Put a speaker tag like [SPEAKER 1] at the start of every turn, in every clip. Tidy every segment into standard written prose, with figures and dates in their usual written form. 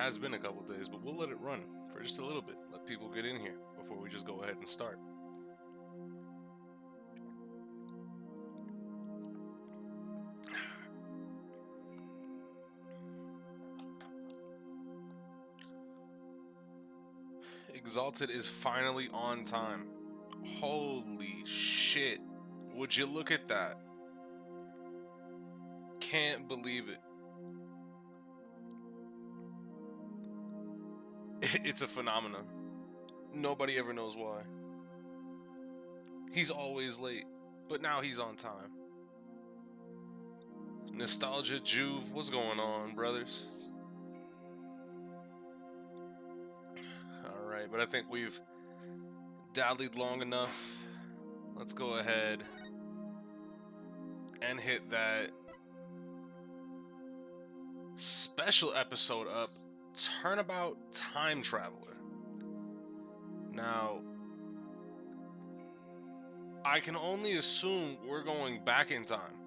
[SPEAKER 1] has been a couple days, but we'll let it run for just a little bit. Let people get in here before we just go ahead and start. Exalted is finally on time. Holy shit. Would you look at that? Can't believe it. It's a phenomenon. Nobody ever knows why. He's always late, but now he's on time. Nostalgia Juve, what's going on, brothers? Alright, but I think we've dallied long enough. Let's go ahead and hit that special episode up. Turnabout Time Traveler. Now, I can only assume we're going back in time.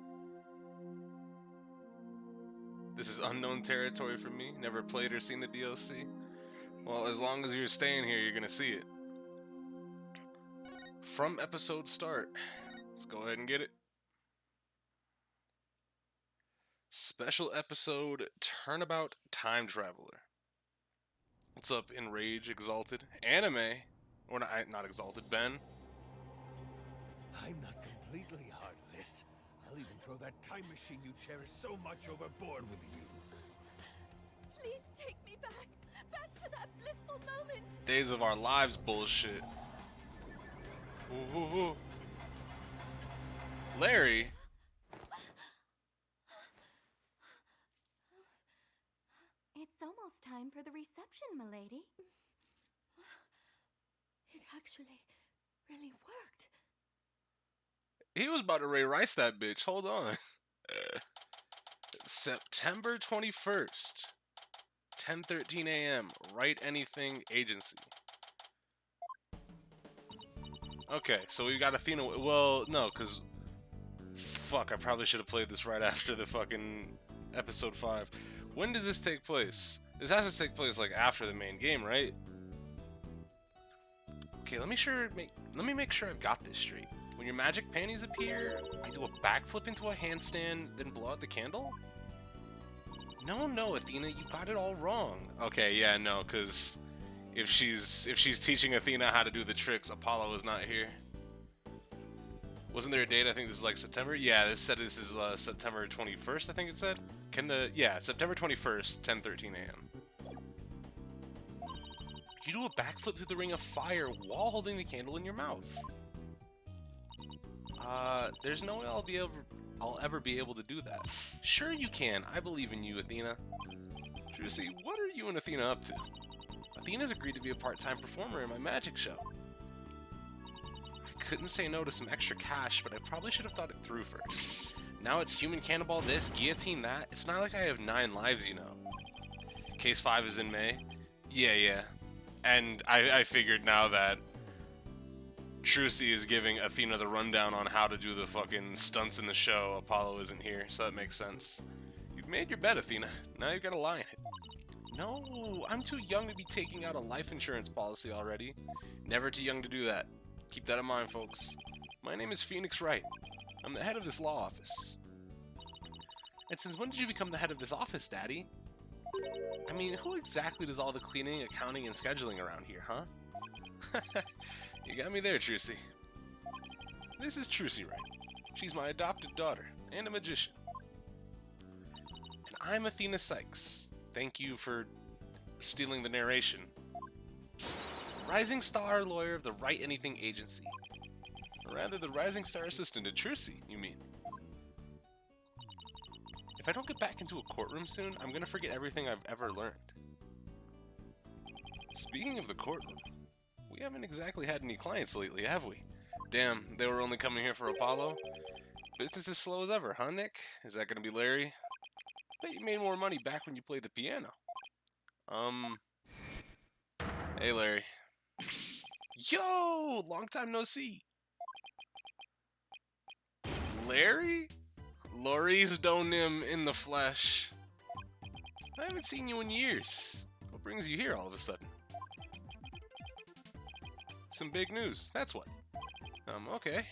[SPEAKER 1] This is unknown territory for me. Never played or seen the DLC. Well, as long as you're staying here, you're gonna see it. From episode start. Let's go ahead and get it. Special episode Turnabout Time Traveler. What's up, Enrage, Exalted? Anime? Or not Exalted, Ben?
[SPEAKER 2] I'm not completely heartless. I'll even throw that time machine you cherish so much overboard with you.
[SPEAKER 3] Please take me back. Back to that blissful moment.
[SPEAKER 1] Days of Our Lives bullshit. Ooh, ooh, ooh. Larry?
[SPEAKER 3] It's almost time for the reception, milady. It actually really worked.
[SPEAKER 1] He was about to Ray Rice that bitch. Hold on. September 21st, 10:13 a.m. Wright Anything Agency. Okay, so we got Athena. Well, no, because fuck, I probably should have played this right after the fucking episode 5. When does this take place? This has to take place like after the main game, right? Okay, let me make sure I've got this straight. When your magic panties appear, I do a backflip into a handstand, then blow out the candle? No, Athena, you got it all wrong. Okay, yeah, no, because if she's teaching Athena how to do the tricks, Apollo is not here. Wasn't there a date? I think this is like September. Yeah, this said this is September 21st. I think it said. September 21st, 10:13 a.m. You do a backflip through the ring of fire while holding the candle in your mouth. There's no way I'll ever be able to do that. Sure you can. I believe in you, Athena. Trucy, what are you and Athena up to? Athena's agreed to be a part-time performer in my magic show. I couldn't say no to some extra cash, but I probably should have thought it through first. Now it's human cannonball this, guillotine that. It's not like I have 9 lives, you know. Case 5 is in May. Yeah. And I figured now that Trucy is giving Athena the rundown on how to do the fucking stunts in the show. Apollo isn't here, so that makes sense. You've made your bet, Athena. Now you've got to lie in it. No, I'm too young to be taking out a life insurance policy already. Never too young to do that. Keep that in mind, folks. My name is Phoenix Wright. I'm the head of this law office. And since when did you become the head of this office, Daddy? I mean, who exactly does all the cleaning, accounting, and scheduling around here, huh? You got me there, Trucy. This is Trucy Wright. She's my adopted daughter, and a magician. And I'm Athena Sykes. Thank you for stealing the narration. Rising star lawyer of the Wright Anything Agency. Or rather, the rising star assistant to Trucy, you mean. If I don't get back into a courtroom soon, I'm gonna forget everything I've ever learned. Speaking of the courtroom, we haven't exactly had any clients lately, have we? Damn, they were only coming here for Apollo? Business as slow as ever, huh, Nick? Is that gonna be Larry? Bet you made more money back when you played the piano. Hey, Larry. Yo! Long time no see. Larry? Loris Donim in the flesh. I haven't seen you in years. brings you here all of a sudden? Some big news, that's what. Okay.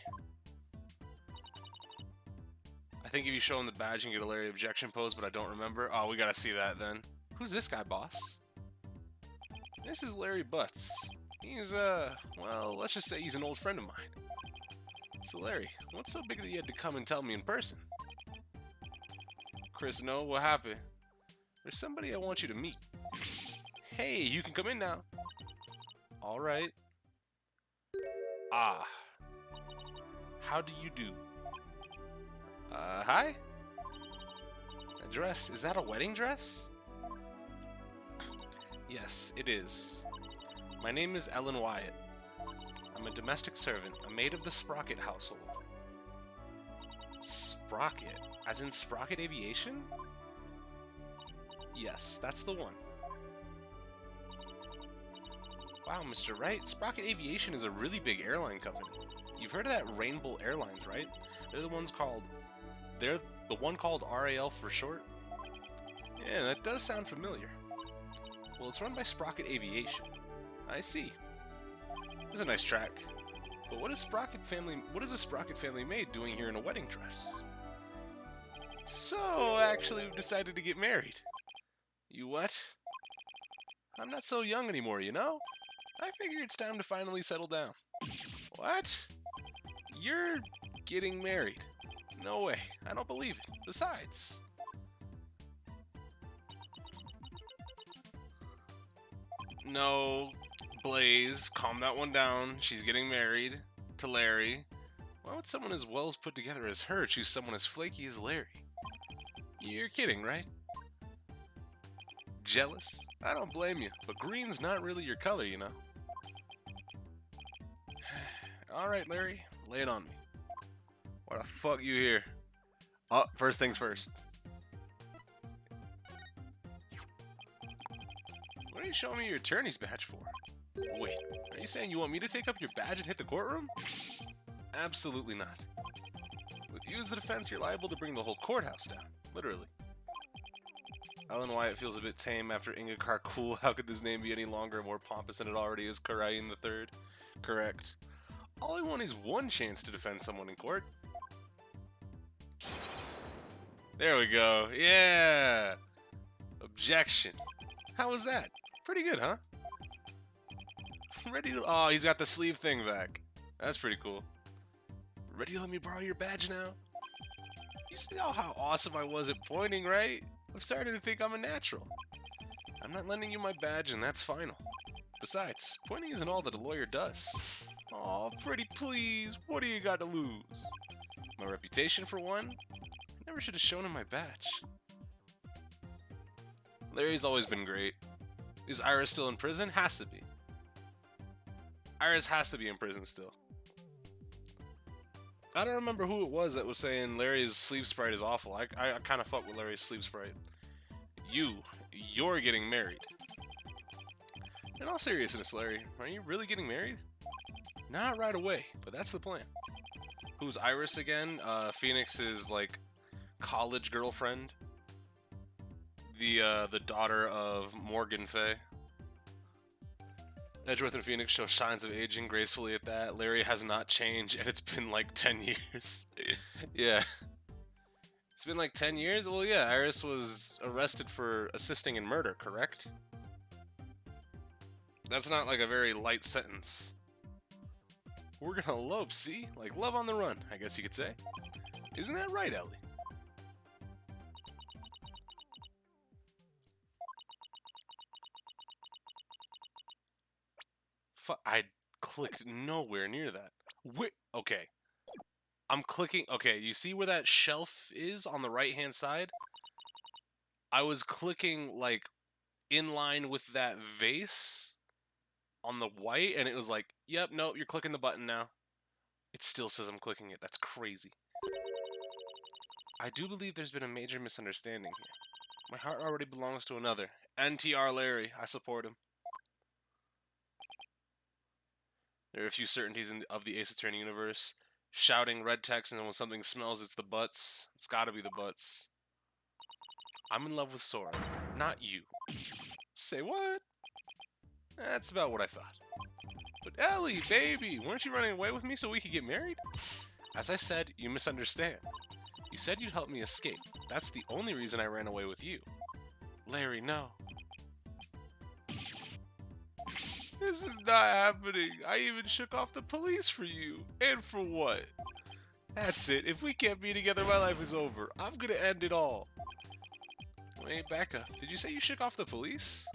[SPEAKER 1] I think if you show him the badge, you can get a Larry objection pose, but I don't remember. Oh, we gotta see that then. Who's this guy, boss? This is Larry Butts. He's, well, let's just say he's an old friend of mine. So, Larry, what's so big that you had to come and tell me in person? Chris, no, what happened? There's somebody I want you to meet. Hey, you can come in now. Alright. Ah. How do you do? Hi? A dress? Is that a wedding dress? Yes, it is. My name is Ellen Wyatt. I'm a domestic servant, a maid of the Sprocket household. Sprocket? As in Sprocket Aviation? Yes, that's the one. Wow, Mr. Wright, Sprocket Aviation is a really big airline company. You've heard of that Rainbow Airlines, right? They're the one called RAL for short. Yeah, that does sound familiar. Well, it's run by Sprocket Aviation. I see. It's a nice track. But what is a Sprocket family maid doing here in a wedding dress? So, actually, we've decided to get married. You what? I'm not so young anymore, you know? I figure it's time to finally settle down. What? You're getting married? No way. I don't believe it. Besides... No, Blaze, calm that one down. She's getting married to Larry. Why would someone as well as put together as her choose someone as flaky as Larry? You're kidding, right? Jealous? I don't blame you, but green's not really your color, you know. Alright, Larry, lay it on me. Why the fuck you here? Oh, first things first. What are you showing me your attorney's badge for? Wait, are you saying you want me to take up your badge and hit the courtroom? Absolutely not. With you as the defense, you're liable to bring the whole courthouse down. Literally. Ellen Wyatt feels a bit tame after Inga Karkul. How could this name be any longer and more pompous than it already is? Karain the Third. Correct. All I want is one chance to defend someone in court. There we go. Yeah! Objection. How was that? Pretty good, huh? Ready to... Oh, he's got the sleeve thing back. That's pretty cool. Ready to let me borrow your badge now? You see how awesome I was at pointing, right? I'm starting to think I'm a natural. I'm not lending you my badge, and that's final. Besides, pointing isn't all that a lawyer does. Aw, pretty please, what do you got to lose? My reputation, for one? I never should have shown him my badge. Larry's always been great. Is Iris still in prison? Has to be. Iris has to be in prison still. I don't remember who it was that was saying Larry's sleeve sprite is awful. I kind of fuck with Larry's sleeve sprite. You're getting married. In all seriousness, Larry, are you really getting married? Not right away, but that's the plan. Who's Iris again? Phoenix's, like, college girlfriend. The daughter of Morgan Fay. Edgeworth and Phoenix show signs of aging gracefully at that. Larry has not changed, and it's been like 10 years. Yeah. It's been like 10 years? Well, yeah, Iris was arrested for assisting in murder, correct? That's not like a very light sentence. We're gonna elope, see? Like love on the run, I guess you could say. Isn't that right, Ellie? I clicked nowhere near that. Okay. I'm clicking... Okay, you see where that shelf is on the right-hand side? I was clicking, like, in line with that vase on the white, and it was like, yep, nope, you're clicking the button now. It still says I'm clicking it. That's crazy. I do believe there's been a major misunderstanding here. My heart already belongs to another. NTR Larry. I support him. There are a few certainties of the Ace Attorney universe. Shouting red text, and then when something smells, it's the butts. It's gotta be the butts. I'm in love with Sora, not you. Say what? That's about what I thought. But Ellie, baby, weren't you running away with me so we could get married? As I said, you misunderstand. You said you'd help me escape. That's the only reason I ran away with you. Larry, no. This is not happening. I even shook off the police for you. And for what? That's it. If we can't be together, my life is over. I'm gonna end it all. Wait, Becca, did you say you shook off the police?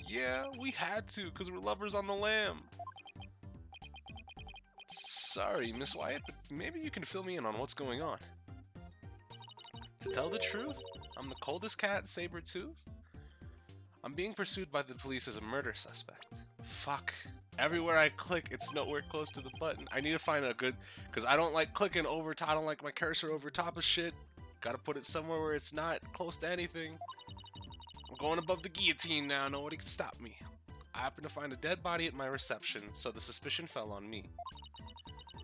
[SPEAKER 1] Yeah, we had to, because we're lovers on the lam. Sorry, Miss Wyatt, but maybe you can fill me in on what's going on. To tell the truth, I'm the coldest cat, Sabertooth. I'm being pursued by the police as a murder suspect. Fuck. Everywhere I click, it's nowhere close to the button. I need to find a good... Because I don't like clicking over top. I don't like my cursor over top of shit. Gotta put it somewhere where it's not close to anything. I'm going above the guillotine now. Nobody can stop me. I happened to find a dead body at my reception, so the suspicion fell on me.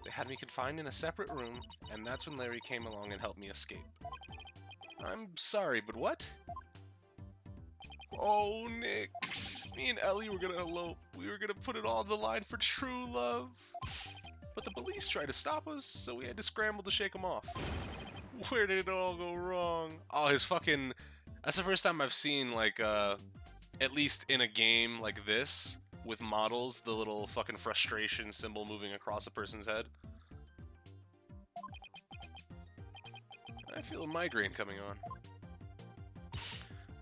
[SPEAKER 1] They had me confined in a separate room, and that's when Larry came along and helped me escape. I'm sorry, but what? Oh, Nick. Me and Ellie were gonna elope. We were gonna put it all on the line for true love. But the police tried to stop us, so we had to scramble to shake them off. Where did it all go wrong? Oh, his fucking... That's the first time I've seen, like, at least in a game like this, with models, the little fucking frustration symbol moving across a person's head. I feel a migraine coming on.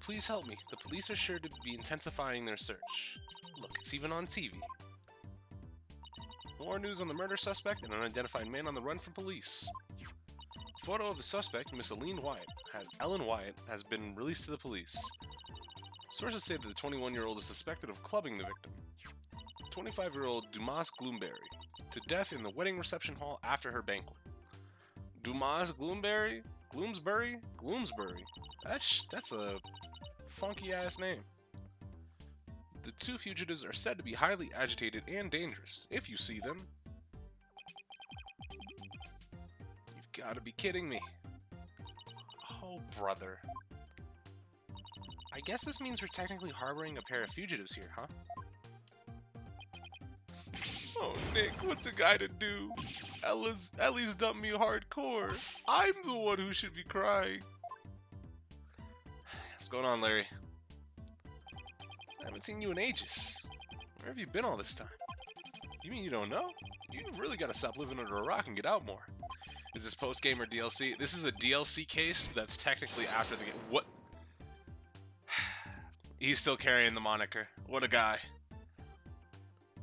[SPEAKER 1] Please help me. The police are sure to be intensifying their search. Look, it's even on TV. More news on the murder suspect and an unidentified man on the run from police. Photo of the suspect, Miss Ellen Wyatt, has been released to the police. Sources say that the 21-year-old is suspected of clubbing the victim. 25-year-old Dumas Gloomberry, to death in the wedding reception hall after her banquet. Dumas Gloomberry? Gloomsbury? Gloomsbury. That's a funky-ass name. The two fugitives are said to be highly agitated and dangerous, if you see them. You've got to be kidding me. Oh, brother. I guess this means we're technically harboring a pair of fugitives here, huh? Oh, Nick, what's a guy to do? Ellie's dumped me hardcore. I'm the one who should be crying. What's going on, Larry? I haven't seen you in ages. Where have you been all this time? You mean you don't know? You've really got to stop living under a rock and get out more. Is this post-game or DLC? This is a DLC case that's technically after the game. What? He's still carrying the moniker. What a guy.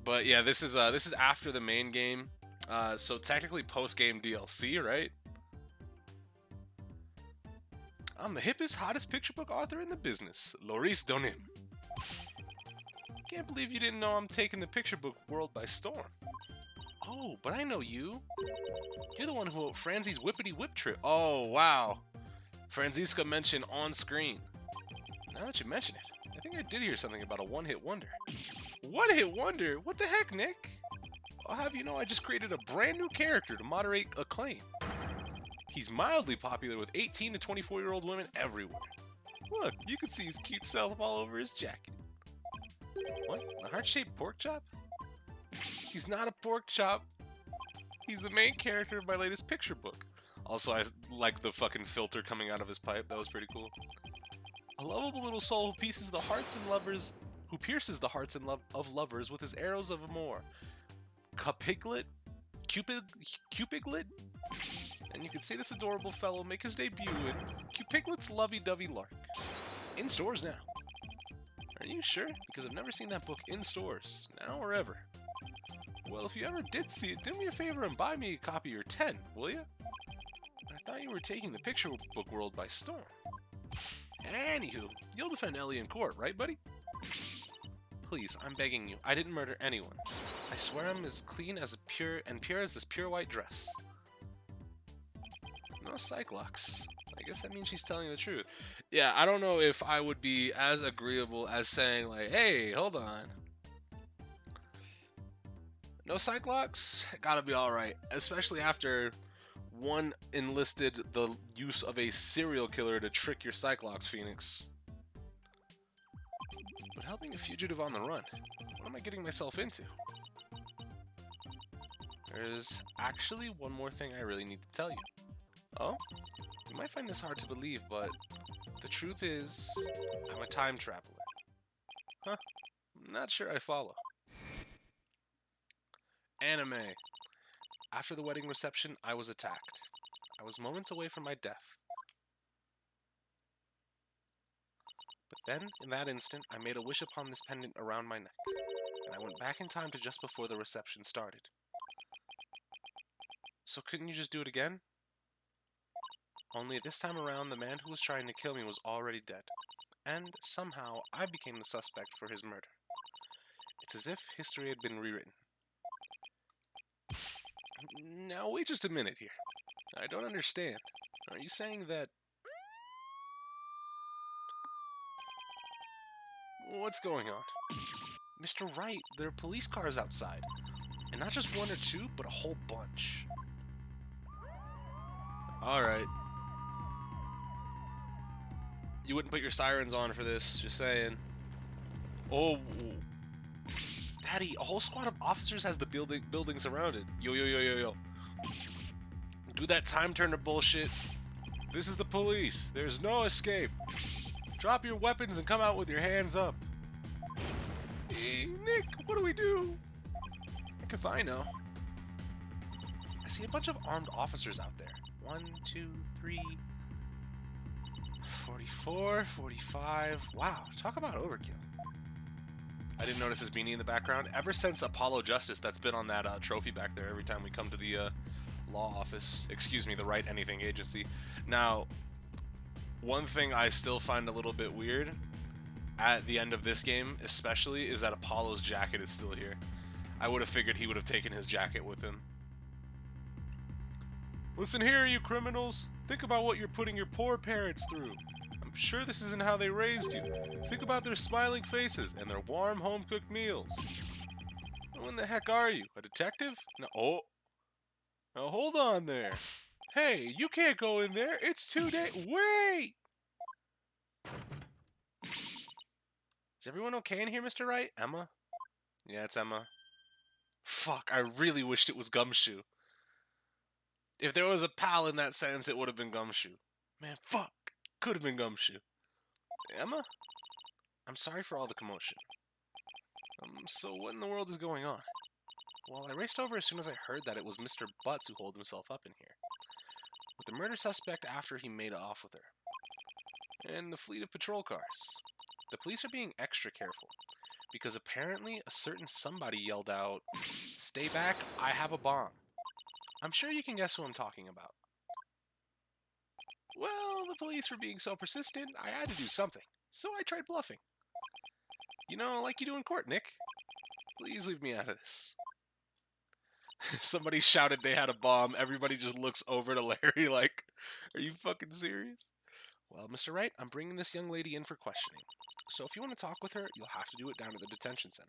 [SPEAKER 1] But yeah, this is after the main game. So technically post-game DLC, right? I'm the hippest, hottest picture book author in the business, Loris Donim. Can't believe you didn't know I'm taking the picture book world by storm. Oh, but I know you. You're the one who wrote Franzi's Whippity Whip Trip. Oh, wow. Franziska mentioned on screen. Now that you mention it, I think I did hear something about a one-hit wonder. One-hit wonder? What the heck, Nick? I'll have you know I just created a brand new character to moderate acclaim. He's mildly popular with 18 to 24-year-old women everywhere. Look, you can see his cute self all over his jacket. What? A heart-shaped pork chop? He's not a pork chop. He's the main character of my latest picture book. Also, I like the fucking filter coming out of his pipe. That was pretty cool. A lovable little soul who pierces the hearts of lovers with his arrows of amour. Cupidglet? Cupidglet? And you can see this adorable fellow make his debut in Cupidglet's Lovey-Dovey Lark. In stores now. Are you sure? Because I've never seen that book in stores, now or ever. Well, if you ever did see it, do me a favor and buy me a copy or 10, will you? I thought you were taking the picture book world by storm. Anywho, you'll defend Ellie in court, right, buddy? Please, I'm begging you. I didn't murder anyone. I swear I'm as clean as pure as this pure white dress. No Cyclops. I guess that means she's telling the truth. Yeah, I don't know if I would be as agreeable as saying, like, hey, hold on. No Cyclops? Gotta be alright. Especially after one enlisted the use of a serial killer to trick your Cyclops, Phoenix. But helping a fugitive on the run. What am I getting myself into? There's actually one more thing I really need to tell you. Oh? You might find this hard to believe, but the truth is, I'm a time traveler. Huh? I'm not sure I follow. Anime. After the wedding reception, I was attacked. I was moments away from my death. But then, in that instant, I made a wish upon this pendant around my neck, and I went back in time to just before the reception started. So couldn't you just do it again? Only this time around, the man who was trying to kill me was already dead, and somehow I became the suspect for his murder. It's as if history had been rewritten. Now wait just a minute here. I don't understand. Are you saying that... What's going on? Mr. Wright, there are police cars outside. And not just one or two, but a whole bunch. Alright. You wouldn't put your sirens on for this, just saying. Oh. Daddy, a whole squad of officers has the building surrounded. Yo. Do that time turner bullshit. This is the police. There's no escape. Drop your weapons and come out with your hands up. Hey, Nick, what do we do? Heck if I know. I see a bunch of armed officers out there. 1, 2, 3... 44, 45... Wow, talk about overkill. I didn't notice his beanie in the background. Ever since Apollo Justice, that's been on that trophy back there every time we come to the law office. Excuse me, the Wright Anything Agency. Now, one thing I still find a little bit weird at the end of this game, especially, is that Apollo's jacket is still here. I would have figured he would have taken his jacket with him. Listen here, you criminals. Think about what you're putting your poor parents through. I'm sure this isn't how they raised you. Think about their smiling faces and their warm, home-cooked meals. When the heck are you? A detective? No. Oh. Now hold on there. Hey, you can't go in there. It's too late. Wait! Is everyone okay in here, Mr. Wright? Emma? Yeah, it's Emma. Fuck, I really wished it was Gumshoe. If there was a pal in that sentence, it would have been Gumshoe. Man, fuck. Could have been Gumshoe. Emma? I'm sorry for all the commotion. So what in the world is going on? Well, I raced over as soon as I heard that it was Mr. Butts who holed himself up in here, with the murder suspect after he made off with her, and the fleet of patrol cars. The police are being extra careful, because apparently a certain somebody yelled out, "Stay back, I have a bomb." I'm sure you can guess who I'm talking about. Well, the police were being so persistent, I had to do something, so I tried bluffing. You know, like you do in court, Nick. Please leave me out of this. Somebody shouted they had a bomb. Everybody just looks over to Larry like, are you fucking serious? Well, Mr. Wright, I'm bringing this young lady in for questioning. So if you want to talk with her, you'll have to do it down at the detention center.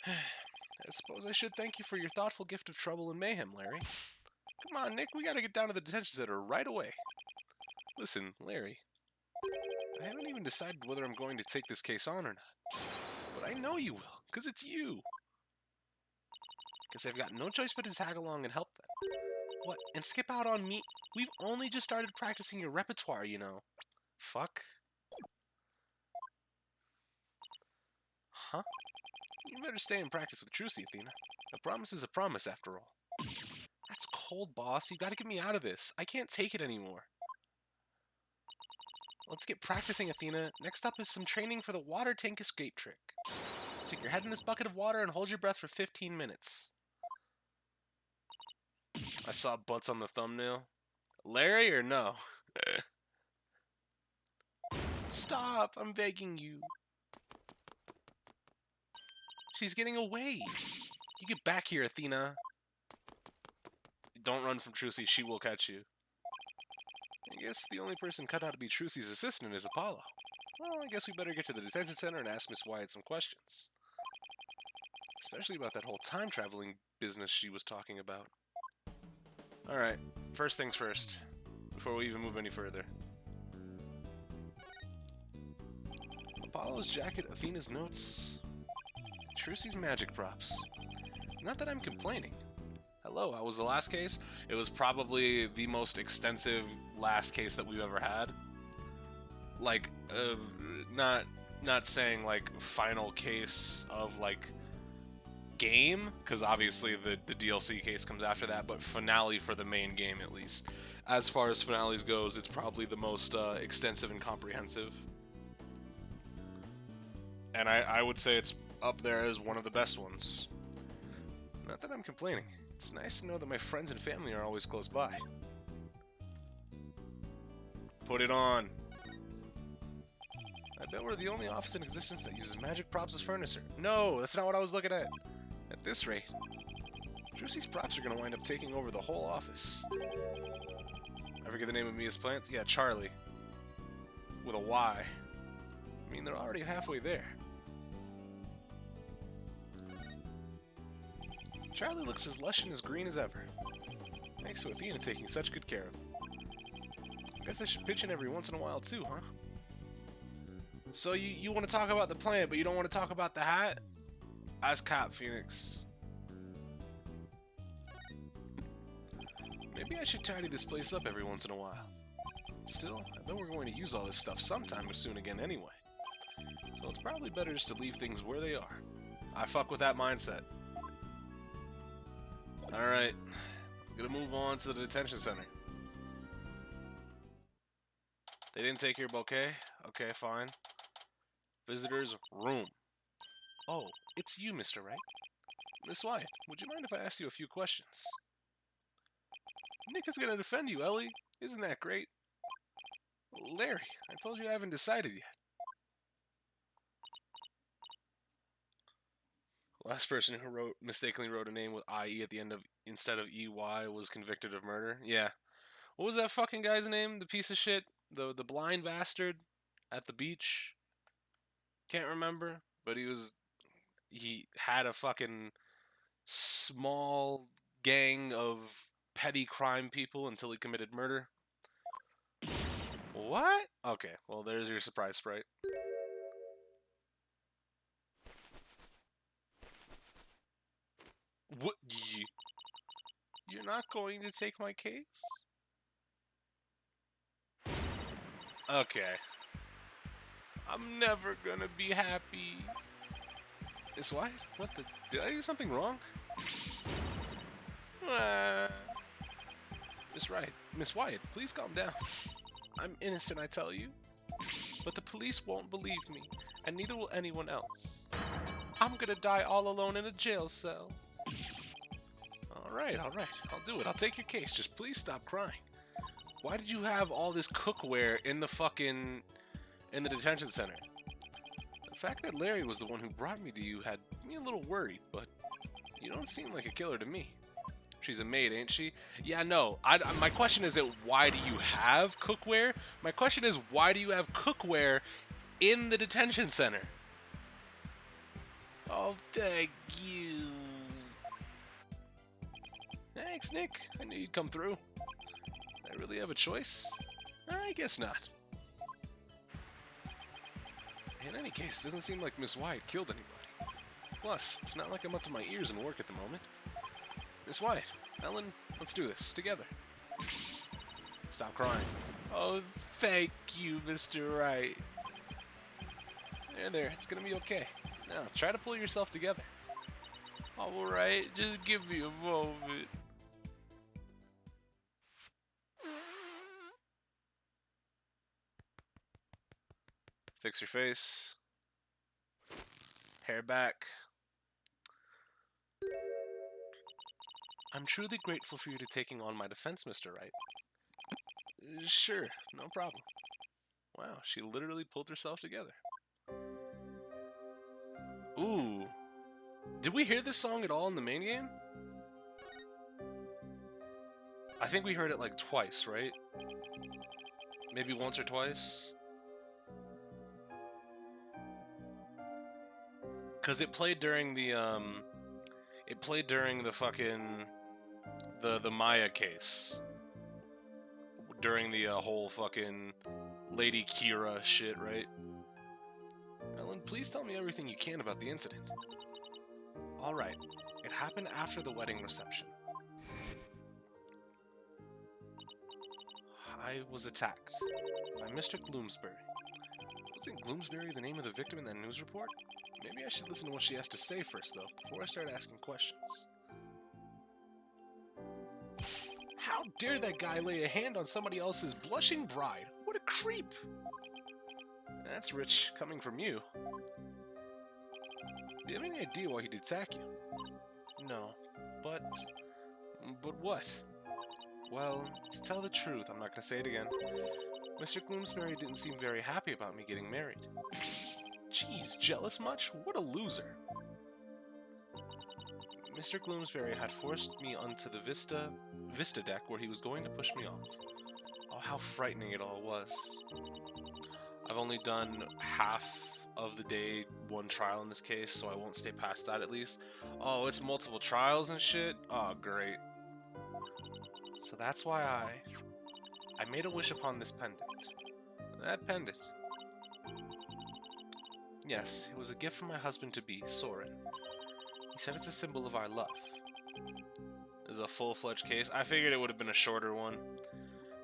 [SPEAKER 1] I suppose I should thank you for your thoughtful gift of trouble and mayhem, Larry. Come on, Nick, we gotta get down to the detention center right away. Listen, Larry, I haven't even decided whether I'm going to take this case on or not. But I know you will, because it's you. Guess I've got no choice but to tag along and help them. What, and skip out on me? We've only just started practicing your repertoire, you know. Fuck. Huh? You better stay and practice with Trucy, Athena. A promise is a promise, after all. That's cold, boss. You gotta get me out of this. I can't take it anymore. Let's get practicing, Athena. Next up is some training for the water tank escape trick. Stick your head in this bucket of water and hold your breath for 15 minutes. I saw butts on the thumbnail. Larry or no? Stop! I'm begging you. She's getting away. You get back here, Athena. Don't run from Trucy. She will catch you. I guess the only person cut out to be Trucy's assistant is Apollo. Well, I guess we better get to the detention center and ask Miss Wyatt some questions. Especially about that whole time-traveling business she was talking about. Alright, first things first, before we even move any further. Apollo's jacket, Athena's notes, Trucy's magic props. Not that I'm complaining. Hello, how was the last case? It was probably the most extensive last case that we've ever had. Like, not saying like final case of like game, because obviously the DLC case comes after that, but finale for the main game at least. As far as finales goes, it's probably the most extensive and comprehensive. And I would say it's up there as one of the best ones. Not that I'm complaining. It's nice to know that my friends and family are always close by. Put it on. I bet we're the only office in existence that uses magic props as furniture. No, that's not what I was looking at. At this rate, Drucy's props are going to wind up taking over the whole office. I forget the name of Mia's plants? Yeah, Charlie. With a Y. I mean, they're already halfway there. Charlie looks as lush and as green as ever. Thanks to Athena taking such good care of him. I guess I should pitch in every once in a while too, huh? So you want to talk about the plant, but you don't want to talk about the hat? As cop, Phoenix. Maybe I should tidy this place up every once in a while. Still, I bet we're going to use all this stuff sometime soon again anyway. So it's probably better just to leave things where they are. I fuck with that mindset. Alright, let's gonna move on to the detention center. They didn't take your bouquet? Okay, fine. Visitor's room. Oh, it's you, Mr. Wright. Miss Wyatt, would you mind if I ask you a few questions? Nick is gonna defend you, Ellie. Isn't that great? Larry, I told you I haven't decided yet. Last person who mistakenly wrote a name with IE at the end of instead of EY was convicted of murder. Yeah. What was that fucking guy's name? The piece of shit? The blind bastard at the beach? Can't remember, but he had a fucking small gang of petty crime people until he committed murder. What? Okay, well there's your surprise sprite. What? You're not going to take my case? Okay. I'm never gonna be happy. Miss Wyatt? What the? Did I do something wrong? Miss Wyatt, please calm down. I'm innocent, I tell you. But the police won't believe me, and neither will anyone else. I'm gonna die all alone in a jail cell. Alright, I'll do it. I'll take your case. Just please stop crying. Why did you have all this cookware in the detention center? The fact that Larry was the one who brought me to you had me a little worried, but you don't seem like a killer to me. She's a maid, ain't she? Yeah, no. My question isn't why do you have cookware? My question is why do you have cookware in the detention center? Oh, thank you. Thanks, Nick. I knew you'd come through. I really have a choice? I guess not. In any case, it doesn't seem like Miss Wyatt killed anybody. Plus, it's not like I'm up to my ears in work at the moment. Miss Wyatt, Ellen, let's do this together. Stop crying. Oh, thank you, Mr. Wright. There, it's gonna be okay. Now, try to pull yourself together. Alright, just give me a moment. Fix your face. Hair back. I'm truly grateful for you taking on my defense, Mr. Wright. Sure, no problem. Wow, she literally pulled herself together. Ooh. Did we hear this song at all in the main game? I think we heard it like twice, right? Maybe once or twice? Cause it played during the fucking the Maya case. During the whole fucking Lady Kira shit, right? please tell me everything you can about the incident. Alright, it happened after the wedding reception. I was attacked by Mr. Gloomsbury. Wasn't Gloomsbury the name of the victim in that news report? Maybe I should listen to what she has to say first, though, before I start asking questions. How dare that guy lay a hand on somebody else's blushing bride? What a creep! That's rich coming from you. Do you have any idea why he'd attack you? No, but what? Well, to tell the truth, I'm not going to say it again. Mr. Gloomsbury didn't seem very happy about me getting married. Jeez, jealous much? What a loser. Mr. Gloomsbury had forced me onto the Vista deck where he was going to push me off. Oh, how frightening it all was. I've only done half of the day one trial in this case, so I won't stay past that at least. Oh, it's multiple trials and shit? Oh, great. So that's why I made a wish upon this pendant. That pendant. Yes, it was a gift from my husband-to-be, Soren. He said it's a symbol of our love. This is a full-fledged case. I figured it would have been a shorter one.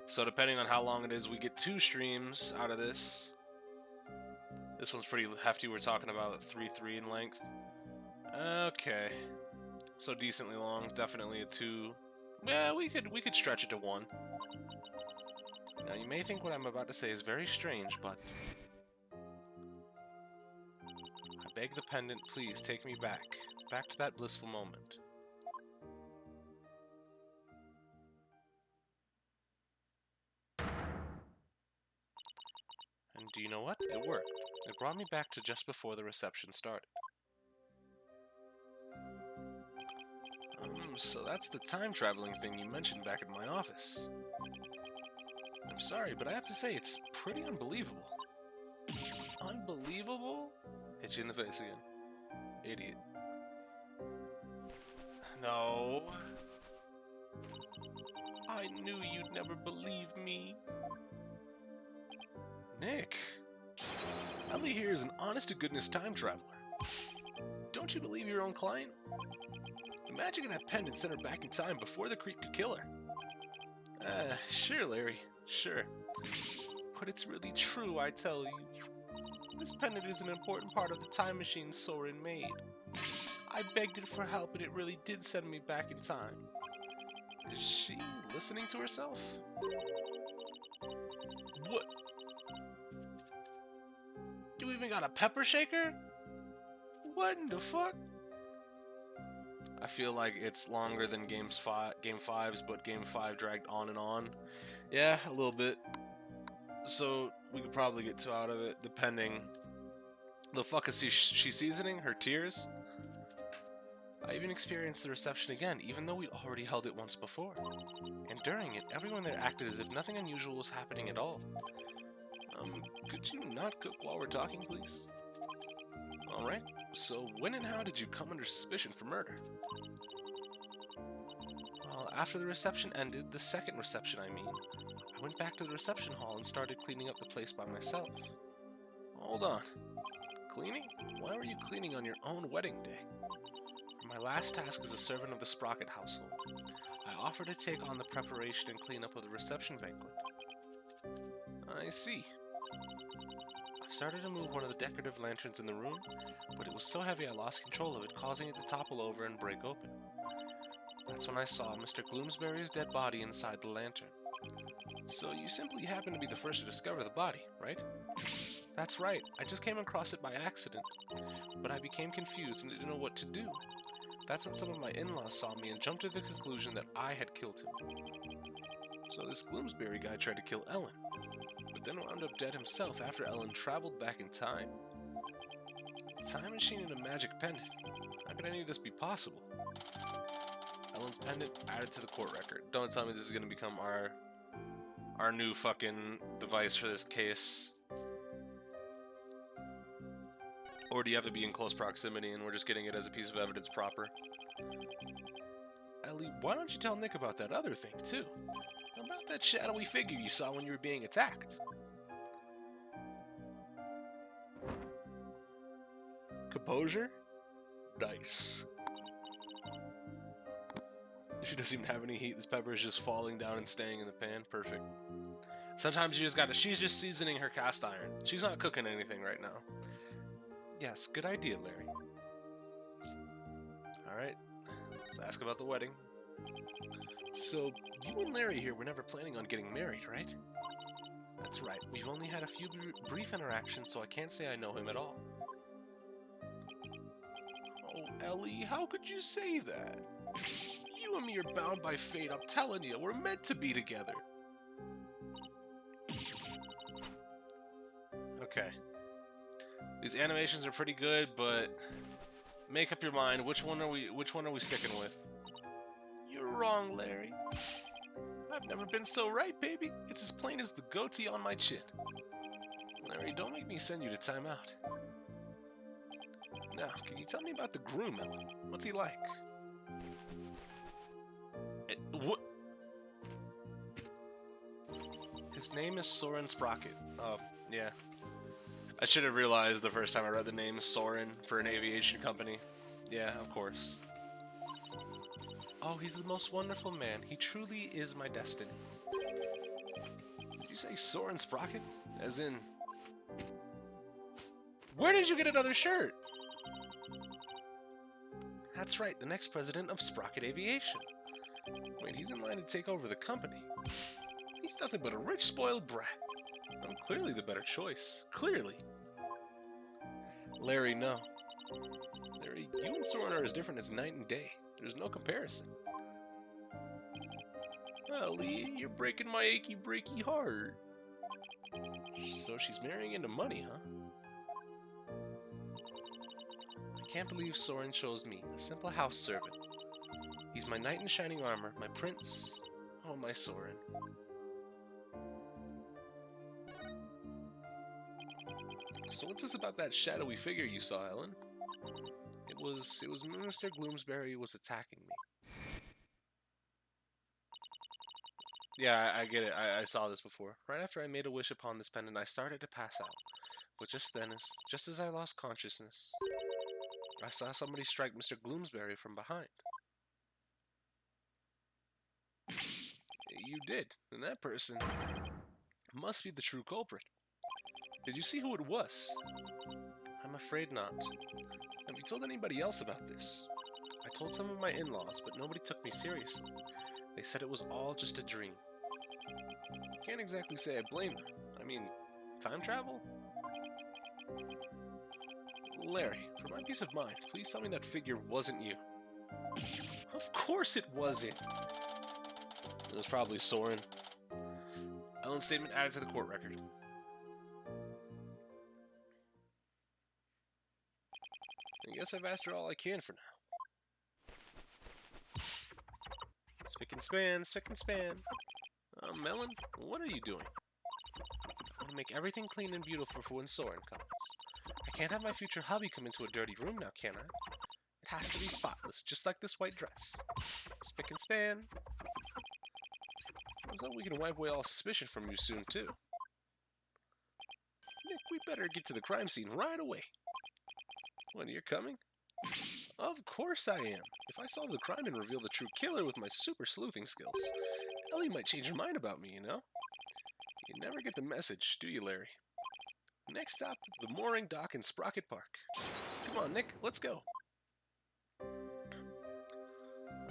[SPEAKER 1] So depending on how long it is, we get 2 streams out of this. This one's pretty hefty. We're talking about 3 in length. Okay. So decently long. Definitely a 2. Yeah, we could stretch it to 1. Now you may think what I'm about to say is very strange, but I beg the pendant, please take me back to that blissful moment. And do you know what? It worked. It brought me back to just before the reception started. So that's the time-traveling thing you mentioned back in my office. I'm sorry, but I have to say, it's pretty unbelievable. Unbelievable? Hit you in the face again. Idiot. No. I knew you'd never believe me. Nick. Ellie here is an honest-to-goodness time traveler. Don't you believe your own client? The magic of that pendant sent her back in time before the creep could kill her. Sure, Larry. Sure. But it's really true, I tell you. This pendant is an important part of the time machine Soren made. I begged it for help and it really did send me back in time. Is she listening to herself? What? You even got a pepper shaker? What in the fuck? I feel like it's longer than Game 5's, but Game 5 dragged on and on. Yeah, a little bit. So we could probably get 2 out of it, depending. The fuck is she seasoning? Her tears? I even experienced the reception again, even though we'd already held it once before. And during it, everyone there acted as if nothing unusual was happening at all. Could you not cook while we're talking, please? Alright, so when and how did you come under suspicion for murder? Well, after the reception ended, the second reception I mean, I went back to the reception hall and started cleaning up the place by myself. Hold on. Cleaning? Why were you cleaning on your own wedding day? My last task as a servant of the Sprocket household, I offered to take on the preparation and cleanup of the reception banquet. I see. I started to move one of the decorative lanterns in the room, but it was so heavy I lost control of it, causing it to topple over and break open. That's when I saw Mr. Gloomsbury's dead body inside the lantern. So you simply happened to be the first to discover the body, right? That's right, I just came across it by accident, but I became confused and didn't know what to do. That's when some of my in-laws saw me and jumped to the conclusion that I had killed him. So this Gloomsbury guy tried to kill Ellen, but then wound up dead himself after Ellen traveled back in time. A time machine and a magic pendant. How could any of this be possible? Ellen's pendant added to the court record. Don't tell me this is going to become our new fucking device for this case. Or do you have to be in close proximity and we're just getting it as a piece of evidence proper? Ellie, why don't you tell Nick about that other thing, too? About that shadowy figure you saw when you were being attacked. composure? Nice. She doesn't even have any heat. This pepper is just falling down and staying in the pan. Perfect. Sometimes you just gotta... She's just seasoning her cast iron. She's not cooking anything right now. Yes, good idea, Larry. Alright. Let's ask about the wedding. So, you and Larry here were never planning on getting married, right? That's right. We've only had a few brief interactions, so I can't say I know him at all. Oh, Ellie, how could you say that? You and me are bound by fate, I'm telling you. We're meant to be together. Okay. These animations are pretty good, but make up your mind. Which one are we sticking with? You're wrong, Larry. I've never been so right, baby. It's as plain as the goatee on my chin. Larry, don't make me send you to timeout. Now, can you tell me about the groom, Ellen? What's he like? What? His name is Soren Sprocket. Oh, yeah. I should have realized the first time I read the name Soren for an aviation company. Yeah, of course. Oh, he's the most wonderful man. He truly is my destiny. Did you say Soren Sprocket? As in... Where did you get another shirt? That's right, the next president of Sprocket Aviation. Wait, he's in line to take over the company. He's nothing but a rich, spoiled brat. I'm clearly the better choice. Clearly. Larry, no. Larry, you and Soren are as different as night and day. There's no comparison. Ellie, you're breaking my achy, breaky heart. So she's marrying into money, huh? I can't believe Soren chose me, a simple house servant. He's my knight in shining armor, my prince. Oh, my Soren. So what's this about that shadowy figure you saw, Ellen? It was Mr. Gloomsbury was attacking me. Yeah, I get it. I saw this before. Right after I made a wish upon this pendant, I started to pass out. But just then, just as I lost consciousness, I saw somebody strike Mr. Gloomsbury from behind. You did, and that person must be the true culprit. Did you see who it was? I'm afraid not. Have you told anybody else about this? I told some of my in-laws, but nobody took me seriously. They said it was all just a dream. Can't exactly say I blame them. I mean, time travel? Larry, for my peace of mind, please tell me that figure wasn't you. Of course it wasn't! It was probably Soren. Ellen's statement added to the court record. I guess I've asked her all I can for now. Spick and span, spick and span. Melon, what are you doing? I want to make everything clean and beautiful for when Soren comes. I can't have my future hubby come into a dirty room now, can I? It has to be spotless, just like this white dress. Spick and span. So we can wipe away all suspicion from you soon, too. Nick, we better get to the crime scene right away. When you're coming? Of course I am. If I solve the crime and reveal the true killer with my super sleuthing skills, Ellie might change her mind about me, you know? You never get the message, do you, Larry? Next stop, the mooring dock in Sprocket Park. Come on, Nick, let's go.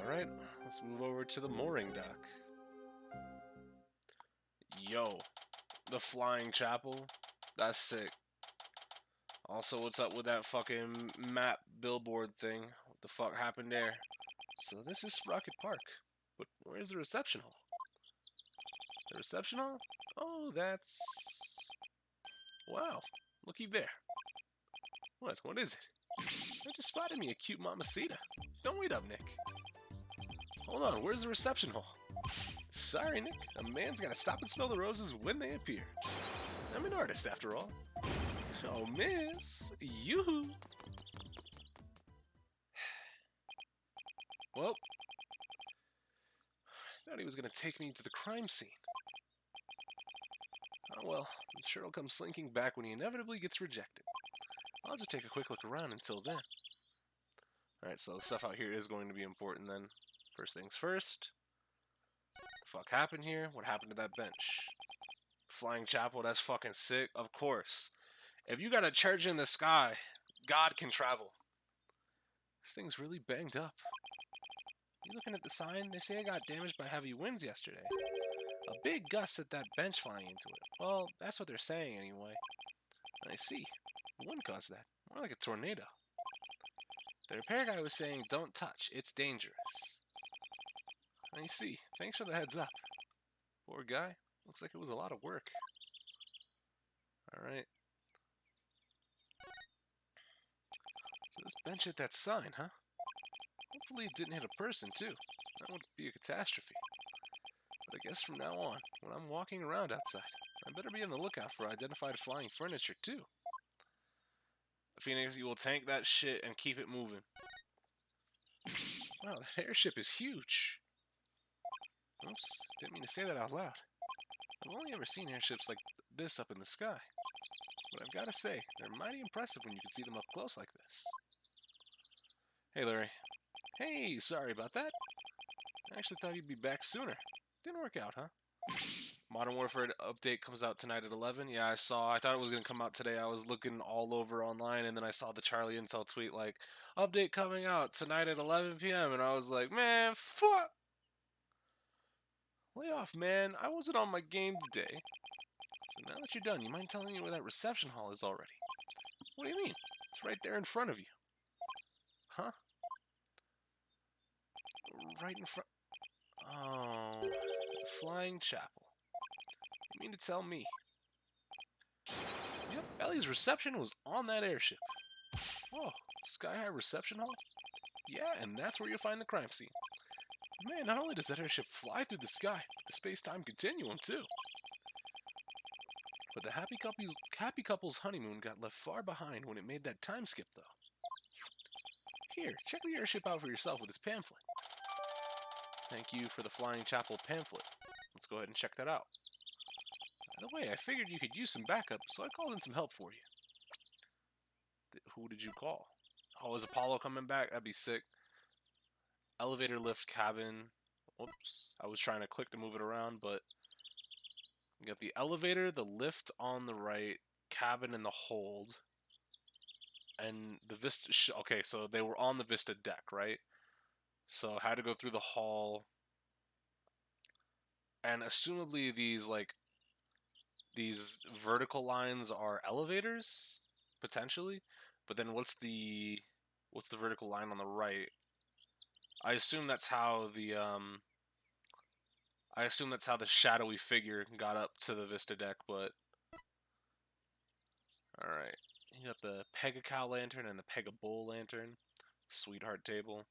[SPEAKER 1] Alright, let's move over to the mooring dock. Yo, the flying chapel? That's sick. Also, what's up with that fucking map billboard thing? What the fuck happened there? So this is Sprocket Park. But where's the reception hall? The reception hall? Oh, that's... Wow, looky there. What is it? I just spotted me a cute mamacita. Don't wait up, Nick. Hold on, where's the reception hall? Sorry, Nick. A man's gotta stop and smell the roses when they appear. I'm an artist, after all. Oh, miss. Yoo-hoo. Well, I thought he was gonna take me to the crime scene. Oh well, I'm sure he'll come slinking back when he inevitably gets rejected. I'll just take a quick look around until then. Alright, so the stuff out here is going to be important then. First things first. What the fuck happened here? What happened to that bench? Flying chapel, that's fucking sick. Of course. If you got a church in the sky, God can travel. This thing's really banged up. You looking at the sign? They say it got damaged by heavy winds yesterday. A big gust set that bench flying into it. Well, that's what they're saying anyway. I see. The wind caused that. More like a tornado. The repair guy was saying, don't touch. It's dangerous. I see. Thanks for the heads up. Poor guy. Looks like it was a lot of work. Alright. So this bench hit that sign, huh? Hopefully it didn't hit a person, too. That would be a catastrophe. But I guess from now on, when I'm walking around outside, I better be on the lookout for identified flying furniture, too. Phoenix, you will tank that shit and keep it moving. Wow, that airship is huge. Oops, didn't mean to say that out loud. I've only ever seen airships like this up in the sky. But I've got to say, they're mighty impressive when you can see them up close like this. Hey, Larry. Hey, sorry about that. I actually thought you'd be back sooner. Didn't work out, huh? Modern Warfare update comes out tonight at 11. Yeah, I saw. I thought it was going to come out today. I was looking all over online, and then I saw the Charlie Intel tweet, like, update coming out tonight at 11 p.m. And I was like, man, fuck. Lay off, man. I wasn't on my game today. So now that you're done, you mind telling me where that reception hall is already? What do you mean? It's right there in front of you. Huh? Right in front... Oh... Flying chapel. You mean to tell me? Yep, Ellie's reception was on that airship. Oh, Sky High Reception Hall? Yeah, and that's where you'll find the crime scene. Man, not only does that airship fly through the sky, but the space-time continuum, too. But the happy couple's honeymoon got left far behind when it made that time skip, though. Here, check the airship out for yourself with this pamphlet. Thank you for the Flying Chapel pamphlet. Let's go ahead and check that out. By the way, I figured you could use some backup, so I called in some help for you. Who did you call? Oh, is Apollo coming back? That'd be sick. Elevator, lift, cabin. Oops. I was trying to click to move it around, but... You got the elevator, the lift on the right, cabin in the hold, and the Vista... Okay, so they were on the Vista deck, right? So I had to go through the hall, and assumably these vertical lines are elevators, potentially. But then what's the vertical line on the right? I assume that's how the shadowy figure got up to the Vista deck. But all right, you got the Pega Cow lantern and the Pega Bull lantern, sweetheart table.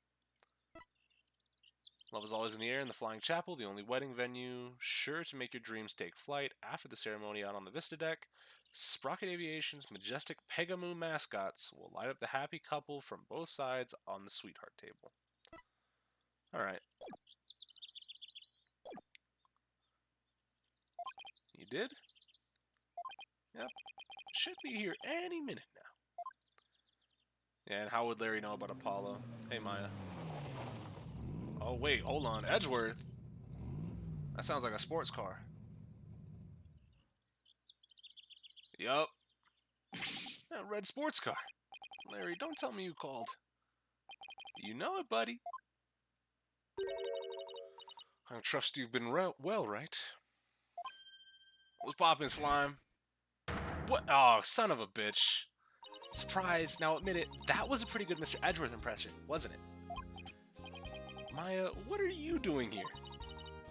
[SPEAKER 1] Love is always in the air in the Flying Chapel, the only wedding venue sure to make your dreams take flight. After the ceremony out on the Vista deck, Sprocket Aviation's majestic Pegamoo mascots will light up the happy couple from both sides on the sweetheart table. Alright. You did? Yep. Should be here any minute now. Yeah, and how would Larry know about Apollo? Hey, Maya. Oh, wait, hold on. Edgeworth? That sounds like a sports car. Yup. Yeah, red sports car. Larry, don't tell me you called. You know it, buddy. I trust you've been well, right? What's poppin', Slime? What? Oh, son of a bitch. Surprise. Now admit it, that was a pretty good Mr. Edgeworth impression, wasn't it? Maya, what are you doing here?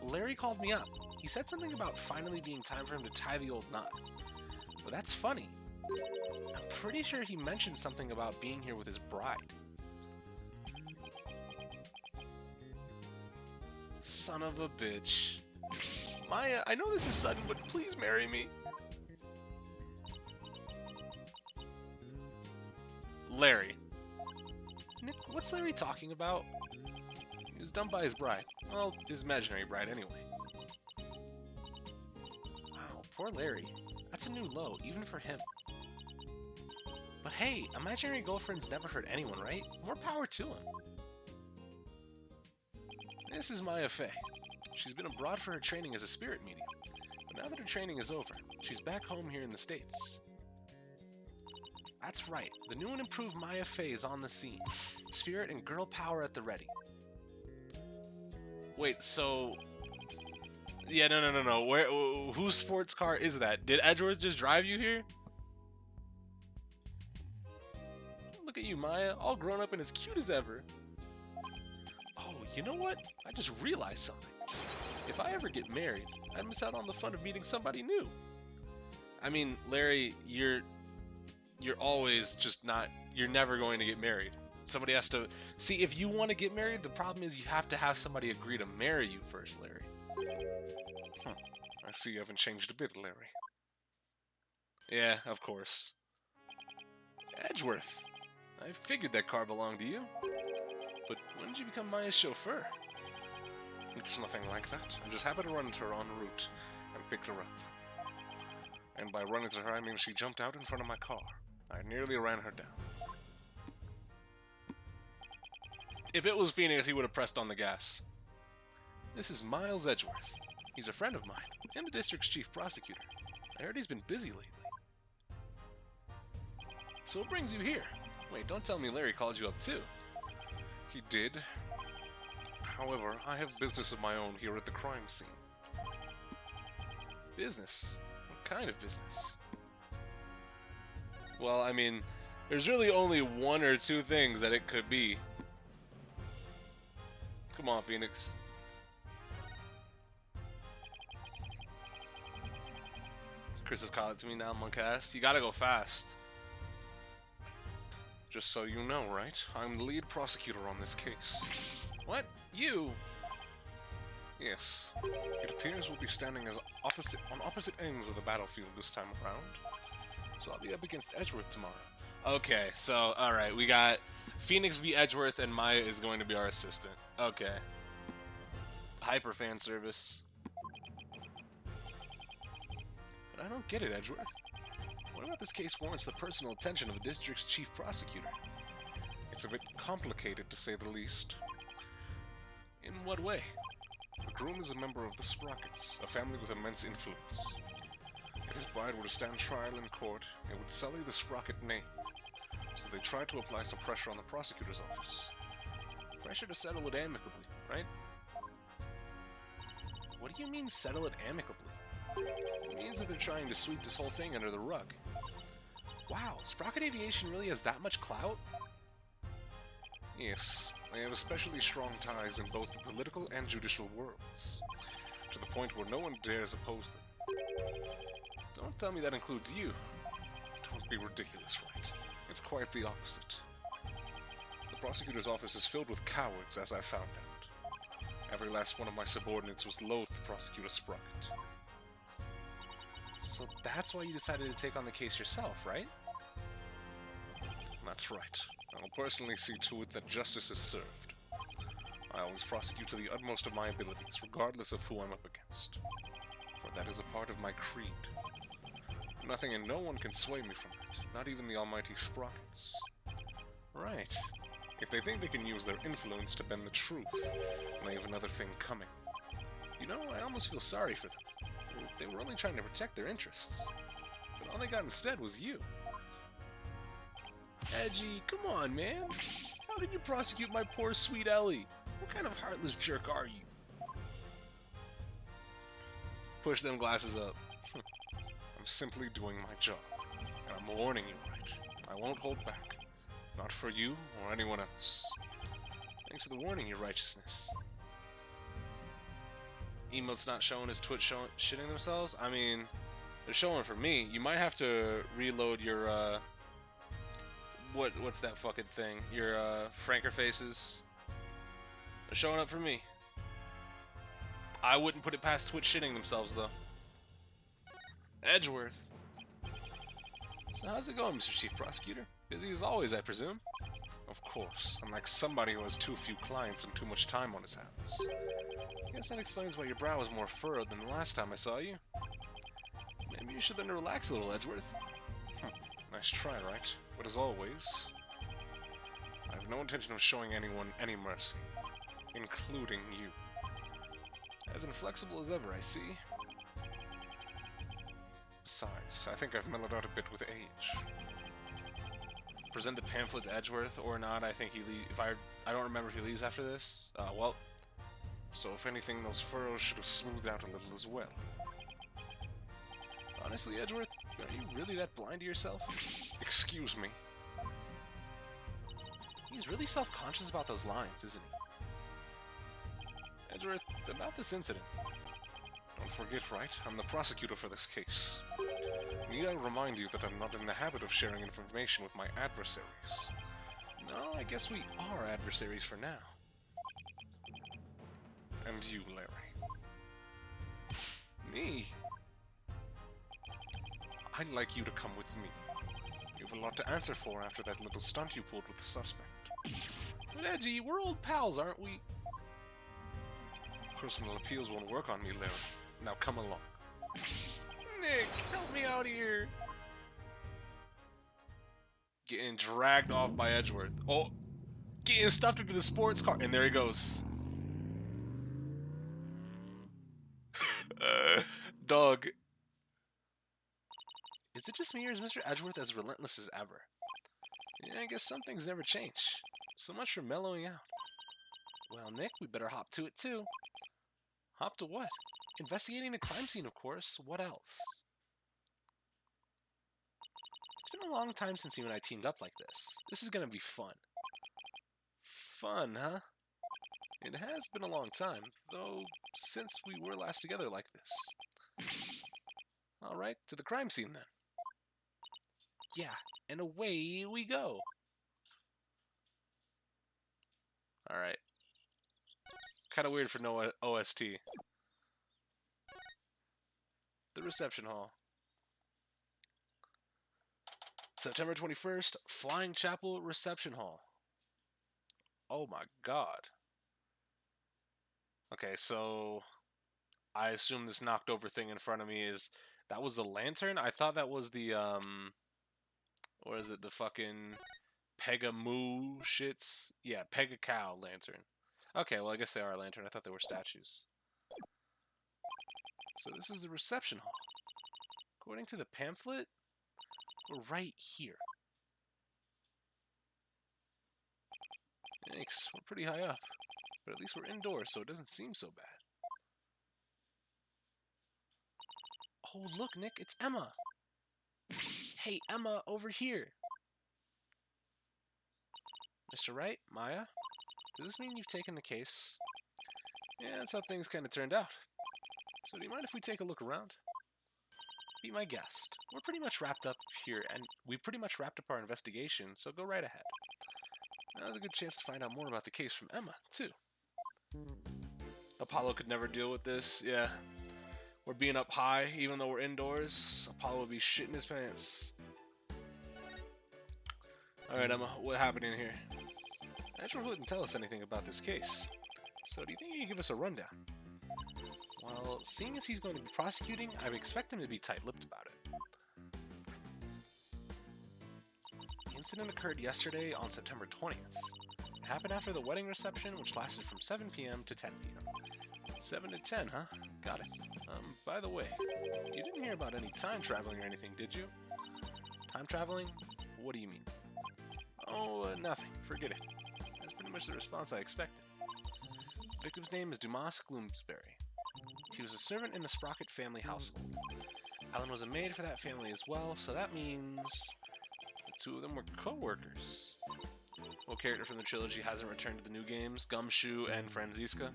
[SPEAKER 1] Larry called me up. He said something about finally being time for him to tie the old knot. Well, that's funny. I'm pretty sure he mentioned something about being here with his bride. Son of a bitch. Maya, I know this is sudden, but please marry me. Larry. Nick, what's Larry talking about? He was done by his bride. Well, his imaginary bride, anyway. Wow, poor Larry. That's a new low, even for him. But hey, imaginary girlfriends never hurt anyone, right? More power to them. This is Maya Fey. She's been abroad for her training as a spirit medium. But now that her training is over, she's back home here in the States. That's right, the new and improved Maya Fey is on the scene. Spirit and girl power at the ready. Wait, so... Yeah, no. Whose sports car is that? Did Edgeworth just drive you here? Look at you, Maya, all grown up and as cute as ever. Oh, you know what? I just realized something. If I ever get married, I'd miss out on the fun of meeting somebody new. I mean, Larry, you're always just not... You're never going to get married. Somebody has to... See, if you want to get married, the problem is you have to have somebody agree to marry you first, Larry. I see you haven't changed a bit, Larry. Yeah, of course. Edgeworth. I figured that car belonged to you. But when did you become Maya's chauffeur? It's nothing like that. I just happened to run into her en route and picked her up. And by run into her, I mean she jumped out in front of my car. I nearly ran her down. If it was Phoenix, he would have pressed on the gas. This is Miles Edgeworth. He's a friend of mine, and the district's chief prosecutor. I heard he's been busy lately. So what brings you here? Wait, don't tell me Larry called you up too. He did. However, I have business of my own here at the crime scene. Business? What kind of business? Well, I mean, there's really only one or two things that it could be. Come on, Phoenix. Chris has called it to me now, Moncast. You gotta go fast. Just so you know, right? I'm the lead prosecutor on this case. What? You? Yes. It appears we'll be standing as on opposite ends of the battlefield this time around. So I'll be up against Edgeworth tomorrow. Okay, so, alright, we got Phoenix v. Edgeworth, and Maya is going to be our assistant. Okay. Hyper fan service. But I don't get it, Edgeworth. What about this case warrants the personal attention of the district's chief prosecutor? It's a bit complicated, to say the least. In what way? The groom is a member of the Sprockets, a family with immense influence. If his bride were to stand trial in court, it would sully the Sprocket name. So they tried to apply some pressure on the prosecutor's office. Pressure to settle it amicably, right? What do you mean, settle it amicably? It means that they're trying to sweep this whole thing under the rug. Wow, Sprocket Aviation really has that much clout? Yes, they have especially strong ties in both the political and judicial worlds, to the point where no one dares oppose them. Don't tell me that includes you. Don't be ridiculous, Wright. It's quite the opposite. The prosecutor's office is filled with cowards, as I found out. Every last one of my subordinates was loath to prosecute a Sprocket. So that's why you decided to take on the case yourself, right? That's right. I will personally see to it that justice is served. I always prosecute to the utmost of my abilities, regardless of who I'm up against. For that is a part of my creed. Nothing and no one can sway me from it, not even the almighty Sprockets. Right. If they think they can use their influence to bend the truth, they have another thing coming. You know, I almost feel sorry for them. They were only trying to protect their interests. But all they got instead was you. Edgy, come on, man. How did you prosecute my poor sweet Ellie? What kind of heartless jerk are you? Push them glasses up. I'm simply doing my job. And I'm warning you, Wright. I won't hold back. Not for you or anyone else. Thanks for the warning, your righteousness. Emote's not showing his Twitch shitting themselves? I mean, they're showing for me. You might have to reload your, what's that fucking thing? Your, Franker faces. They're showing up for me. I wouldn't put it past Twitch shitting themselves, though. Edgeworth. So how's it going, Mr. Chief Prosecutor? Busy as always, I presume? Of course. I'm like somebody who has too few clients and too much time on his hands. Guess that explains why your brow is more furrowed than the last time I saw you. Maybe you should learn to relax a little, Edgeworth. Nice try, right? But as always, I have no intention of showing anyone any mercy, including you. As inflexible as ever, I see. Besides, I think I've mellowed out a bit with age. Present the pamphlet to Edgeworth or not. I think he if I don't remember if he leaves after this. Well, so if anything, those furrows should have smoothed out a little as well. Honestly, Edgeworth, are you really that blind to yourself? Excuse me. He's really self-conscious about those lines, isn't he? Edgeworth, about this incident. Don't forget, Wright, I'm the prosecutor for this case. Need I remind you that I'm not in the habit of sharing information with my adversaries? No, I guess we are adversaries for now. And you, Larry. Me? I'd like you to come with me. You have a lot to answer for after that little stunt you pulled with the suspect. But Edgy, we're old pals, aren't we? Personal appeals won't work on me, Larry. Now come along. Nick, help me out here! Getting dragged off by Edgeworth. Oh! Getting stuffed into the sports car. And there he goes. Dog. Is it just me or is Mr. Edgeworth as relentless as ever? Yeah, I guess some things never change. So much for mellowing out. Well, Nick, we better hop to it too. Hop to what? Investigating the crime scene, of course. What else? It's been a long time since you and I teamed up like this. This is gonna be fun. Fun, huh? It has been a long time, though, since we were last together like this. Alright, to the crime scene then. Yeah, and away we go. Alright. Kinda weird for no OST. The reception hall. September 21st, Flying Chapel Reception Hall. Oh my god. Okay, so I assume this knocked over thing in front of me is that was the lantern? I thought that was the or is it the fucking Pega-moo shits? Yeah, Pega-cow lantern. Okay, well I guess they are a lantern. I thought they were statues. So this is the reception hall. According to the pamphlet, we're right here. Thanks, we're pretty high up. But at least we're indoors, so it doesn't seem so bad. Oh, look, Nick, it's Emma! Hey, Emma, over here! Mr. Wright, Maya, does this mean you've taken the case? Yeah, that's how things kind of turned out. So do you mind if we take a look around? Be my guest. We're pretty much wrapped up here, and we've pretty much wrapped up our investigation, so go right ahead. Now's a good chance to find out more about the case from Emma, too. Apollo could never deal with this, yeah. We're being up high, even though we're indoors. Apollo would be shitting his pants. Alright, Emma, what happened in here? Edgeworth wouldn't tell us anything about this case. So do you think you can give us a rundown? Well, seeing as he's going to be prosecuting, I would expect him to be tight-lipped about it. The incident occurred yesterday on September 20th. It happened after the wedding reception, which lasted from 7 p.m. to 10 p.m. 7 to 10, huh? Got it. By the way, you didn't hear about any time traveling or anything, did you? Time traveling? What do you mean? Oh, nothing. Forget it. That's pretty much the response I expected. The victim's name is Dumas Gloomsbury. He was a servant in the Sprocket family household. Alan was a maid for that family as well, so that means the two of them were co-workers. What character from the trilogy hasn't returned to the new games? Gumshoe and Franziska?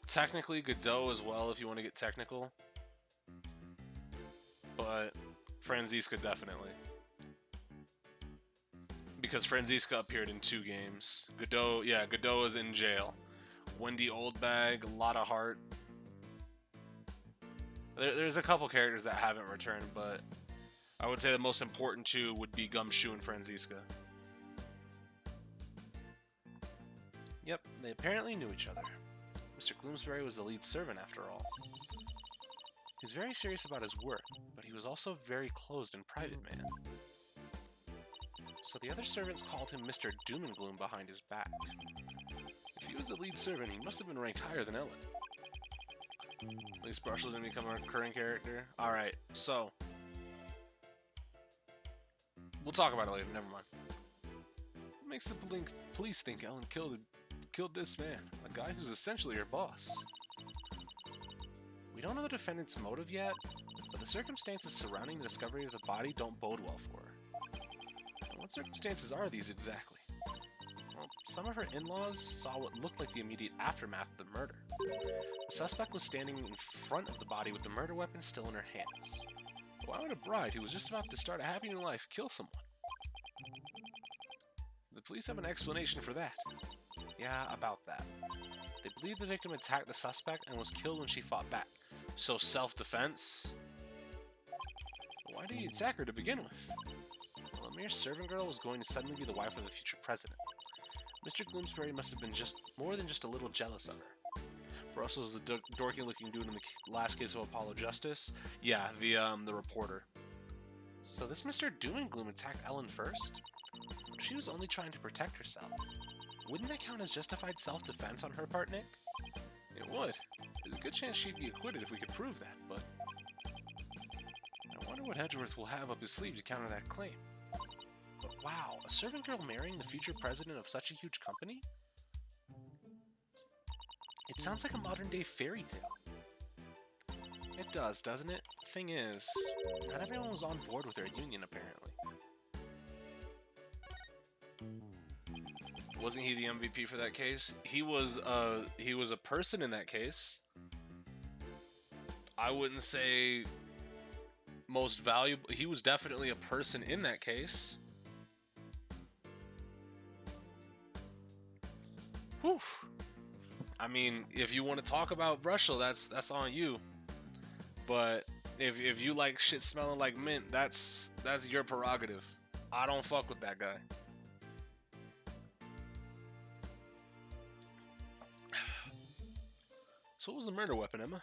[SPEAKER 1] Technically, Godot as well, if you want to get technical. But Franziska definitely. Because Franziska appeared in 2 games. Godot, yeah, Godot is in jail. Wendy Oldbag, a lot of heart. There's a couple characters that haven't returned, but I would say the most important 2 would be Gumshoe and Franziska. Yep, they apparently knew each other. Mr. Gloomsbury was the lead servant after all. He was very serious about his work, but he was also a very closed and private man. So the other servants called him Mr. Doom and Gloom behind his back. If he was the lead servant, he must have been ranked higher than Ellen. At least Brushel didn't become a recurring character. Alright, so... we'll talk about it later, never mind. What makes the police think Ellen killed this man? A guy who's essentially her boss. We don't know the defendant's motive yet, but the circumstances surrounding the discovery of the body don't bode well for her. And what circumstances are these exactly? Well, some of her in-laws saw what looked like the immediate aftermath of the murder. The suspect was standing in front of the body with the murder weapon still in her hands. Why would a bride who was just about to start a happy new life kill someone? The police have an explanation for that. Yeah, about that. They believe the victim attacked the suspect and was killed when she fought back. So self-defense? Why did he attack her to begin with? Well, a mere servant girl was going to suddenly be the wife of the future president. Mr. Gloomsbury must have been more than just a little jealous of her. Brussels is the dorky-looking dude in the last case of Apollo Justice. Yeah, the reporter. So this Mr. Doom and Gloom attacked Ellen first? What if she was only trying to protect herself? Wouldn't that count as justified self-defense on her part, Nick? It would. There's a good chance she'd be acquitted if we could prove that, but... I wonder what Hedgeworth will have up his sleeve to counter that claim. But wow, a servant girl marrying the future president of such a huge company? It sounds like a modern-day fairy tale. It does, doesn't it? Thing is, not everyone was on board with their union, apparently. Wasn't he the MVP for that case? He was a person in that case. I wouldn't say most valuable. He was definitely a person in that case. Whew. I mean, if you want to talk about Brushel, that's on you. But if you like shit smelling like mint, that's your prerogative. I don't fuck with that guy. So what was the murder weapon, Emma?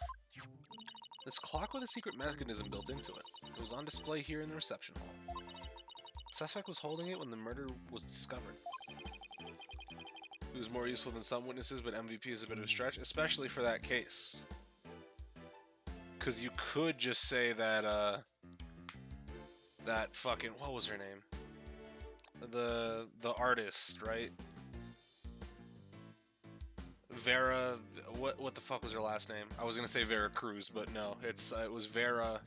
[SPEAKER 1] This clock with a secret mechanism built into it. It was on display here in the reception hall. The suspect was holding it when the murder was discovered. It was more useful than some witnesses, but MVP is a bit of a stretch, especially for that case. Because you could just say that, that fucking, what was her name? The artist, right? Vera, what the fuck was her last name? I was gonna say Vera Cruz, but no, it was Vera.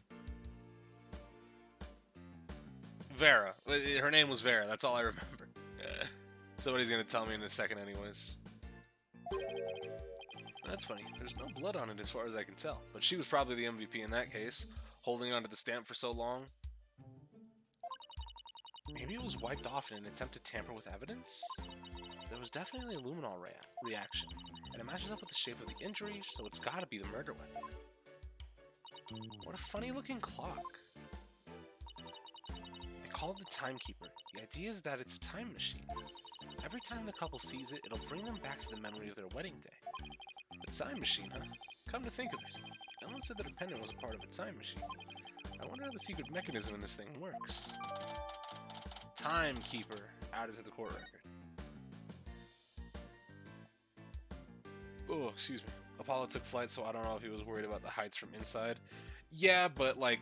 [SPEAKER 1] Vera. Her name was Vera. That's all I remember. Somebody's gonna tell me in a second, anyways. That's funny. There's no blood on it as far as I can tell, but she was probably the MVP in that case, holding onto the stamp for so long. Maybe it was wiped off in an attempt to tamper with evidence? There was definitely a luminol reaction, and it matches up with the shape of the injury, so it's gotta be the murder weapon. What a funny looking clock. They call it the Timekeeper. The idea is that it's a time machine. Every time the couple sees it, it'll bring them back to the memory of their wedding day. A time machine, huh? Come to think of it, Ellen said that her pendant was a part of a time machine. I wonder how the secret mechanism in this thing works. Timekeeper, added to the court record. Oh, excuse me. Apollo took flight, so I don't know if he was worried about the heights from inside. Yeah, but, like,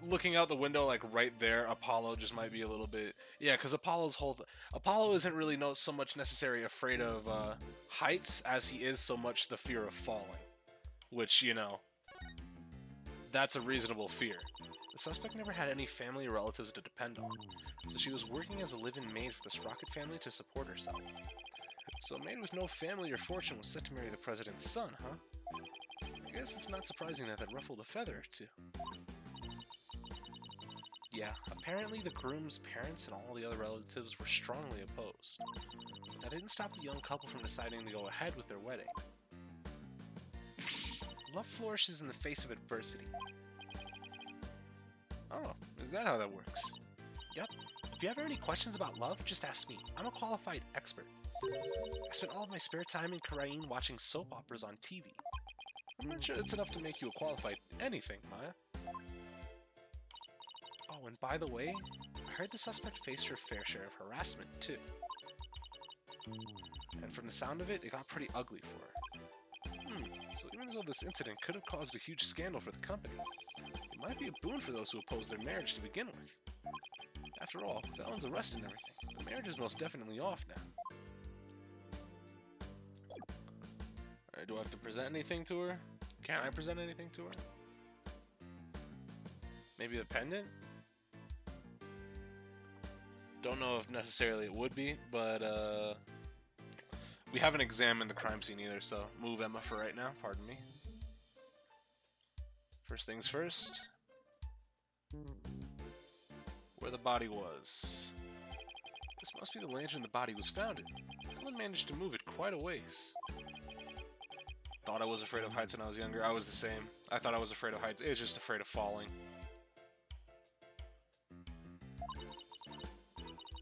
[SPEAKER 1] looking out the window, like, right there, Apollo just might be a little bit... Yeah, because Apollo's whole... Apollo isn't really so much necessarily afraid of heights as he is so much the fear of falling. Which, you know, that's a reasonable fear. The suspect never had any family or relatives to depend on, so she was working as a live-in maid for this rocket family to support herself. So a maid with no family or fortune was set to marry the president's son, huh? I guess it's not surprising that ruffled a feather or two. Yeah, apparently the groom's parents and all the other relatives were strongly opposed. But that didn't stop the young couple from deciding to go ahead with their wedding. Love flourishes in the face of adversity. Oh, is that how that works? Yep. If you have any questions about love, just ask me. I'm a qualified expert. I spent all of my spare time in Karain watching soap operas on TV. I'm not sure that's enough to make you a qualified anything, Maya. Oh, and by the way, I heard the suspect faced her fair share of harassment, too. And from the sound of it, it got pretty ugly for her. So even though this incident could have caused a huge scandal for the company, it might be a boon for those who oppose their marriage to begin with. After all, with Ellen's arrest and everything, the marriage is most definitely off now. Alright, do I have to present anything to her? Can I present anything to her? Maybe the pendant? Don't know if necessarily it would be, but we haven't examined the crime scene either, so move Emma for right now, pardon me. First things first. Where the body was. This must be the lantern the body was found in. Ellen managed to move it quite a ways. Thought I was afraid of heights when I was younger. I was the same. I thought I was afraid of heights. It was just afraid of falling.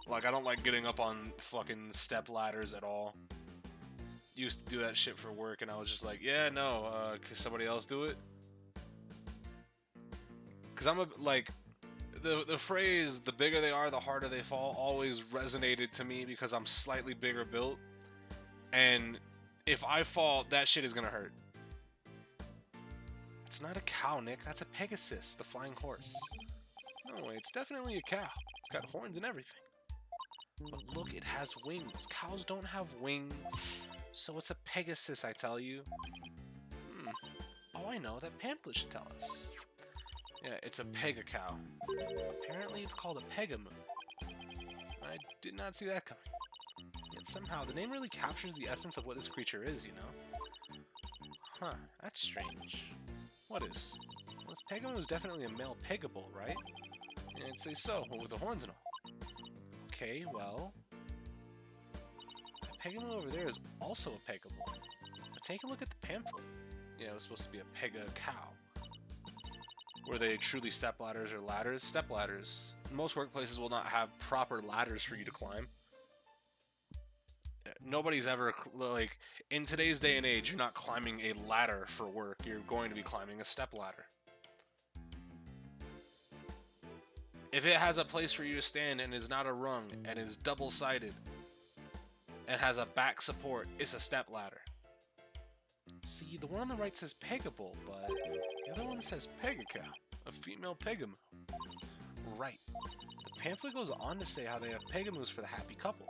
[SPEAKER 1] Like, I don't like getting up on fucking step ladders at all. Used to do that shit for work, and I was just like, yeah, no, can somebody else do it? Because I'm like, the phrase, the bigger they are, the harder they fall, always resonated to me because I'm slightly bigger built. And if I fall, that shit is gonna hurt. It's not a cow, Nick. That's a Pegasus, the flying horse. No way, it's definitely a cow. It's got horns and everything. But look, it has wings. Cows don't have wings. So it's a Pegasus, I tell you. Oh, I know. That pamphlet should tell us. Yeah, it's a Pega-cow. Apparently it's called a Pegamoo. I did not see that coming. Yet somehow, the name really captures the essence of what this creature is, you know? Huh, that's strange. What is? Well, this Pegamoo is definitely a male Pegabull, right? Yeah, I'd say so, with the horns and all. Okay, well... the Pegamoo over there is also a Pegabull. But take a look at the pamphlet. Yeah, it was supposed to be a Pega-cow. Were they truly stepladders or ladders? Stepladders. Most workplaces will not have proper ladders for you to climb. Nobody's ever, like, in today's day and age, you're not climbing a ladder for work. You're going to be climbing a stepladder. If it has a place for you to stand and is not a rung and is double-sided and has a back support, it's a stepladder. See, the one on the right says Pegabull, but the other one says Pegacow, a female Pegamoo. Right. The pamphlet goes on to say how they have Pegamoos for the happy couple.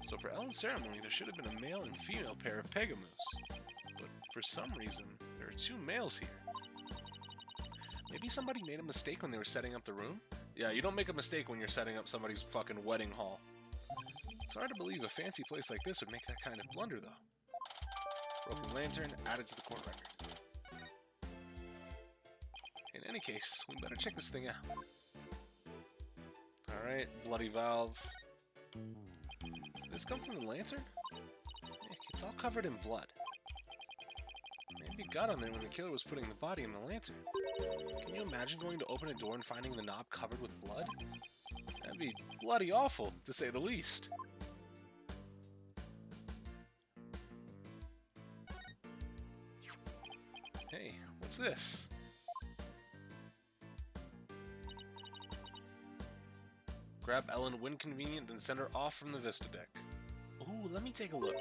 [SPEAKER 1] So for Ellen's ceremony, there should have been a male and female pair of Pegamoos. But for some reason, there are two males here. Maybe somebody made a mistake when they were setting up the room? Yeah, you don't make a mistake when you're setting up somebody's fucking wedding hall. It's hard to believe a fancy place like this would make that kind of blunder, though. Broken lantern added to the court record. In any case, we better check this thing out. Alright, bloody valve. Did this come from the lantern? Heck, it's all covered in blood. Maybe it got on there when the killer was putting the body in the lantern. Can you imagine going to open a door and finding the knob covered with blood? That'd be bloody awful, to say the least. Hey, what's this? Grab Ellen when convenient, then send her off from the Vista deck. Ooh, let me take a look.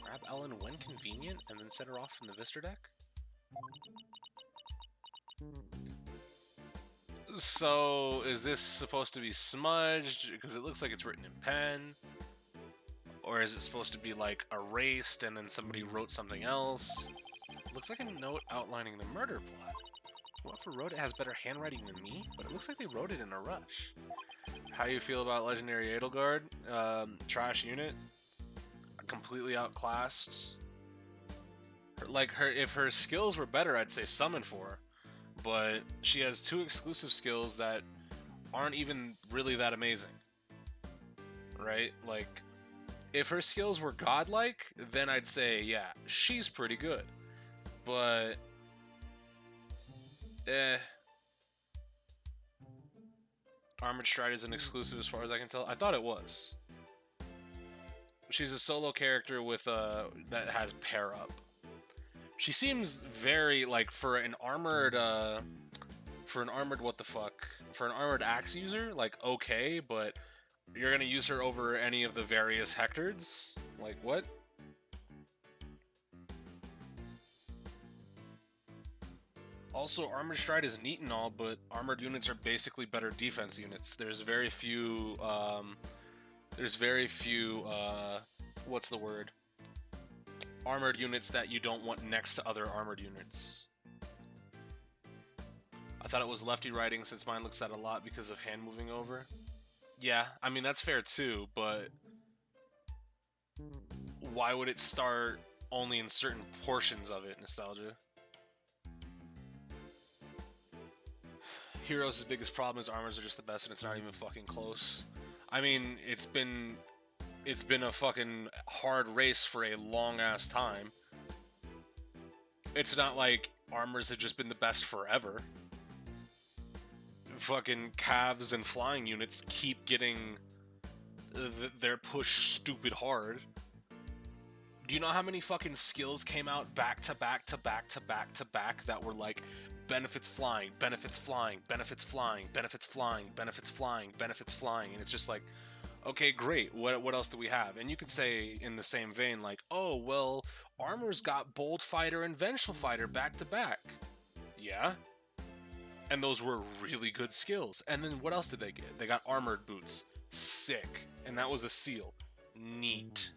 [SPEAKER 1] Grab Ellen when convenient, and then send her off from the Vista deck? So, is this supposed to be smudged? Because it looks like it's written in pen. Or is it supposed to be, like, erased and then somebody wrote something else? It looks like a note outlining the murder plot. Whoever wrote it has better handwriting than me, but it looks like they wrote it in a rush. How you feel about Legendary Edelgard? Trash unit. Completely outclassed. If her skills were better, I'd say summon for her. But she has two exclusive skills that aren't even really that amazing. Right? Like, if her skills were godlike, then I'd say, yeah, she's pretty good. But, Armored Stride is an exclusive as far as I can tell. I thought it was. She's a solo character with that has pair up. She seems very, like, for an armored for an armored what the fuck? For an armored axe user, like, okay, but you're gonna use her over any of the various Hectords? Like, what? Also, Armored Stride is neat and all, but armored units are basically better defense units. There's very few, what's the word? Armored units that you don't want next to other armored units. I thought it was lefty riding since mine looks at a lot because of hand moving over. Yeah, I mean, that's fair too, but why would it start only in certain portions of it, Nostalgia? Heroes' biggest problem is armors are just the best and it's not even fucking close. I mean, it's been a fucking hard race for a long-ass time. It's not like armors have just been the best forever. Fucking calves and flying units keep getting their push stupid hard. Do you know how many fucking skills came out back to back to back to back to back that were like benefits flying, benefits flying, benefits flying, benefits flying, benefits flying, benefits flying, and it's just like, okay, great. What else do we have? And you could say in the same vein, like, oh well, armor's got bold fighter and vengeful fighter back to back. Yeah. And those were really good skills. And then what else did they get? They got armored boots. Sick. And that was a seal. Neat.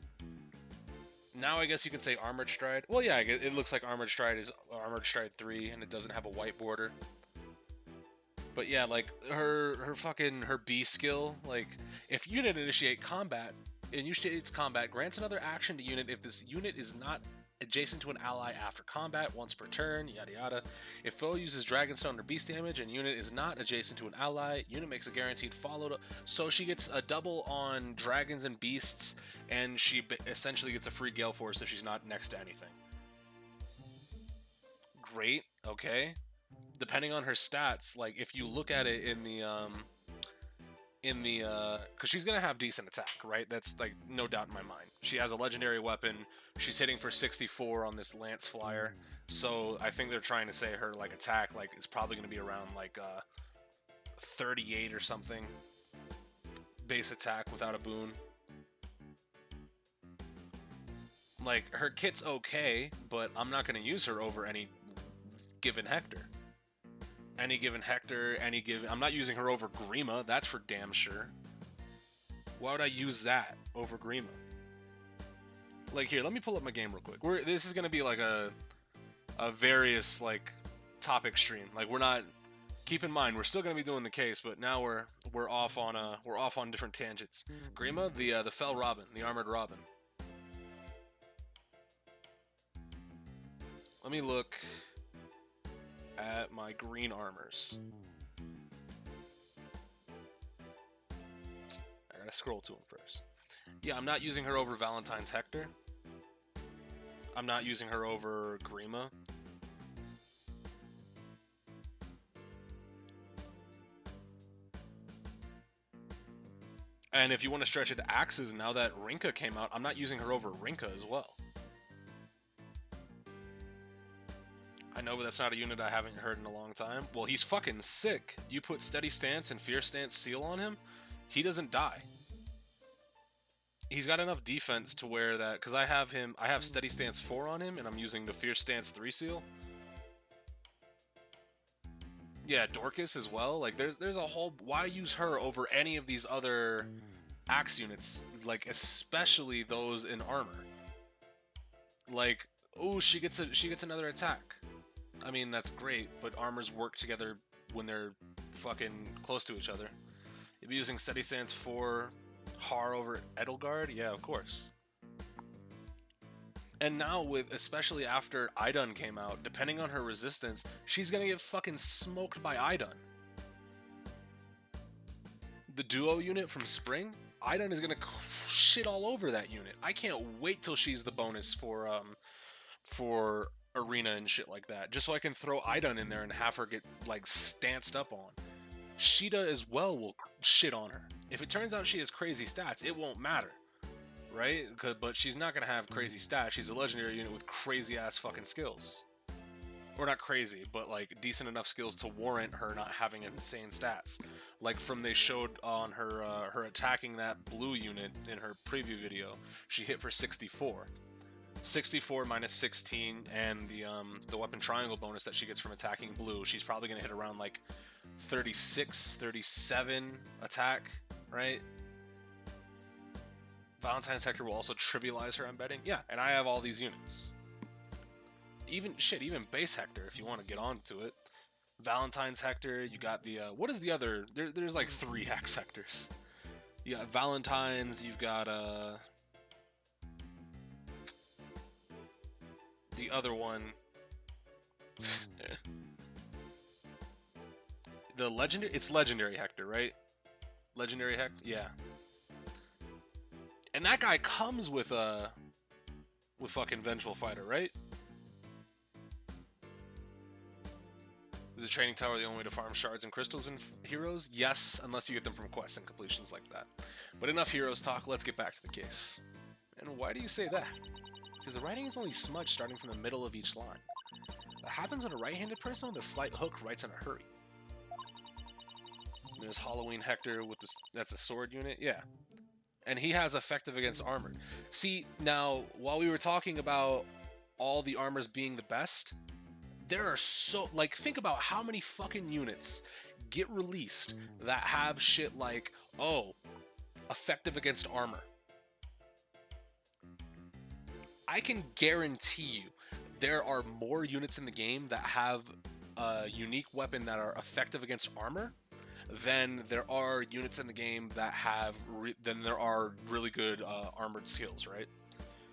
[SPEAKER 1] Now I guess you can say Armored Stride. Well, yeah, it looks like Armored Stride is Armored Stride 3, and it doesn't have a white border. But yeah, like, her B skill, like, if unit initiates combat, grants another action to unit if this unit is not adjacent to an ally after combat, once per turn, yada yada. If foe uses Dragonstone or Beast damage and unit is not adjacent to an ally, unit makes a guaranteed follow. So she gets a double on dragons and beasts, and she essentially gets a free Gale Force if she's not next to anything. Great, okay. Depending on her stats, like if you look at it in the because she's gonna have decent attack, right? That's like no doubt in my mind. She has a legendary weapon. She's hitting for 64 on this Lance Flyer, so I think they're trying to say her like attack like is probably gonna be around like 38 or something. Base attack without a boon. Like her kit's okay, but I'm not gonna use her over any given Hector. Any given Hector, I'm not using her over Grima, that's for damn sure. Why would I use that over Grima? Like, here, let me pull up my game real quick. This is gonna be like a various, like, topic stream. Like, we're not... Keep in mind, we're still gonna be doing the case, but now we're off on different tangents. Grima, the Fell Robin, the Armored Robin. Let me look at my green armors. I gotta scroll to them first. Yeah, I'm not using her over Valentine's Hector. I'm not using her over Grima. And if you want to stretch it to axes, now that Rinka came out, I'm not using her over Rinka as well. I know, but that's not a unit I haven't heard in a long time. Well, he's fucking sick. You put Steady Stance and Fierce Stance seal on him, he doesn't die. He's got enough defense to where that... Because I have Steady Stance 4 on him, and I'm using the Fierce Stance 3 seal. Yeah, Dorcas as well. Like, there's a whole... Why use her over any of these other axe units? Like, especially those in armor. Like, oh, she gets another attack. I mean, that's great, but armors work together when they're fucking close to each other. You'll be using Steady Stance 4 Har over Edelgard? Yeah, of course. And now, especially after Idun came out, depending on her resistance, she's gonna get fucking smoked by Idun. The duo unit from Spring, Idun is gonna shit all over that unit. I can't wait till she's the bonus for arena and shit like that, just so I can throw Idun in there and have her get like stanced up on. Sheeta as well will shit on her. If it turns out she has crazy stats, it won't matter, right? But she's not gonna have crazy stats. She's a legendary unit with crazy ass fucking skills. or not crazy, but like decent enough skills to warrant her not having insane stats. Like from they showed on her her attacking that blue unit in her preview video, she hit for 64. 64 minus 16 and the weapon triangle bonus that she gets from attacking blue, she's probably going to hit around like 36, 37 attack, right? Valentine's Hector will also trivialize her, I'm betting. Yeah, and I have all these units. Even base Hector if you want to get onto it. Valentine's Hector, you got the what is the other? There's like 3 Hex Hectors. You got Valentine's, you've got the other one. The legendary, it's legendary Hector, right? Legendary Hector, yeah. And that guy comes with fucking Vengeful Fighter, right? Is the training tower the only way to farm shards and crystals in heroes? Yes, unless you get them from quests and completions like that. But enough heroes talk, let's get back to the case. And why do you say that? Because the writing is only smudged starting from the middle of each line. That happens when a right-handed person with a slight hook writes in a hurry. And there's Halloween Hector with this, that's a sword unit, yeah. And he has effective against armored. See, now, while we were talking about all the armors being the best, there are so, like, think about how many fucking units get released that have shit like, oh, effective against armor. I can guarantee you there are more units in the game that have a unique weapon that are effective against armor than there are units in the game that have than there are really good armored skills, right?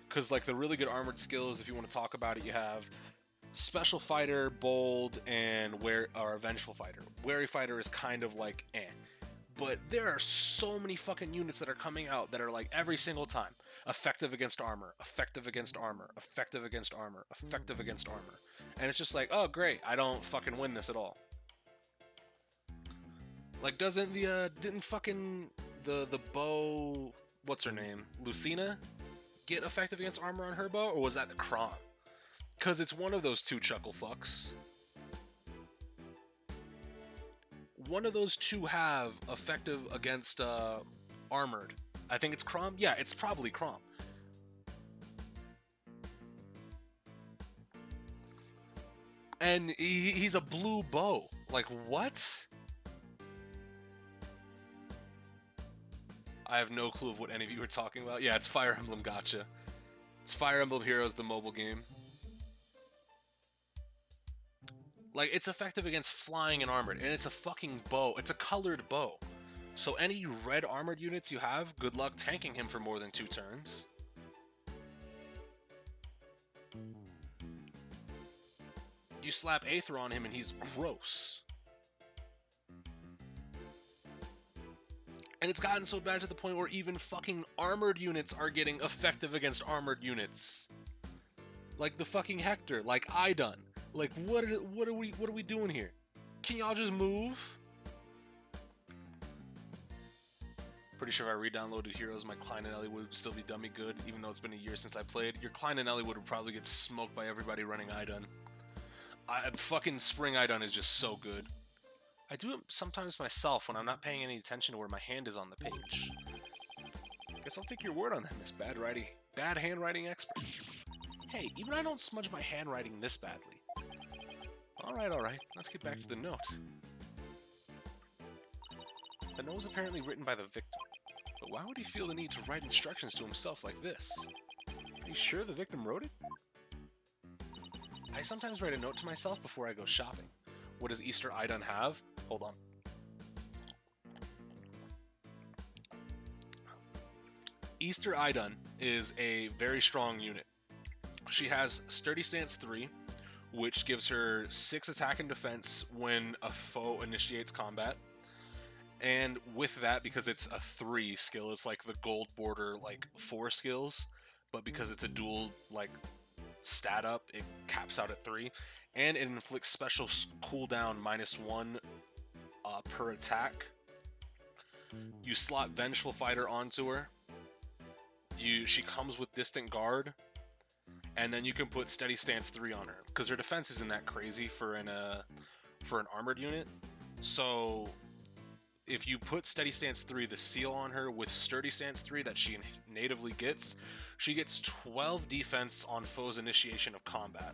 [SPEAKER 1] Because like the really good armored skills, if you want to talk about it, you have Special Fighter, Bold, and Vengeful Fighter. Wary Fighter is kind of like eh. But there are so many fucking units that are coming out that are like every single time effective against armor, effective against armor, effective against armor, effective against armor. And it's just like, oh great, I don't fucking win this at all. Like didn't fucking the bow, what's her name? Lucina get effective against armor on her bow, or was that the Kron? Cause it's one of those two chuckle fucks. One of those two have effective against armored. I think it's Crom. Yeah, it's probably Crom. And he's a blue bow. Like, what? I have no clue of what any of you are talking about. Yeah, it's Fire Emblem Gacha. It's Fire Emblem Heroes, the mobile game. Like, it's effective against flying and armored, and it's a fucking bow. It's a colored bow. So any red armored units you have, good luck tanking him for more than 2 turns. You slap Aether on him and he's gross. And it's gotten so bad to the point where even fucking armored units are getting effective against armored units. Like the fucking Hector, like Idun. Like what are we doing here? Can y'all just move? Pretty sure if I re-downloaded Heroes, my Klein and Ellie would still be dummy good, even though it's been a year since I played. Your Klein and Ellie would probably get smoked by everybody running Idun. Fucking Spring Idun is just so good. I do it sometimes myself when I'm not paying any attention to where my hand is on the page. Guess I'll take your word on that, Miss Bad handwriting expert. Hey, even I don't smudge my handwriting this badly. Alright, let's get back to the note. The note was apparently written by the victim, but why would he feel the need to write instructions to himself like this? Are you sure the victim wrote it? I sometimes write a note to myself before I go shopping. What does Easter Idun have? Hold on. Easter Idun is a very strong unit. She has Sturdy Stance 3, which gives her 6 attack and defense when a foe initiates combat. And with that, because it's a 3 skill, it's like the gold border, like 4 skills, but because it's a dual, like, stat up, it caps out at 3. And it inflicts special cooldown -1 per attack. You slot Vengeful Fighter onto her. She comes with Distant Guard. and then you can put Steady Stance 3 on her, because her defense isn't that crazy for an armored unit. So if you put Steady Stance 3, the seal on her, with Sturdy Stance 3 that she natively gets, she gets 12 defense on foes' initiation of combat.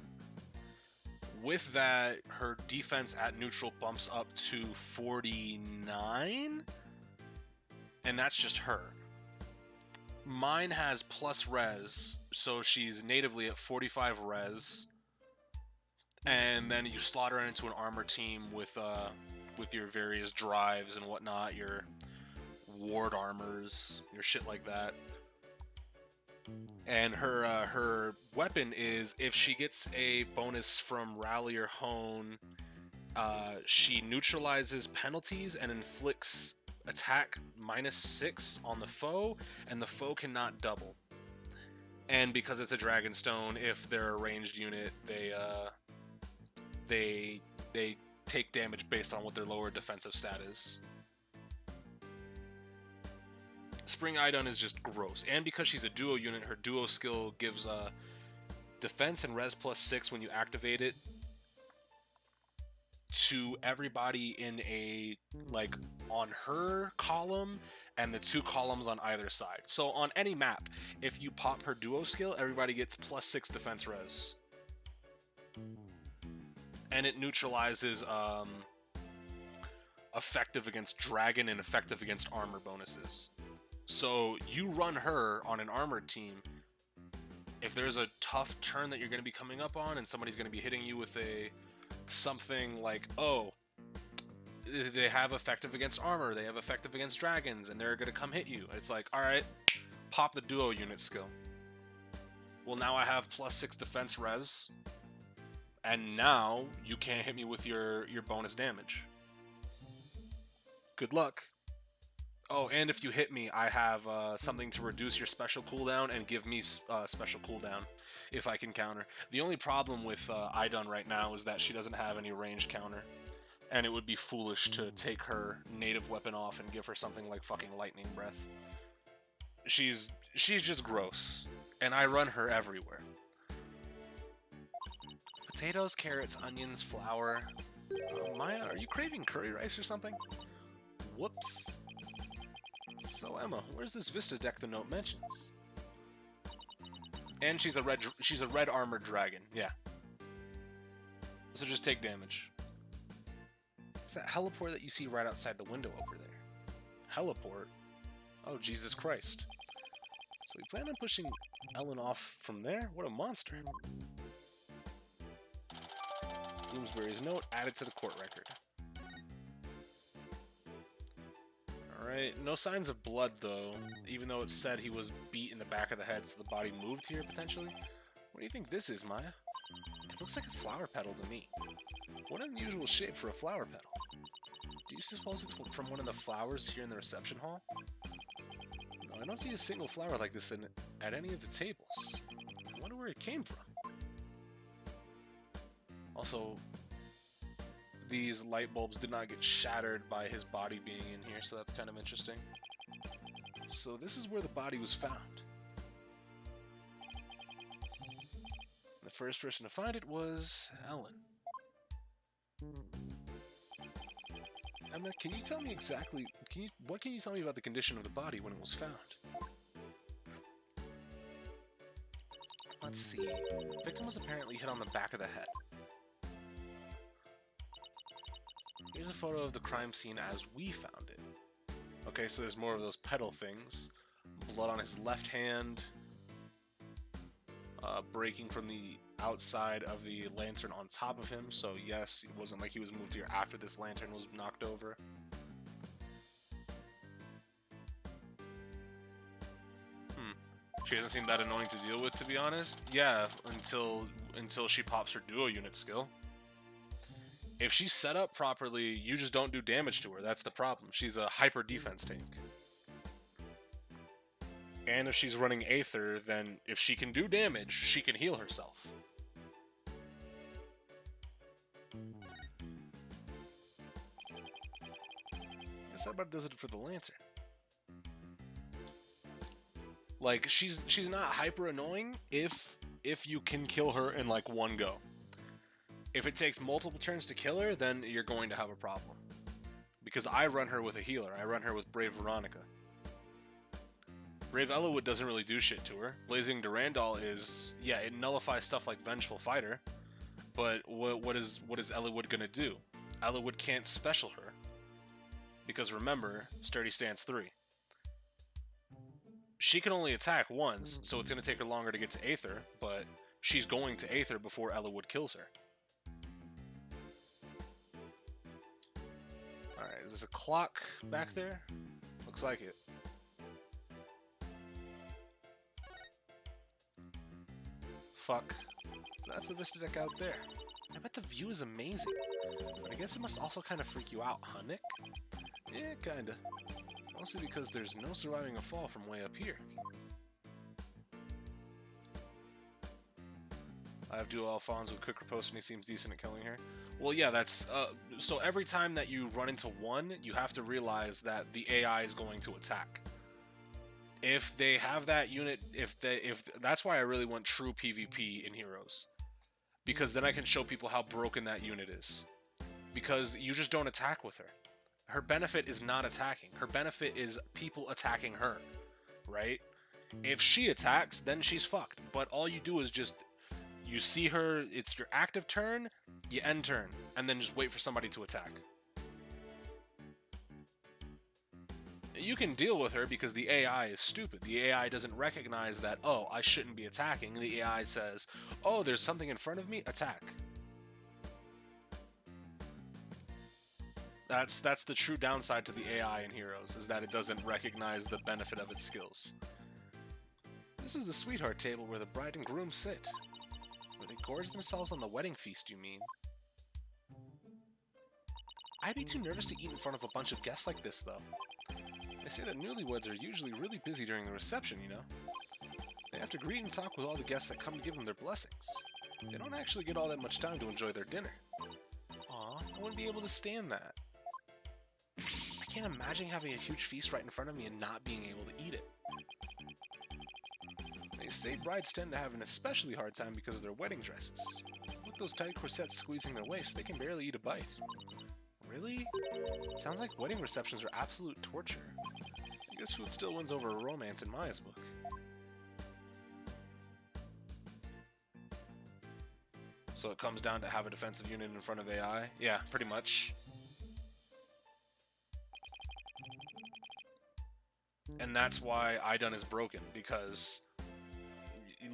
[SPEAKER 1] With that, her defense at neutral bumps up to 49, and that's just her. Mine has plus res, so she's natively at 45 res, and then you slot her into an armor team with your various drives and whatnot, your ward armors, your shit like that. And her weapon is, if she gets a bonus from Rally or Hone, she neutralizes penalties and inflicts attack -6 on the foe, and the foe cannot double. And because it's a Dragonstone, if they're a ranged unit, they take damage based on what their lower defensive stat is. Spring Idun is just gross, and because she's a duo unit, her duo skill gives defense and res +6 when you activate it to everybody in a, like, on her column and the 2 columns on either side. So on any map, if you pop her duo skill, everybody gets +6 defense res. And it neutralizes effective against dragon and effective against armor bonuses. So you run her on an armored team. If there's a tough turn that you're going to be coming up on and somebody's going to be hitting you with something like, oh, they have effective against armor, they have effective against dragons, and they're going to come hit you. It's like, alright, pop the duo unit skill. Well, now I have +6 defense res, and now you can't hit me with your bonus damage. Good luck. Oh, and if you hit me, I have something to reduce your special cooldown and give me special cooldown if I can counter. The only problem with Idun right now is that she doesn't have any range counter, and it would be foolish to take her native weapon off and give her something like fucking Lightning Breath. She's just gross, and I run her everywhere. Potatoes, carrots, onions, flour. Maya, are you craving curry rice or something? Whoops. So Emma, where's this Vista deck the note mentions? And she's a red armored dragon. Yeah. So just take damage. It's that heliport that you see right outside the window over there. Heliport? Oh, Jesus Christ. So we plan on pushing Ellen off from there? What a monster. Bloomsbury's note added to the court record. Alright, no signs of blood though, even though it said he was beat in the back of the head, so the body moved here potentially. What do you think this is, Maya? It looks like a flower petal to me. What an unusual shape for a flower petal. Do you suppose it's from one of the flowers here in the reception hall? No, I don't see a single flower like this at any of the tables. I wonder where it came from. Also, these light bulbs did not get shattered by his body being in here, so that's kind of interesting. So this is where the body was found. The first person to find it was Ellen. Emma, can you tell me exactly, what can you tell me about the condition of the body when it was found? Let's see. The victim was apparently hit on the back of the head. Here's a photo of the crime scene as we found it. Okay, so there's more of those petal things. Blood on his left hand. Breaking from the outside of the lantern on top of him. So yes, it wasn't like he was moved here after this lantern was knocked over. She doesn't seem that annoying to deal with, to be honest. Yeah, until she pops her duo unit skill. If she's set up properly, you just don't do damage to her. That's the problem. She's a hyper defense tank. And if she's running Aether, then if she can do damage, she can heal herself. Guess that about does it for the lantern. Like, she's not hyper annoying if if you can kill her in like one go. If it takes multiple turns to kill her, then you're going to have a problem. Because I run her with a healer. I run her with Brave Veronica. Brave Elowood doesn't really do shit to her. Blazing Durandal is, yeah, it nullifies stuff like Vengeful Fighter, but what is Elowood gonna do? Elowood can't special her, because remember, Sturdy Stance 3. She can only attack once, so it's gonna take her longer to get to Aether, but she's going to Aether before Elowood kills her. Alright, is this a clock back there? Looks like it. Fuck. So that's the Vista deck out there. I bet the view is amazing. But I guess it must also kind of freak you out, huh, Nick? Yeah, kinda. Mostly because there's no surviving a fall from way up here. I have dual Alphonse with quick riposte and he seems decent at killing her. Well, yeah, that's... so every time that you run into one, you have to realize that the AI is going to attack. If they have that unit, if that's why I really want true PvP in Heroes, because then I can show people how broken that unit is. Because you just don't attack with her. Her benefit is not attacking. Her benefit is people attacking her, right? If she attacks, then she's fucked. But all you do is just, you see her, it's your active turn, you end turn, and then just wait for somebody to attack. You can deal with her because the AI is stupid. The AI doesn't recognize that, oh, I shouldn't be attacking. The AI says, oh, there's something in front of me, attack. That's the true downside to the AI in Heroes, is that it doesn't recognize the benefit of its skills. This is the sweetheart table where the bride and groom sit. Where they gorge themselves on the wedding feast, you mean? I'd be too nervous to eat in front of a bunch of guests like this, though. They say that newlyweds are usually really busy during the reception, you know? They have to greet and talk with all the guests that come to give them their blessings. They don't actually get all that much time to enjoy their dinner. Aw, I wouldn't be able to stand that. I can't imagine having a huge feast right in front of me and not being able to eat it. They say brides tend to have an especially hard time because of their wedding dresses. With those tight corsets squeezing their waist, they can barely eat a bite. Really? It sounds like wedding receptions are absolute torture. I guess food still wins over romance in Maya's book. So it comes down to have a defensive unit in front of AI? Yeah, pretty much. And that's why Idun is broken, because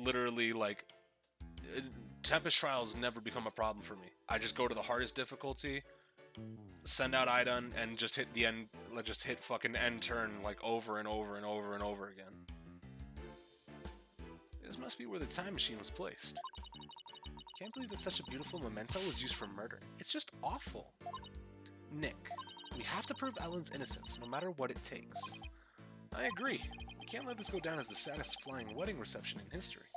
[SPEAKER 1] literally, like, Tempest Trials never become a problem for me. I just go to the hardest difficulty, send out Idun, and just hit the end, just hit fucking end turn, like, over and over and over and over again. This must be where the time machine was placed. Can't believe that such a beautiful memento was used for murder. It's just awful. Nick, we have to prove Ellen's innocence, no matter what it takes. I agree. We can't let this go down as the saddest flying wedding reception in history.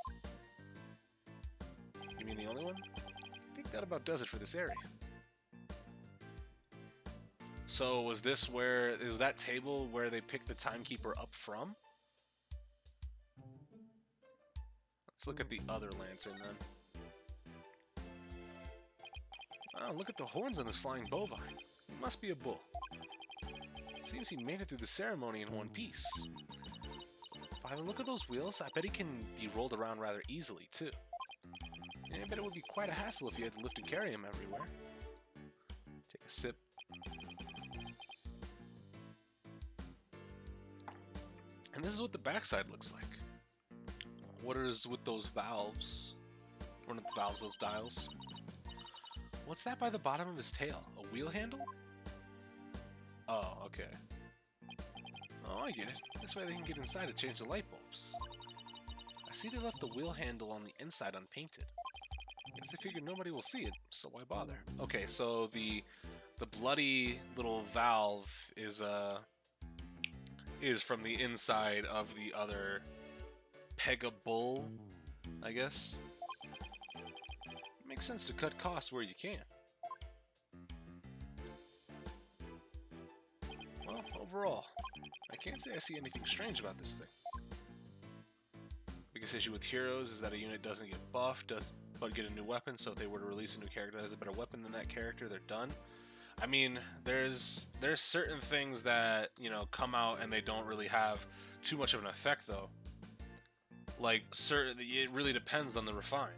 [SPEAKER 1] You mean the only one? I think that about does it for this area. So was this where, was that table where they picked the timekeeper up from? Let's look at the other lantern then. Oh, look at the horns on this flying bovine. It must be a bull. It seems he made it through the ceremony in one piece. By the look of those wheels, I bet he can be rolled around rather easily, too. And I bet it would be quite a hassle if you had to lift and carry him everywhere. Take a sip. And this is what the backside looks like. What is with those valves? Or not the valves, those dials. What's that by the bottom of his tail? A wheel handle? Oh, okay. Oh, I get it. This way they can get inside to change the light bulbs. I see they left the wheel handle on the inside unpainted. Guess they figured nobody will see it, so why bother? Okay, so the bloody little valve is from the inside of the other Pega Bull, I guess. Makes sense to cut costs where you can. Well, overall, I can't say I see anything strange about this thing. biggest issue with heroes is that a unit doesn't get buffed, but get a new weapon. So if they were to release a new character that has a better weapon than that character, they're done. I mean, there's certain things that, you know, come out and they don't really have too much of an effect though. Like it really depends on the refine.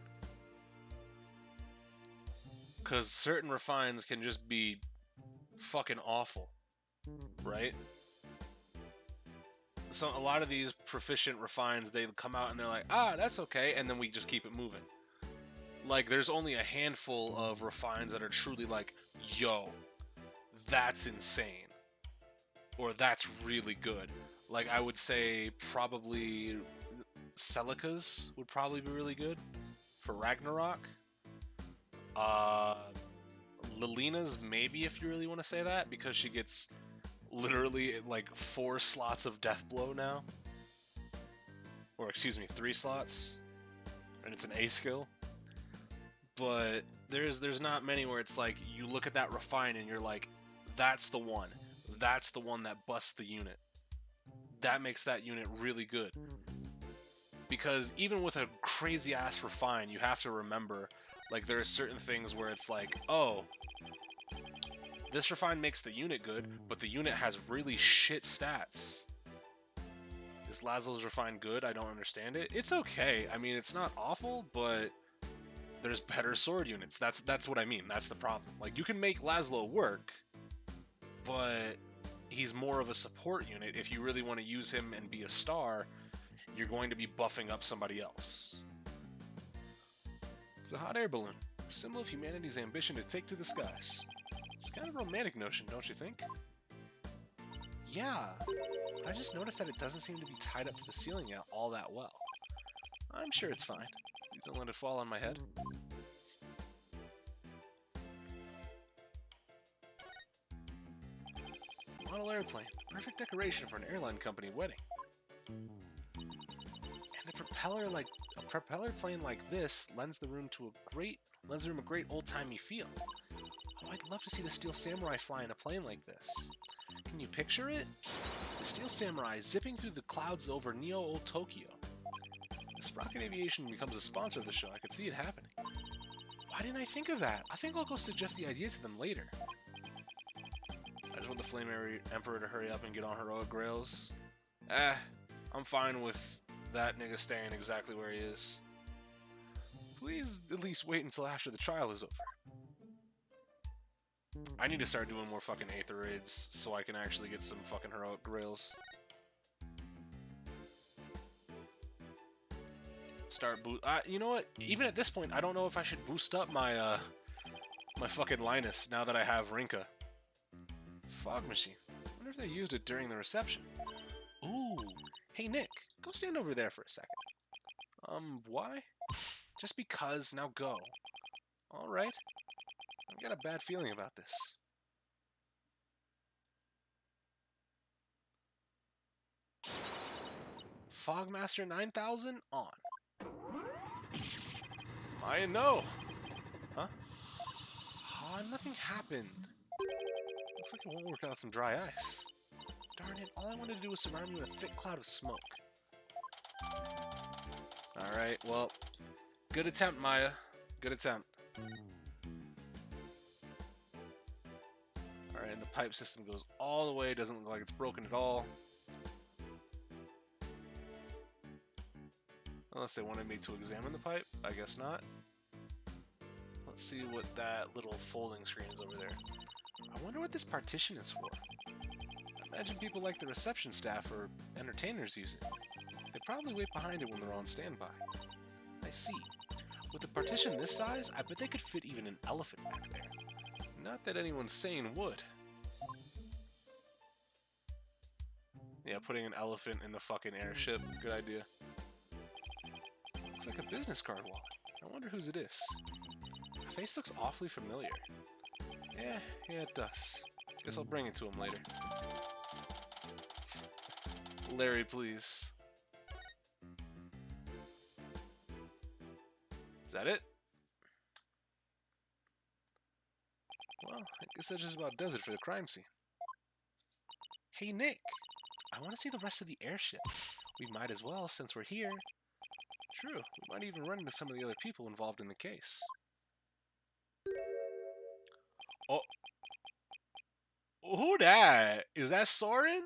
[SPEAKER 1] Cause certain refines can just be fucking awful, right? So a lot of these proficient refines, they come out and they're like, ah, that's okay, and then we just keep it moving. Like, there's only a handful of refines that are truly like, yo, that's insane. Or that's really good. Like, I would say probably Celica's would probably be really good for Ragnarok. Lilina's maybe, if you really want to say that, because she gets literally like 4 slots of Death Blow now. Or excuse me, 3 slots. And it's an A skill. But there's not many where it's like you look at that refine and you're like, that's the one. That's the one that busts the unit. That makes that unit really good. Because even with a crazy ass refine, you have to remember, like, there are certain things where it's like, oh, this refine makes the unit good, but the unit has really shit stats. Is Laszlo's refine good? I don't understand it. It's okay. I mean, it's not awful, but there's better sword units. That's what I mean. That's the problem. Like, you can make Laszlo work, but he's more of a support unit. If you really want to use him and be a star, you're going to be buffing up somebody else. It's a hot air balloon, a symbol of humanity's ambition to take to the skies. It's kind of a romantic notion, don't you think? Yeah, but I just noticed that it doesn't seem to be tied up to the ceiling all that well. I'm sure it's fine. Please don't let it fall on my head. Model airplane. Perfect decoration for an airline company wedding. And a propeller plane like this lends the room a great old-timey feel. Oh, I'd love to see the Steel Samurai fly in a plane like this. Can you picture it? The Steel Samurai zipping through the clouds over Neo-Old Tokyo. If Sprocket Aviation becomes a sponsor of the show, I could see it happening. Why didn't I think of that? I think I'll go suggest the idea to them later. I just want the Flame Emperor to hurry up and get on heroic rails. I'm fine with that nigga staying exactly where he is. Please at least wait until after the trial is over. I need to start doing more fucking Aether raids so I can actually get some fucking heroic rails. Start boost. You know what? Even at this point, I don't know if I should boost up my my fucking Linus now that I have Rinka. It's a fog machine. I wonder if they used it during the reception. Ooh. Hey Nick, go stand over there for a second. Why? Just because. Now go. All right. I got a bad feeling about this. Fogmaster 9000 on. I know. Huh? Nothing happened. Looks like it won't work out some dry ice. Darn it, all I wanted to do was surround you in a thick cloud of smoke. Alright, well, good attempt, Maya. Good attempt. Alright, and the pipe system goes all the way, doesn't look like it's broken at all. Unless they wanted me to examine the pipe, I guess not. Let's see what that little folding screen is over there. I wonder what this partition is for. I imagine people like the reception staff or entertainers use it. They probably wait behind it when they're on standby. I see. With a partition this size, I bet they could fit even an elephant back there. Not that anyone sane would. Yeah, putting an elephant in the fucking airship, good idea. Looks like a business card wallet. I wonder whose it is. The face looks awfully familiar. Yeah, it does. Guess I'll bring it to him later. Larry, please. Is that it? Well, I guess that just about does it for the crime scene. Hey, Nick! I want to see the rest of the airship. We might as well, since we're here. True, we might even run into some of the other people involved in the case. Oh, who that? Is that Soren?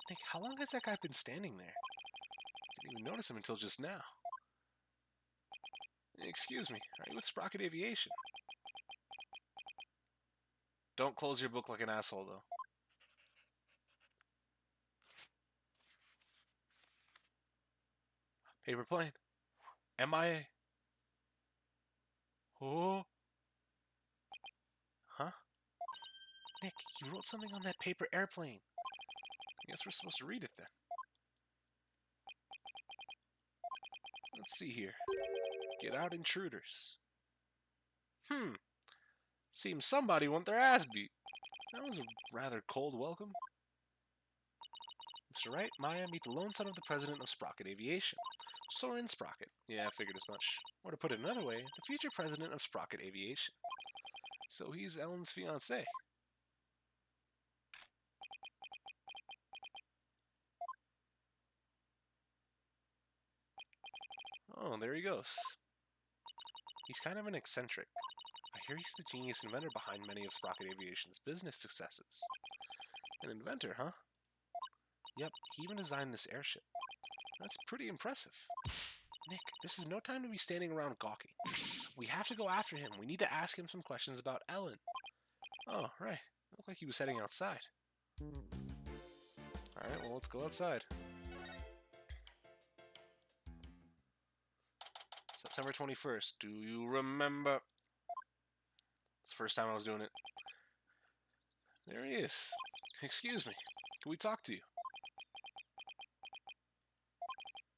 [SPEAKER 1] Nick, how long has that guy been standing there? Didn't even notice him until just now. Excuse me, are you with Sprocket Aviation? Don't close your book like an asshole, though. Paper plane. MIA. Oh. Huh? Nick, you wrote something on that paper airplane. I guess we're supposed to read it then. Let's see here. Get out, intruders. Seems somebody want their ass beat. That was a rather cold welcome. Mr. Wright, Maya, meet the lone son of the president of Sprocket Aviation. Soren Sprocket. Yeah, I figured as much. Or to put it another way, the future president of Sprocket Aviation. So he's Ellen's fiancé. Oh, there he goes. He's kind of an eccentric. I hear he's the genius inventor behind many of Sprocket Aviation's business successes. An inventor, huh? Yep, he even designed this airship. That's pretty impressive. Nick, this is no time to be standing around gawking. We have to go after him. We need to ask him some questions about Ellen. Oh, right. It looked like he was heading outside. Alright, well, let's go outside. September 21st. Do you remember? It's the first time I was doing it. There he is. Excuse me. Can we talk to you?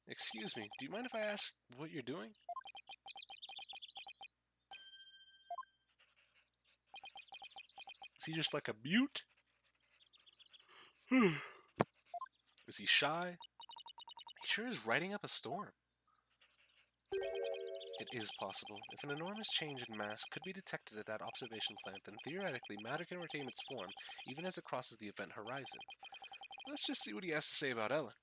[SPEAKER 1] Excuse me. Do you mind if I ask what you're doing? Is he just like a mute? Is he shy? He sure is riding up a storm. It is possible. If an enormous change in mass could be detected at that observation plant, then theoretically matter can retain its form, even as it crosses the event horizon. Let's just see what he has to say about Ellen.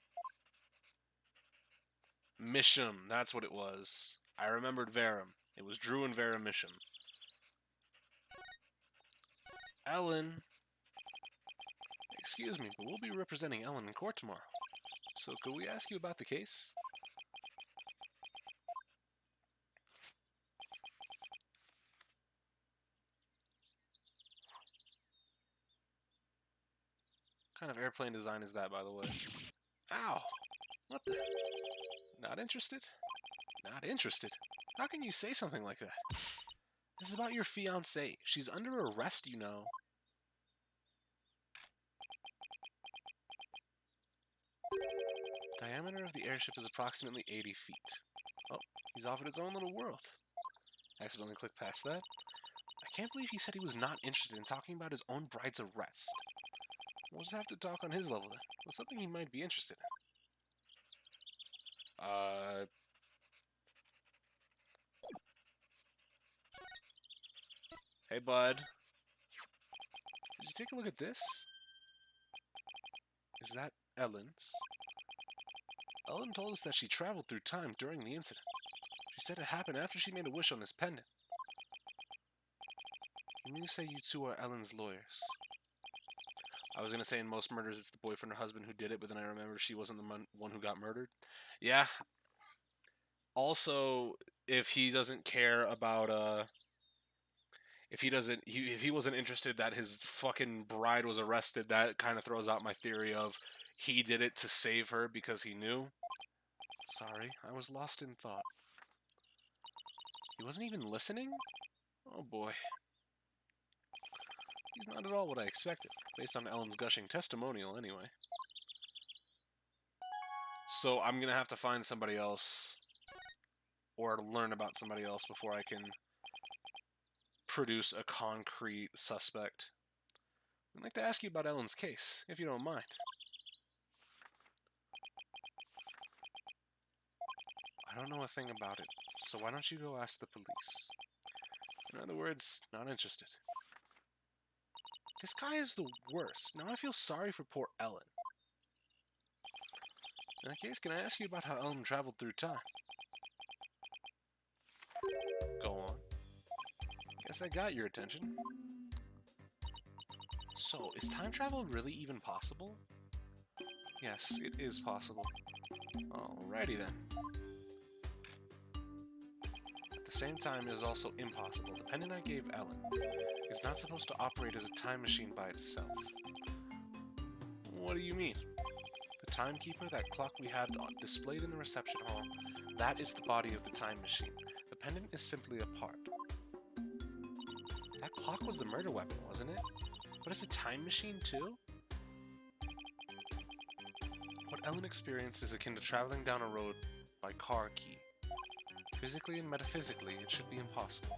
[SPEAKER 1] Misham, that's what it was. I remembered Verum. It was Drew and Verum Misham. Ellen. Excuse me, but we'll be representing Ellen in court tomorrow. So could we ask you about the case? What kind of airplane design is that, by the way? Ow! What the? Not interested? Not interested? How can you say something like that? This is about your fiancée. She's under arrest, you know. Diameter of the airship is approximately 80 feet. Oh, he's off in his own little world. Accidentally clicked past that. I can't believe he said he was not interested in talking about his own bride's arrest. We'll just have to talk on his level then. What's something he might be interested in? Hey, bud. Did you take a look at this? Is that Ellen's? Ellen told us that she traveled through time during the incident. She said it happened after she made a wish on this pendant. And you say you two are Ellen's lawyers? I was going to say in most murders it's the boyfriend or husband who did it, but then I remember she wasn't the one who got murdered. Yeah. Also, if he doesn't care about, if he wasn't interested that his fucking bride was arrested, that kind of throws out my theory of he did it to save her because he knew. Sorry, I was lost in thought. He wasn't even listening? Oh boy. He's not at all what I expected, based on Ellen's gushing testimonial anyway. So I'm gonna have to find somebody else, or learn about somebody else before I can produce a concrete suspect. I'd like to ask you about Ellen's case, if you don't mind. I don't know a thing about it, so why don't you go ask the police? In other words, not interested. This guy is the worst. Now I feel sorry for poor Ellen. In that case, can I ask you about how Elm traveled through time? Go on. Guess I got your attention. So, is time travel really even possible? Yes, it is possible. Alrighty then. At the same time, it is also impossible. The pendant I gave Ellen is not supposed to operate as a time machine by itself. What do you mean? The timekeeper, that clock we had displayed in the reception hall, that is the body of the time machine. The pendant is simply a part. That clock was the murder weapon, wasn't it? But it's a time machine too? What Ellen experienced is akin to traveling down a road by car key. Physically and metaphysically, it should be impossible.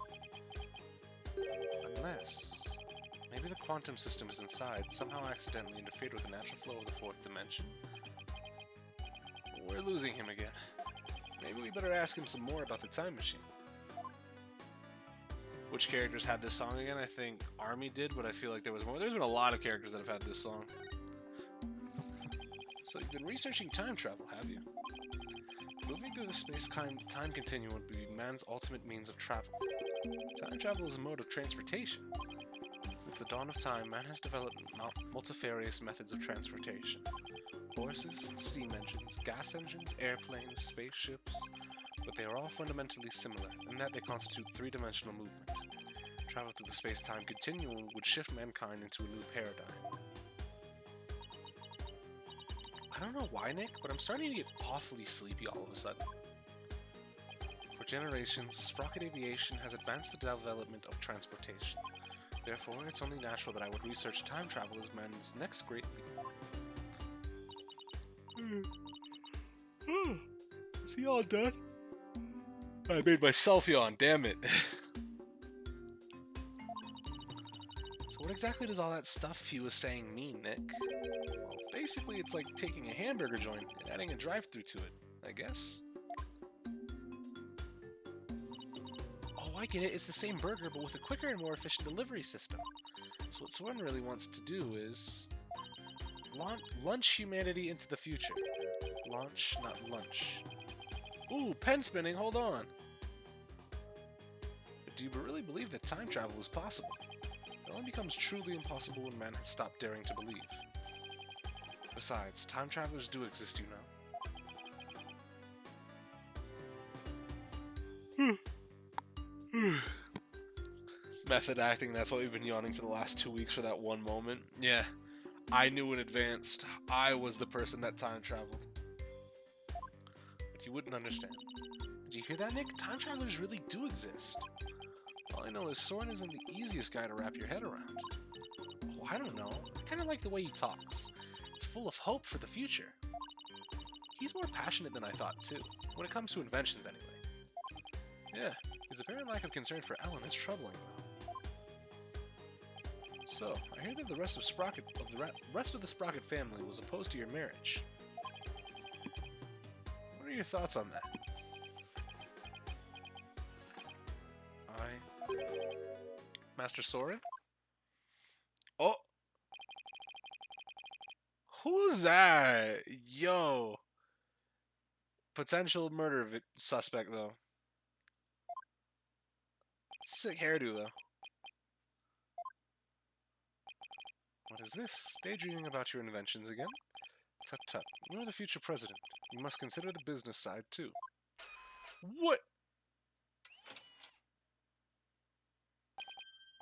[SPEAKER 1] Unless... maybe the quantum system is inside, somehow accidentally interfered with the natural flow of the fourth dimension? We're losing him again. Maybe we better ask him some more about the time machine. Which characters had this song again? I think Army did, but I feel like there was more. There's been a lot of characters that have had this song. So you've been researching time travel, have you? Moving through the space-time continuum would be man's ultimate means of travel. Time travel is a mode of transportation. Since the dawn of time, man has developed multifarious methods of transportation. Horses, steam engines, gas engines, airplanes, spaceships, but they are all fundamentally similar in that they constitute three-dimensional movement. Travel through the space-time continuum would shift mankind into a new paradigm. I don't know why, Nick, but I'm starting to get awfully sleepy all of a sudden. For generations, Sprocket Aviation has advanced the development of transportation. Therefore, it's only natural that I would research time travel as man's next great leap. Is he all done? I made myself yawn, damn it. So what exactly does all that stuff he was saying mean, Nick? Well, basically it's like taking a hamburger joint and adding a drive-thru to it, I guess. Oh, I get it, it's the same burger but with a quicker and more efficient delivery system. So what Soren really wants to do is... launch humanity into the future. Launch, not lunch. Ooh, pen spinning, hold on! But do you really believe that time travel is possible? It only becomes truly impossible when man has stopped daring to believe. Besides, time travelers do exist, you know. Method acting, that's why we've been yawning for the last 2 weeks for that one moment. Yeah, I knew in advance. I was the person that time traveled. But you wouldn't understand. Did you hear that, Nick? Time travelers really do exist. All I know is Soren isn't the easiest guy to wrap your head around. Oh, I don't know. I kind of like the way he talks. It's full of hope for the future. He's more passionate than I thought, too. When it comes to inventions, anyway. Yeah, his apparent lack of concern for Ellen is troubling, though. So, I hear that the rest of the Sprocket family was opposed to your marriage. What are your thoughts on that? Master Soren? Oh! Who's that? Yo! Potential murder suspect, though. Sick hairdo, though. What is this? Daydreaming about your inventions again? Tut tut. You are the future president. You must consider the business side, too. What?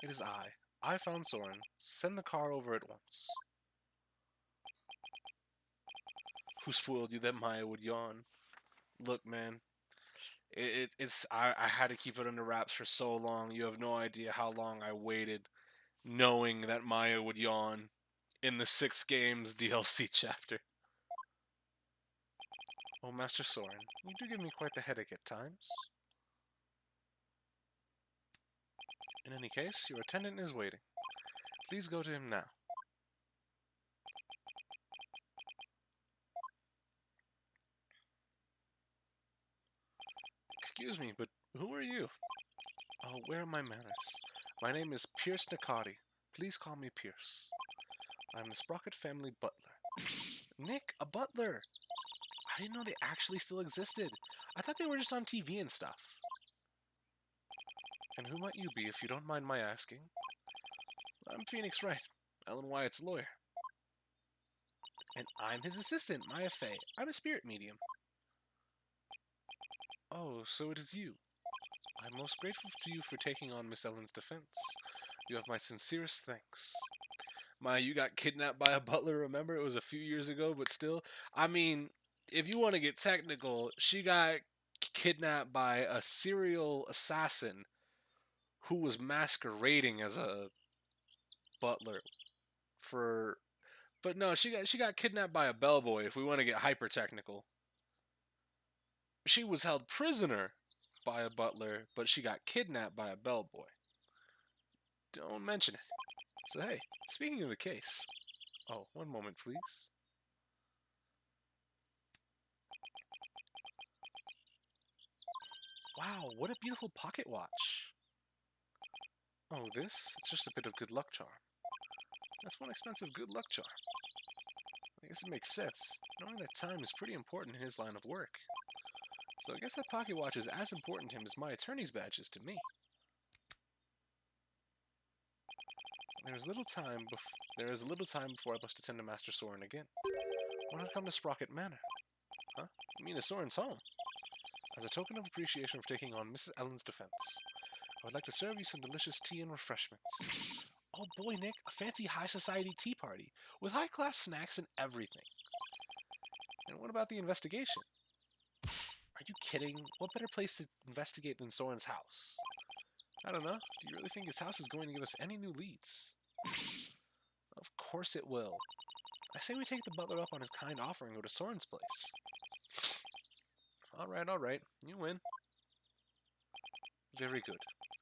[SPEAKER 1] It is I. I found Soren. Send the car over at once. Who spoiled you that Maya would yawn? Look, man. I had to keep it under wraps for so long. You have no idea how long I waited knowing that Maya would yawn in the 6 games DLC chapter. Oh, Master Soren, you do give me quite the headache at times. In any case, your attendant is waiting. Please go to him now. Excuse me, but who are you? Oh, where are my manners? My name is Pierce Nakati. Please call me Pierce. I'm the Sprocket family butler. Nick, a butler! I didn't know they actually still existed. I thought they were just on TV and stuff. And who might you be, if you don't mind my asking? I'm Phoenix Wright, Ellen Wyatt's lawyer. And I'm his assistant, Maya Fey. I'm a spirit medium. Oh, so it is you. I'm most grateful to you for taking on Miss Ellen's defense. You have my sincerest thanks. Maya, you got kidnapped by a butler, remember? It was a few years ago, but still. I mean, if you want to get technical, she got kidnapped by a serial assassin who was masquerading as a butler for... But no, she got kidnapped by a bellboy, if we want to get hyper technical. She was held prisoner by a butler, but she got kidnapped by a bellboy. Don't mention it. So hey, speaking of the case... Oh, one moment, please. Wow, what a beautiful pocket watch. Oh, this? It's just a bit of good luck charm. That's one expensive good luck charm. I guess it makes sense, knowing that time is pretty important in his line of work. So I guess that pocket watch is as important to him as my attorney's badge is to me. There is little time before I must attend to Master Soren again. Why not come to Sprocket Manor? Huh? You mean to Soren's home? As a token of appreciation for taking on Mrs. Ellen's defense, I would like to serve you some delicious tea and refreshments. Oh boy, Nick, a fancy high society tea party, with high-class snacks and everything. And what about the investigation? Are you kidding? What better place to investigate than Soren's house? I don't know. Do you really think his house is going to give us any new leads? Of course it will. I say we take the butler up on his kind offer and go to Soren's place. Alright. You win. Very good.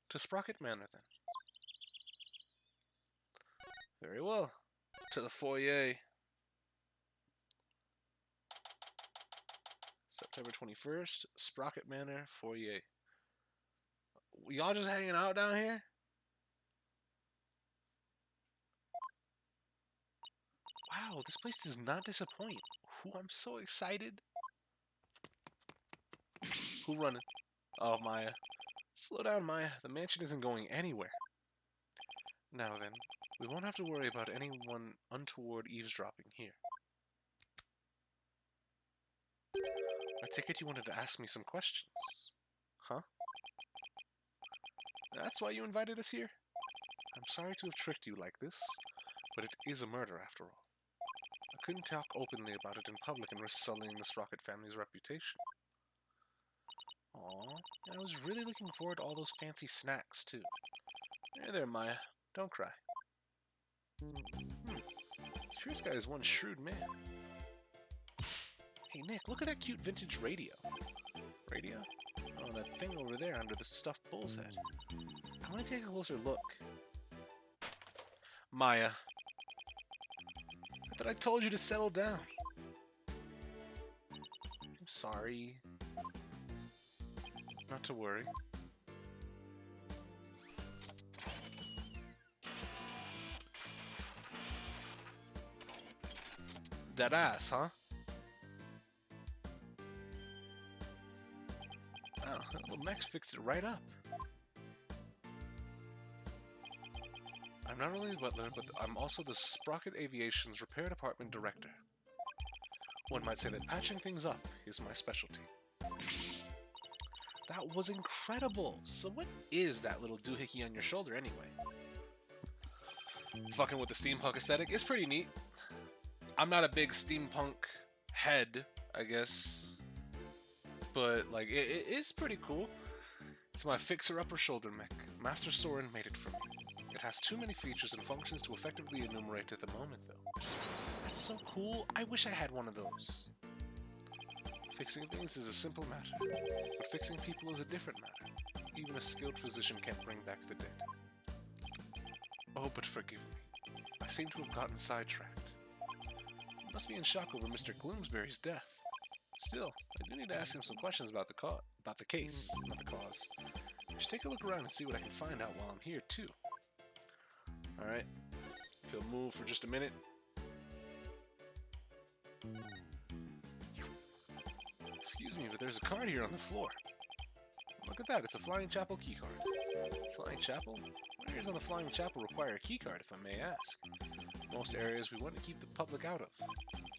[SPEAKER 1] To Sprocket Manor, then. Very well. To the foyer. September 21st, Sprocket Manor, foyer. Y'all just hanging out down here? Wow, this place does not disappoint. Ooh, I'm so excited. Who running? Oh, Maya. Slow down, Maya. The mansion isn't going anywhere. Now then, we won't have to worry about anyone untoward eavesdropping here. I take it you wanted to ask me some questions. Huh? That's why you invited us here? I'm sorry to have tricked you like this, but it is a murder after all. I couldn't talk openly about it in public and risk sullying the Sprocket family's reputation. Aww, and I was really looking forward to all those fancy snacks, too. There, Maya. Don't cry. This Pierce guy is one shrewd man. Hey, Nick, look at that cute vintage radio. Radio? Oh, that thing over there under the stuffed bull's head. I want to take a closer look. Maya. I thought I told you to settle down. I'm sorry. Not to worry. That ass, huh? Oh, well, Max fixed it right up. I'm not only the butler, but I'm also the Sprocket Aviation's repair department director. One might say that patching things up is my specialty. That was incredible! So what is that little doohickey on your shoulder anyway? Fucking with the steampunk aesthetic is pretty neat. I'm not a big steampunk head, I guess. But, like, it is pretty cool. It's my fixer-upper shoulder mech. Master Soren made it for me. It has too many features and functions to effectively enumerate at the moment, though. That's so cool. I wish I had one of those. Fixing things is a simple matter, but fixing people is a different matter. Even a skilled physician can't bring back the dead. Oh, but forgive me. I seem to have gotten sidetracked. You must be in shock over Mr. Gloomsbury's death. Still, I do need to ask him some questions about the case, not the cause. I should take a look around and see what I can find out while I'm here, too. Alright. If you'll move for just a minute. Excuse me, but there's a card here on the floor. Look at that, it's a Flying Chapel keycard. Flying Chapel? What areas on the Flying Chapel require a keycard, if I may ask? Most areas we want to keep the public out of,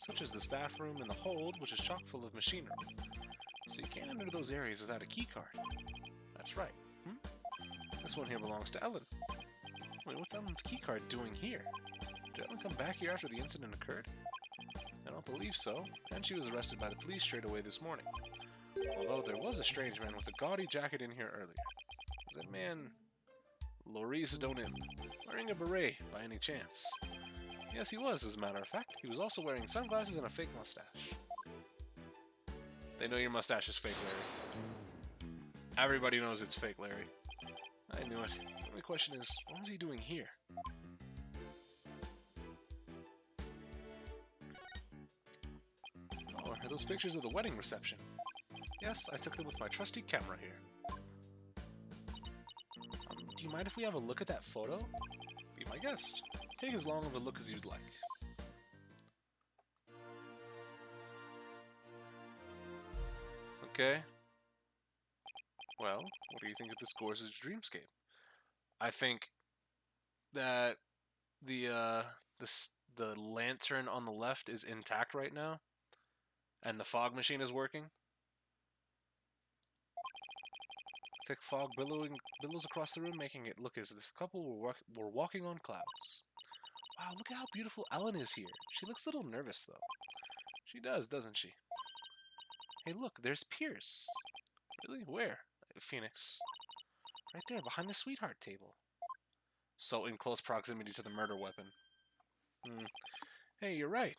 [SPEAKER 1] such as the staff room and the hold, which is chock full of machinery. So you can't enter those areas without a keycard. That's right. This one here belongs to Ellen. Wait, what's Ellen's keycard doing here? Did Ellen come back here after the incident occurred? I don't believe so, and she was arrested by the police straight away this morning. Although there was a strange man with a gaudy jacket in here earlier. Was that man Loris Donim, wearing a beret by any chance? Yes, he was, as a matter of fact. He was also wearing sunglasses and a fake mustache. They know your mustache is fake, Larry. Everybody knows it's fake, Larry. I knew it. The only question is, what was he doing here? Oh, are those pictures of the wedding reception? Yes, I took them with my trusty camera here. Do you mind if we have a look at that photo? Be my guest. Take as long of a look as you'd like. Okay. Well, what do you think of this gorgeous dreamscape? I think that the lantern on the left is intact right now, and the fog machine is working. Thick fog billows across the room, making it look as if the couple were walking on clouds. Wow, look at how beautiful Ellen is here. She looks a little nervous, though. She does, doesn't she? Hey, look, there's Pierce. Really? Where? Phoenix. Right there, behind the sweetheart table. So in close proximity to the murder weapon. Hey, you're right.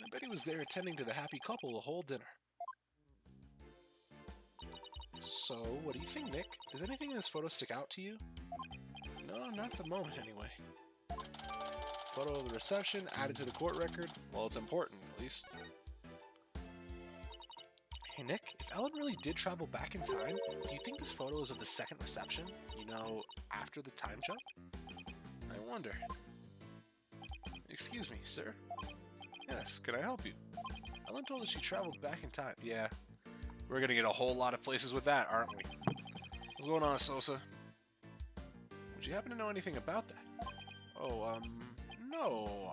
[SPEAKER 1] I bet he was there attending to the happy couple the whole dinner. So, what do you think, Nick? Does anything in this photo stick out to you? No, not at the moment, anyway. Photo of the reception added to the court record. Well, it's important, at least. Hey, Nick, if Ellen really did travel back in time, do you think this photo is of the second reception? You know, after the time jump? I wonder. Excuse me, sir? Yes, can I help you? Ellen told us she traveled back in time. Yeah. We're gonna get a whole lot of places with that, aren't we? What's going on, Sosa? Would you happen to know anything about that? Oh, no,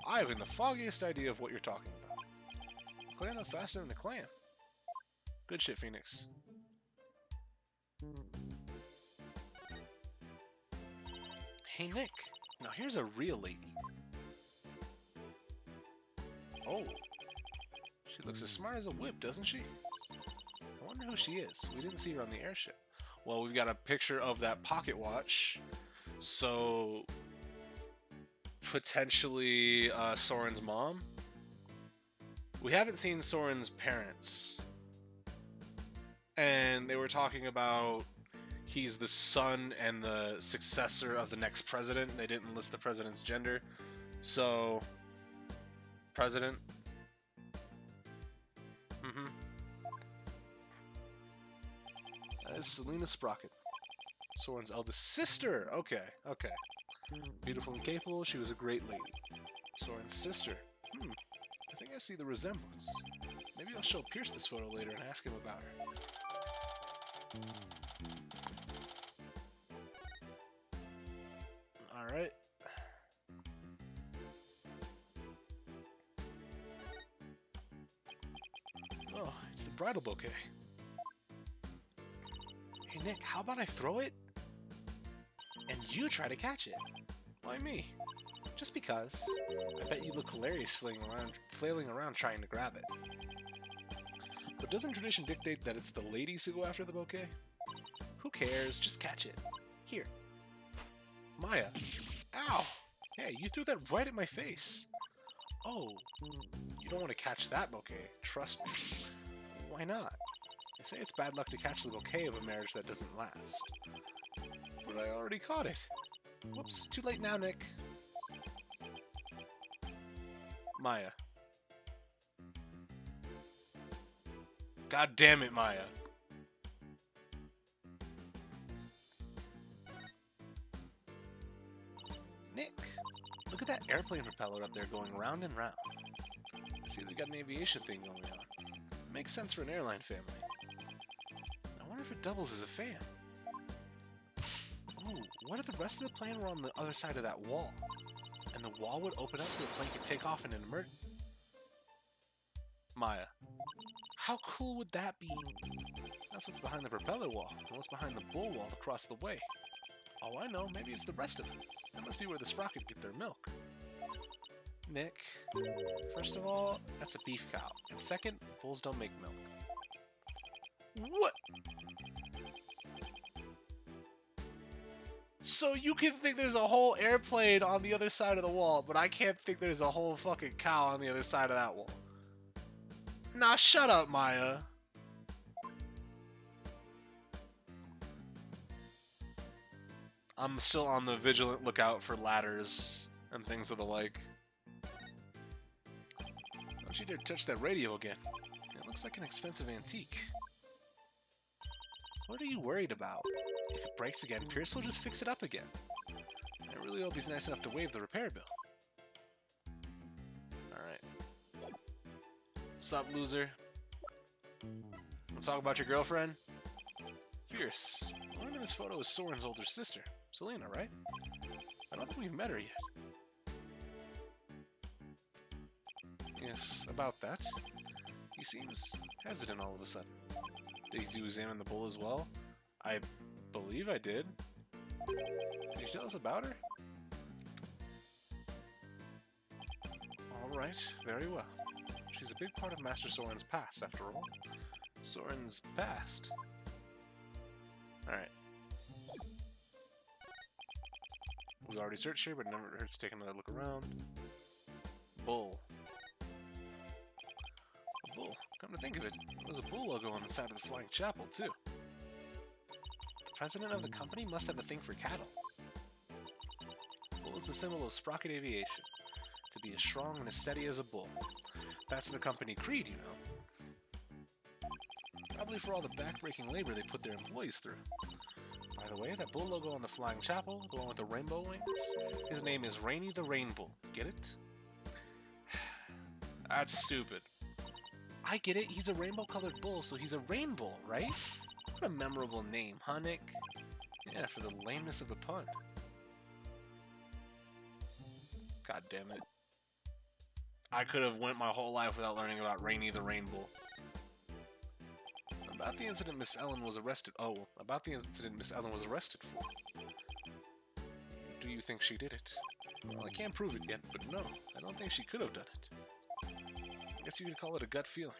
[SPEAKER 1] I haven't the foggiest idea of what you're talking about. Clam up faster than the clam. Good shit, Phoenix. Hey, Nick. Now here's a real lady. Oh. She looks as smart as a whip, doesn't she? I wonder who she is. We didn't see her on the airship. Well, we've got a picture of that pocket watch. So, potentially Soren's mom. We haven't seen Soren's parents. And they were talking about he's the son and the successor of the next president. They didn't list the president's gender. So, president. That is Selena Sprocket, Soren's eldest sister. Okay. Beautiful and capable, she was a great lady. Soren's sister. I think I see the resemblance. Maybe I'll show Pierce this photo later and ask him about her. Alright. Oh, it's the bridal bouquet. Hey Nick, how about I throw it? And you try to catch it? Why me? Just because. I bet you look hilarious flailing around trying to grab it. But doesn't tradition dictate that it's the ladies who go after the bouquet? Who cares? Just catch it. Here. Maya. Ow! Hey, you threw that right at my face. Oh, you don't want to catch that bouquet. Trust me. Why not? They say it's bad luck to catch the bouquet of a marriage that doesn't last. But I already caught it. Whoops, too late now, Nick. Maya. God damn it, Maya. Nick, look at that airplane propeller up there going round and round. See, we got an aviation thing going on. Makes sense for an airline family. I wonder if it doubles as a fan. Ooh, what if the rest of the plane were on the other side of that wall? And the wall would open up so the plane could take off in an emergency. Maya, how cool would that be? That's what's behind the propeller wall, and what's behind the bull wall across the way. Oh, I know, maybe it's the rest of it. That must be where the Sprocket get their milk. Nick, first of all, that's a beef cow. And second, bulls don't make milk. What? So you can think there's a whole airplane on the other side of the wall, but I can't think there's a whole fucking cow on the other side of that wall. Nah, shut up, Maya. I'm still on the vigilant lookout for ladders and things of the like. Don't you dare touch that radio again. It looks like an expensive antique. What are you worried about? If it breaks again, Pierce will just fix it up again. I really hope he's nice enough to waive the repair bill. Alright. What's up, loser? Wanna talk about your girlfriend? Pierce, the woman in this photo is Soren's older sister, Selena, right? I don't think we've met her yet. Yes, about that. He seems hesitant all of a sudden. Did you examine the bull as well? I believe I did. Did you tell us about her? Alright, very well. She's a big part of Master Soren's past, after all. Soren's past. Alright. We've already searched here, but it never hurts to take another look around. Bull. A bull. Come to think of it, there was a bull logo on the side of the Flying Chapel, too. The president of the company must have a thing for cattle. Bull is the symbol of Sprocket Aviation. To be as strong and as steady as a bull. That's the company creed, you know. Probably for all the back-breaking labor they put their employees through. By the way, that bull logo on the Flying Chapel, the one with the rainbow wings, his name is Rainy the Rainbull. Get it? That's stupid. I get it, he's a rainbow-colored bull, so he's a rainbow, right? What a memorable name, huh, Nick? Yeah, for the lameness of the pun. God damn it. I could have went my whole life without learning about Rainy the Rainbull. About the incident Miss Ellen was arrested. Oh, about the incident Miss Ellen was arrested for. Do you think she did it? Well, I can't prove it yet, but no, I don't think she could have done it. I guess you could call it a gut feeling.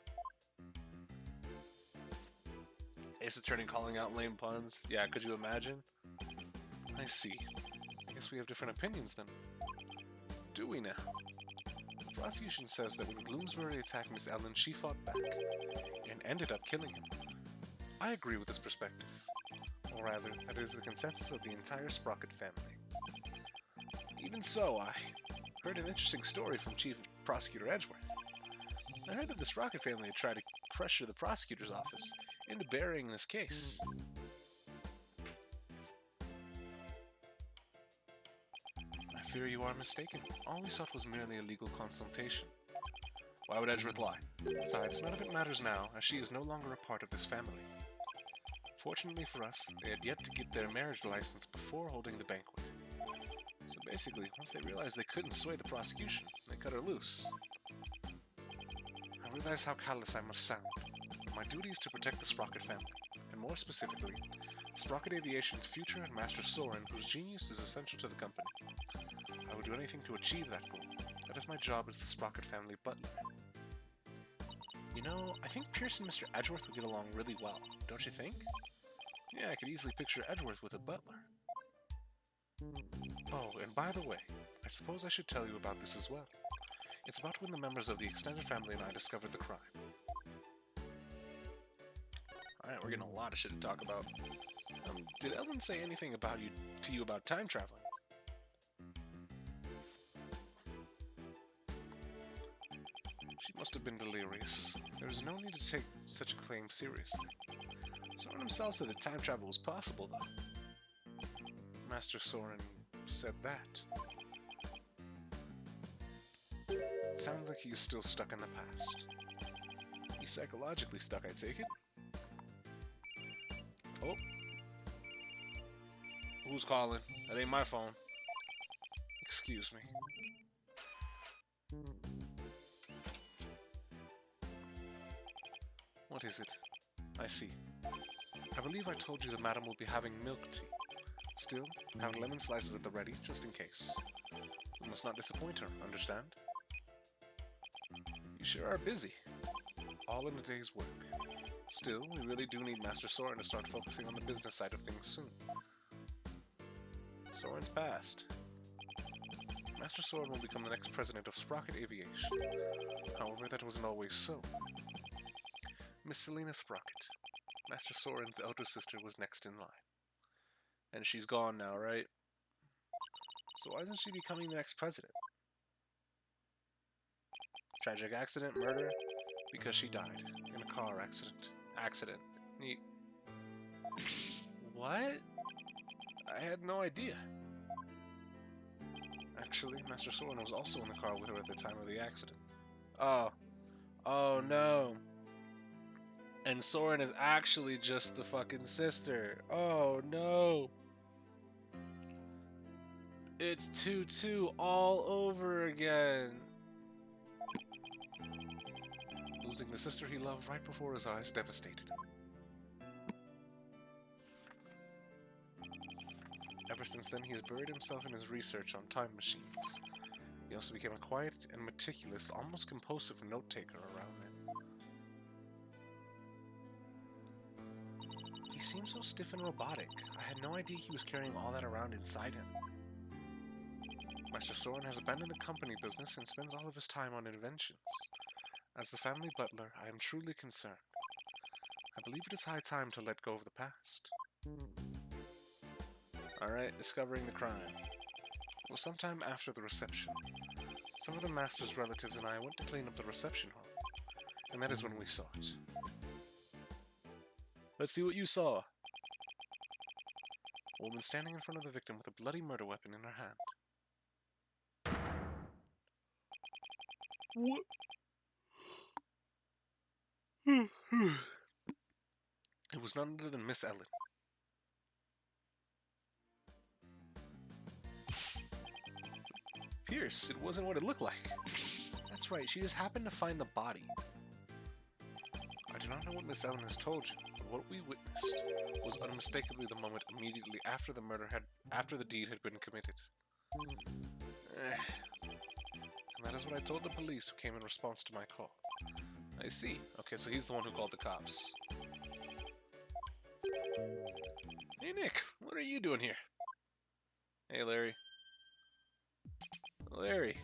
[SPEAKER 1] Ace Attorney calling out lame puns. Yeah, could you imagine? I see. I guess we have different opinions then. Do we now? The prosecution says that when Bloomsbury attacked Miss Ellen, she fought back and ended up killing him. I agree with this perspective. Or rather, that is the consensus of the entire Sprocket family. Even so, I heard an interesting story from Chief Prosecutor Edgeworth. I heard that the Sprocket family had tried to pressure the prosecutor's office into burying this case. I fear you are mistaken. All we sought was merely a legal consultation. Why would Edgeworth lie? Besides, none of it matters now, as she is no longer a part of this family. Fortunately for us, they had yet to get their marriage license before holding the banquet. So basically, once they realized they couldn't sway the prosecution, they cut her loose. I realize how callous I must sound. My duty is to protect the Sprocket family, and more specifically, Sprocket Aviation's future and Master Soren, whose genius is essential to the company. I would do anything to achieve that goal. That is my job as the Sprocket family butler. You know, I think Pierce and Mr. Edgeworth would get along really well, don't you think? Yeah, I could easily picture Edgeworth with a butler. Oh, and by the way, I suppose I should tell you about this as well. It's about when the members of the extended family and I discovered the crime. Alright, we're getting a lot of shit to talk about. Did Ellen say anything to you about time traveling? She must have been delirious. There is no need to take such a claim seriously. Soren himself said that time travel was possible, though. Master Soren said that. It sounds like he is still stuck in the past. He's psychologically stuck, I take it. Oh. Who's calling? That ain't my phone. Excuse me. What is it? I see. I believe I told you the madam will be having milk tea. Still, have lemon slices at the ready, just in case. We must not disappoint her, understand? You sure are busy. All in a day's work. Still, we really do need Master Soren to start focusing on the business side of things soon. Soren's passed. Master Soren will become the next president of Sprocket Aviation. However, that wasn't always so. Miss Selena Sprocket, Master Soren's elder sister, was next in line. And she's gone now, right? So why isn't she becoming the next president? Tragic accident, murder? Because she died in a car accident. What? I had no idea. Actually, Master Soren was also in the car with her at the time of the accident. Oh. Oh no. And Soren is actually just the fucking sister. Oh no. It's 2-2 all over again. Losing the sister he loved right before his eyes devastated him. Ever since then, he has buried himself in his research on time machines. He also became a quiet and meticulous, almost compulsive note-taker around them. He seemed so stiff and robotic. I had no idea he was carrying all that around inside him. Master Soren has abandoned the company business and spends all of his time on inventions. As the family butler, I am truly concerned. I believe it is high time to let go of the past. Alright, discovering the crime. It was sometime after the reception. Some of the master's relatives and I went to clean up the reception hall, and that is when we saw it. Let's see what you saw. A woman standing in front of the victim with a bloody murder weapon in her hand. What? It was none other than Miss Ellen. Pierce, it wasn't what it looked like. That's right, she just happened to find the body. I do not know what Miss Ellen has told you, but what we witnessed was unmistakably the moment immediately after the deed had been committed. And that is what I told the police who came in response to my call. I see. Okay, so he's the one who called the cops. Hey Nick, what are you doing here? Hey Larry. Larry.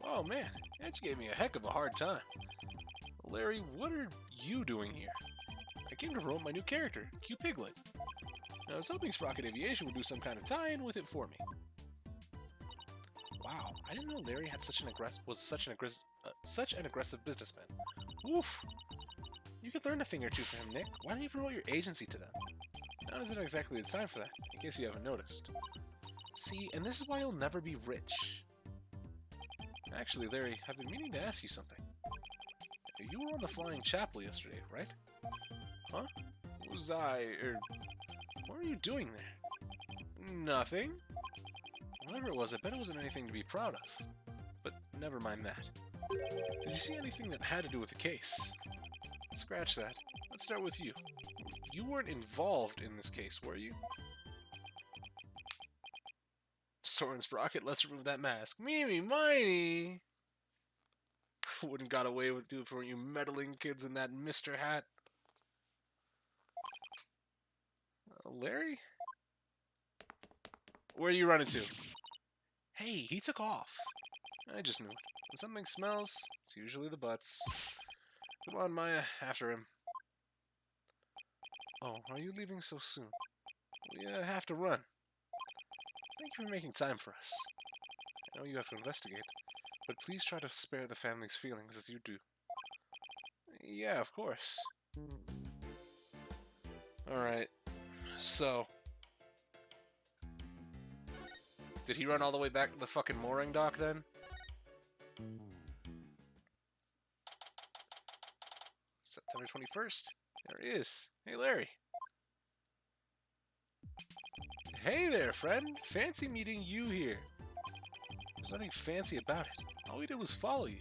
[SPEAKER 1] Oh man, that gave me a heck of a hard time. Larry, what are you doing here? I came to promote my new character, Q Piglet. I was hoping Sprocket Aviation would do some kind of tie-in with it for me. Wow, I didn't know Larry had such an aggressive businessman. Oof. You could learn a thing or two from him, Nick. Why don't you promote your agency to them? Now isn't exactly the time for that, in case you haven't noticed. See, and this is why you'll never be rich. Actually, Larry, I've been meaning to ask you something. You were on the Flying Chapel yesterday, right? Huh? Was I, what were you doing there? Nothing. Whatever it was, I bet it wasn't anything to be proud of. But never mind that. Did you see anything that had to do with the case? Scratch that. Let's start with you. You weren't involved in this case, were you? Soren Sprocket, let's remove that mask. Meeny miny! Wouldn't got away with it for you meddling kids in that Mr. Hat. Larry? Where are you running to? Hey, he took off. I just knew it. When something smells, it's usually the butts. Come on, Maya, after him. Oh, are you leaving so soon? We have to run. Thank you for making time for us. I know you have to investigate, but please try to spare the family's feelings as you do. Yeah, of course. Alright, so... Did he run all the way back to the fucking mooring dock then? September 21st. There he is. Hey, Larry. Hey there, friend. Fancy meeting you here. There's nothing fancy about it. All we did was follow you.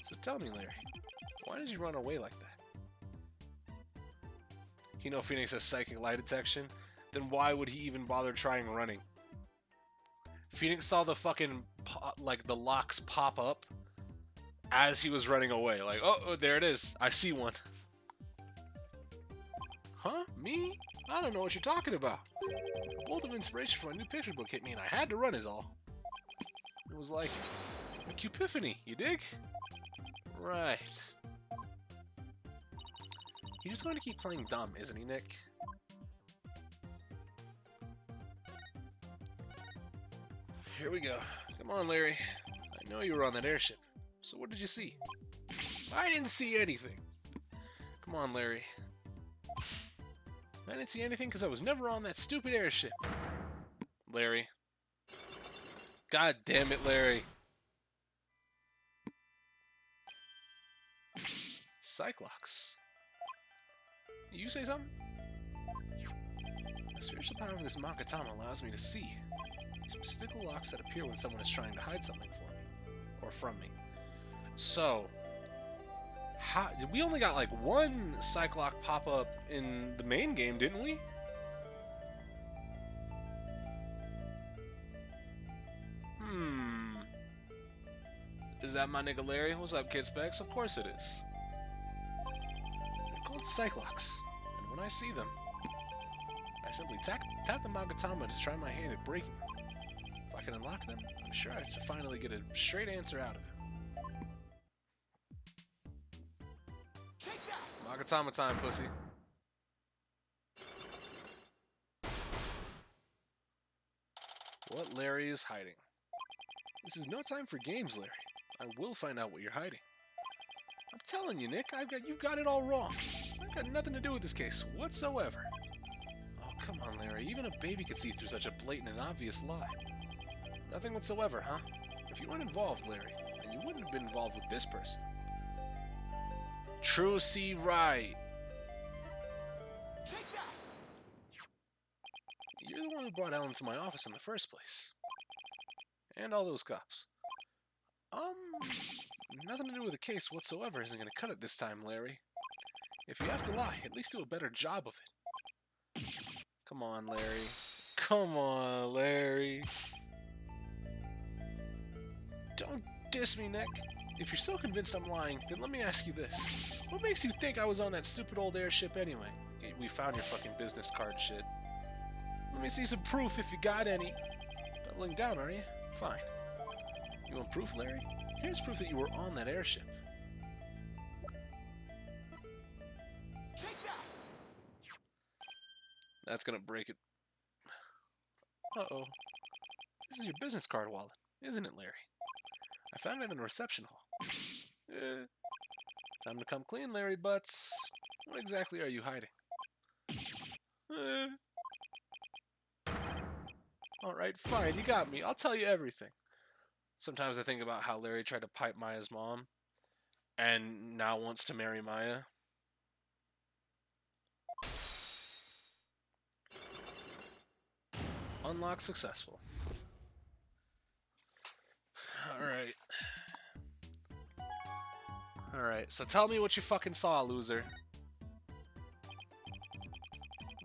[SPEAKER 1] So tell me, Larry, why did you run away like that? You know Phoenix has psychic lie detection? Then why would he even bother trying running? Phoenix saw the fucking, like, the locks pop up as he was running away. Like, oh, there it is. I see one. Huh? Me? I don't know what you're talking about. A bolt of inspiration for my new picture book hit me and I had to run is all. It was like a cupiphany, you dig? Right. He's just going to keep playing dumb, isn't he, Nick? Here we go. Come on, Larry. I know you were on that airship. So what did you see? I didn't see anything. Come on, Larry. I didn't see anything because I was never on that stupid airship. Larry. God damn it, Larry. Cyclops. You say something? The spiritual power of this Makatama allows me to see these mystical locks that appear when someone is trying to hide something for me. Or from me. So, we only got like one Cyclops pop up in the main game, didn't we? Is that my nigga Larry? What's up, Kid Specs? Of course it is. They're called Cyclops, and when I see them, I simply tap the Magatama to try my hand at breaking them. If I can unlock them, I'm sure I should finally get a straight answer out of it.
[SPEAKER 2] Take that!
[SPEAKER 1] Magatama time, pussy. What Larry is hiding. This is no time for games, Larry. I will find out what you're hiding. I'm telling you, Nick, you've got it all wrong. I've got nothing to do with this case whatsoever. Oh, come on, Larry. Even a baby could see through such a blatant and obvious lie. Nothing whatsoever, huh? If you weren't involved, Larry, then you wouldn't have been involved with this person. True C. Wright.
[SPEAKER 2] Take that!
[SPEAKER 1] You're the one who brought Ellen to my office in the first place. And all those cops. Nothing to do with the case whatsoever isn't going to cut it this time, Larry. If you have to lie, at least do a better job of it. Come on, Larry. Come on, Larry. Don't diss me, Nick. If you're so convinced I'm lying, then let me ask you this. What makes you think I was on that stupid old airship anyway? We found your fucking business card shit. Let me see some proof if you got any. Doubling down, are you? Fine. You want proof, Larry? Here's proof that you were on that airship.
[SPEAKER 2] Take that!
[SPEAKER 1] That's gonna break it. Uh-oh. This is your business card wallet, isn't it, Larry? I found it in the reception hall. Time to come clean, Larry Butts. What exactly are you hiding? Alright, fine, you got me. I'll tell you everything. Sometimes I think about how Larry tried to pipe Maya's mom, and now wants to marry Maya. Unlock successful. Alright. Alright, so tell me what you fucking saw, loser.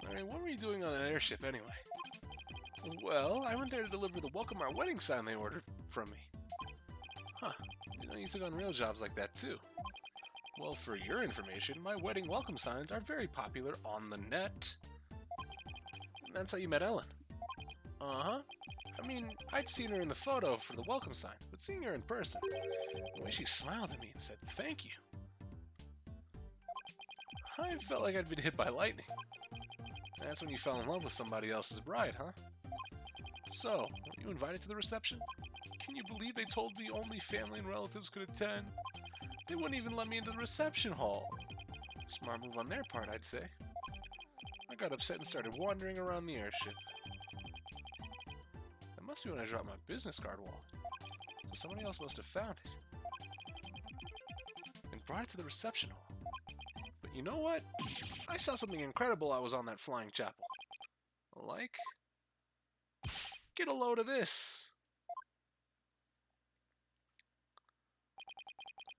[SPEAKER 1] Larry, what were you doing on an airship anyway? Well, I went there to deliver the welcome our wedding sign they ordered from me. Huh. You know, you took on real jobs like that too. Well, for your information, my wedding welcome signs are very popular on the net. And that's how you met Ellen. Uh-huh. I mean, I'd seen her in the photo for the welcome sign, but seeing her in person, the way she smiled at me and said, "Thank you," I felt like I'd been hit by lightning. That's when you fell in love with somebody else's bride, huh? So, were you invited to the reception? Can you believe they told me only family and relatives could attend? They wouldn't even let me into the reception hall. Smart move on their part, I'd say. I got upset and started wandering around the airship. That must be when I dropped my business card wallet. So somebody else must have found it and brought it to the reception hall. But you know what? I saw something incredible while I was on that flying chapel. Like? Get a load of this!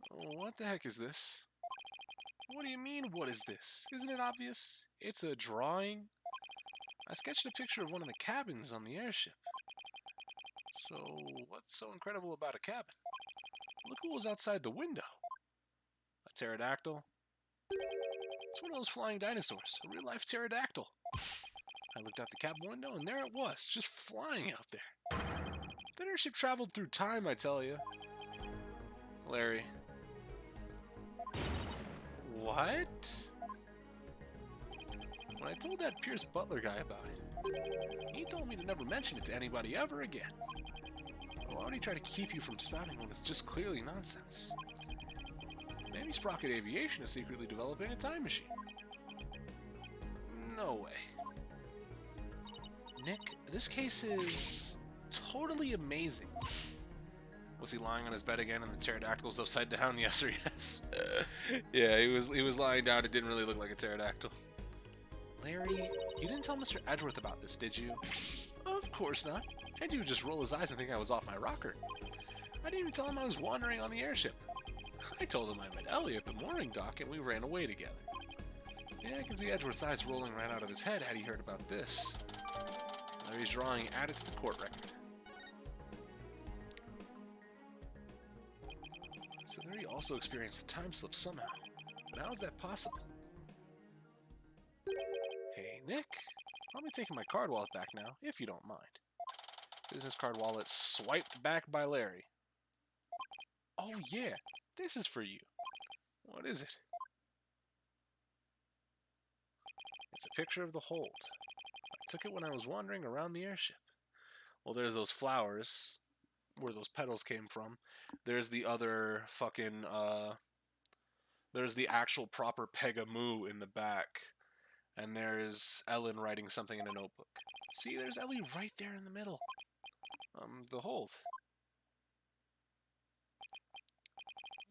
[SPEAKER 1] What the heck is this? What do you mean, what is this? Isn't it obvious? It's a drawing. I sketched a picture of one of the cabins on the airship. So, what's so incredible about a cabin? Look who was outside the window. A pterodactyl. It's one of those flying dinosaurs, a real-life pterodactyl. I looked out the cabin window, and there it was, just flying out there. That airship traveled through time, I tell you. Larry. What? When I told that Pierce Butler guy about it, he told me to never mention it to anybody ever again. Why would he try to keep you from spouting when it's just clearly nonsense? Maybe Sprocket Aviation is secretly developing a time machine. No way. Nick, this case is totally amazing. Was he lying on his bed again and the pterodactyl's upside down? Yes or yes? Yeah, he was lying down. It didn't really look like a pterodactyl. Larry, you didn't tell Mr. Edgeworth about this, did you? Of course not. And he would just roll his eyes and think I was off my rocker. I didn't even tell him I was wandering on the airship. I told him I met Ellie at the mooring dock and we ran away together. Yeah, I can see Edgeworth's eyes rolling right out of his head had he heard about this. Larry's drawing added to the court record. So Larry also experienced a time slip somehow. But how is that possible? Hey, Nick. I'll be taking my card wallet back now, if you don't mind. Business card wallet swiped back by Larry. Oh yeah, this is for you. What is it? It's a picture of the hold. I took it when I was wandering around the airship. Well, there's those flowers, where those petals came from. There's the other fucking, there's the actual proper Pegamoo in the back. And there's Ellen writing something in a notebook. See, there's Ellie right there in the middle. The hold.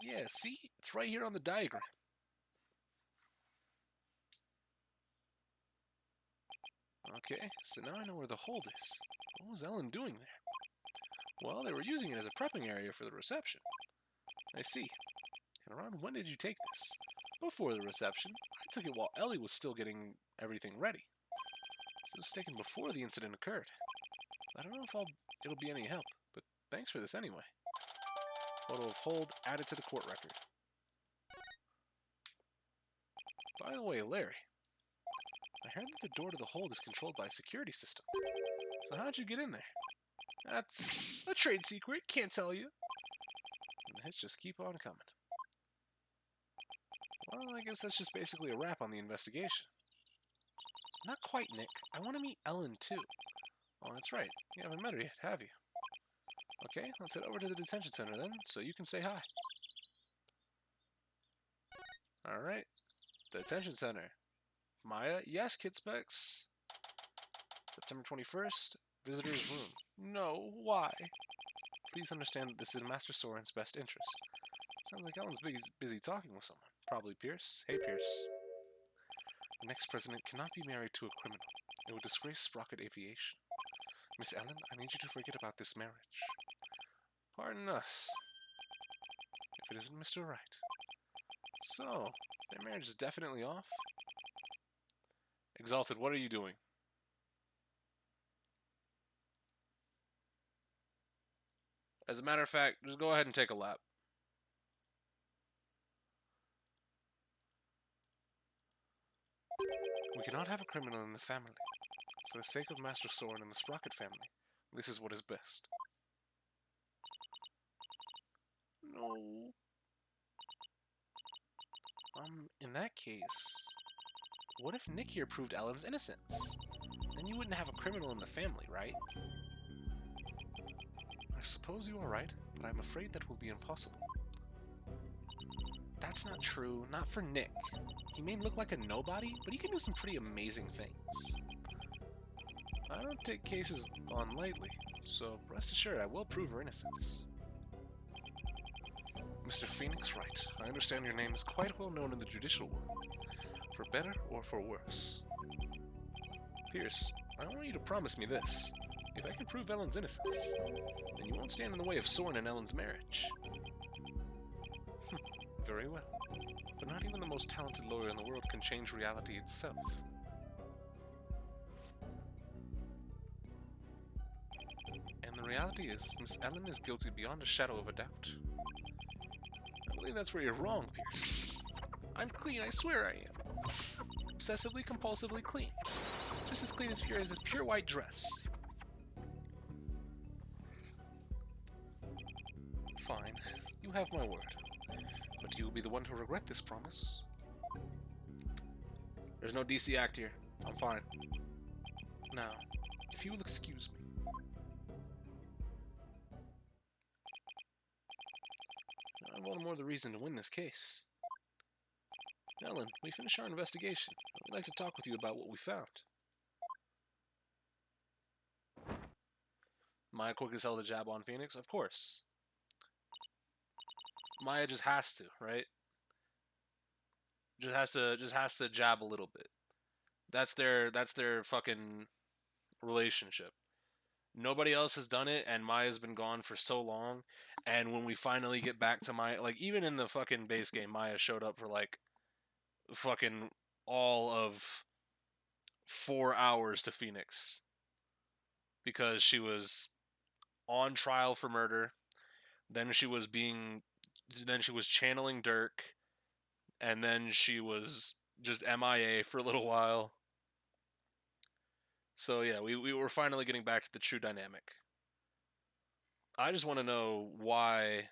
[SPEAKER 1] Yeah, see? It's right here on the diagram. Okay, so now I know where the hold is. What was Ellen doing there? Well, they were using it as a prepping area for the reception. I see. And around when did you take this? Before the reception. I took it while Ellie was still getting everything ready. So it was taken before the incident occurred. I don't know if it'll be any help, but thanks for this anyway. Photo of hold added to the court record. By the way, Larry, I heard that the door to the hold is controlled by a security system. So how'd you get in there? That's a trade secret, can't tell you. And the hits just keep on coming. Well, I guess that's just basically a wrap on the investigation. Not quite, Nick. I want to meet Ellen, too. Oh, that's right. You haven't met her yet, have you? Okay, let's head over to the detention center then, so you can say hi. Alright. Detention center. Maya, yes, Kid Specs. September 21st, visitor's room. No, why? Please understand that this is Master Soren's best interest. Sounds like Ellen's busy talking with someone. Probably Pierce. Hey, Pierce. The next president cannot be married to a criminal. It would disgrace Sprocket Aviation. Miss Ellen, I need you to forget about this marriage. Pardon us. If it isn't Mr. Wright. So, their marriage is definitely off? Exalted, what are you doing? As a matter of fact, just go ahead and take a lap. We cannot have a criminal in the family. For the sake of Master Soren and the Sprocket family, this is what is best. No. In that case, what if Nick here proved Ellen's innocence? Then you wouldn't have a criminal in the family, right? I suppose you are right, but I'm afraid that will be impossible. That's not true, not for Nick. He may look like a nobody, but he can do some pretty amazing things. I don't take cases on lightly, so rest assured I will prove her innocence. Mr. Phoenix Wright, I understand your name is quite well known in the judicial world. For better or for worse? Pierce, I want you to promise me this. If I can prove Ellen's innocence, then you won't stand in the way of Soren and Ellen's marriage. Very well. But not even the most talented lawyer in the world can change reality itself. And the reality is, Miss Ellen is guilty beyond a shadow of a doubt. I believe that's where you're wrong, Pierce. I'm clean, I swear I am. Obsessively, compulsively clean. Just as clean as pure as this pure white dress. Fine, you have my word. But you will be the one to regret this promise. There's no DC Act here. I'm fine. Now, if you will excuse me. I have all the more the reason to win this case. Ellen, we finished our investigation. I'd like to talk with you about what we found. Maya quick as hell to jab on Phoenix? Of course. Maya just has to, right? Just has to jab a little bit. That's their fucking relationship. Nobody else has done it, and Maya's been gone for so long. And when we finally get back to Maya, like even in the fucking base game, Maya showed up for like fucking all of 4 hours to Phoenix because she was on trial for murder. Then she was channeling Dirk, and then she was just MIA for a little while. So yeah, we were finally getting back to the true dynamic. I just want to know why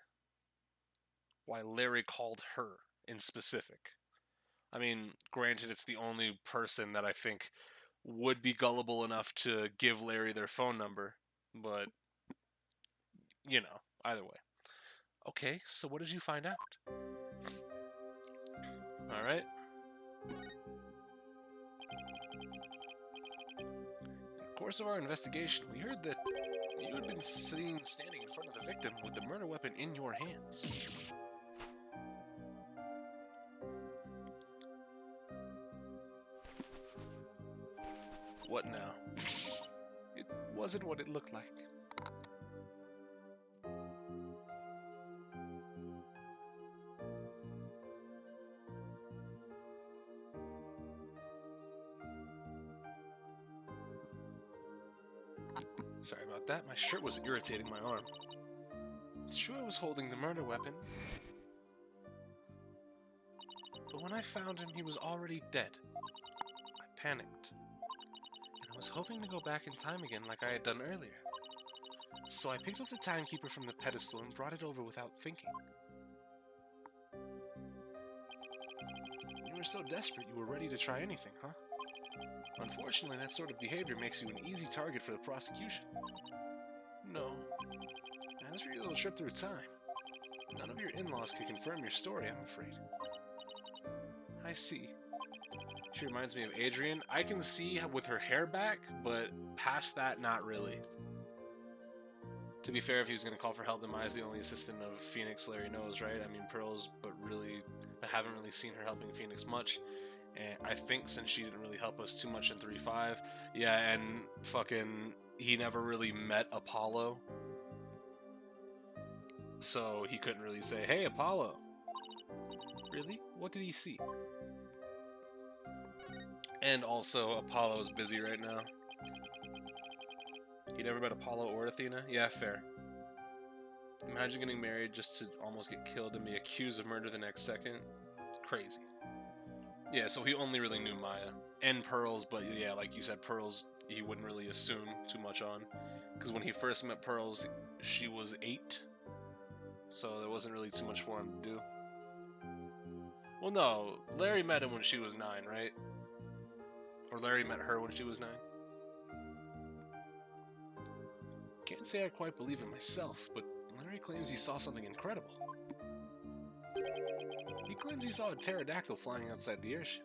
[SPEAKER 1] Larry called her in specific. I mean, granted, it's the only person that I think would be gullible enough to give Larry their phone number, but, you know, either way. Okay, so what did you find out? Alright. In the course of our investigation, we heard that you had been seen standing in front of the victim with the murder weapon in your hands. What now? It wasn't what it looked like. Sorry about that, my shirt was irritating my arm. It's true I was holding the murder weapon, but when I found him, he was already dead. I panicked, and I was hoping to go back in time again like I had done earlier. So I picked up the timekeeper from the pedestal and brought it over without thinking. You were so desperate you were ready to try anything, huh? Unfortunately, that sort of behavior makes you an easy target for the prosecution. No. As for your little trip through time, none of your in-laws can confirm your story, I'm afraid. I see. She reminds me of Adrian. I can see with her hair back, but past that, not really. To be fair, if he was going to call for help, then Maya's the only assistant of Phoenix Larry knows, right? I mean, Pearl's, but haven't really seen her helping Phoenix much. And I think since she didn't really help us too much in 3-5, yeah, and fucking, he never really met Apollo. So he couldn't really say, hey, Apollo. Really? What did he see? And also, Apollo's busy right now. You never met Apollo or Athena? Yeah, fair. Imagine getting married just to almost get killed and be accused of murder the next second. Crazy. Yeah, so he only really knew Maya. And Pearls, but yeah, like you said, Pearls, he wouldn't really assume too much on. Because when he first met Pearls, she was 8. So there wasn't really too much for him to do. Well, no, Larry met him when she was 9, right? Or Larry met her when she was 9? Can't say I quite believe it myself, but Larry claims he saw something incredible. He claims he saw a pterodactyl flying outside the airship.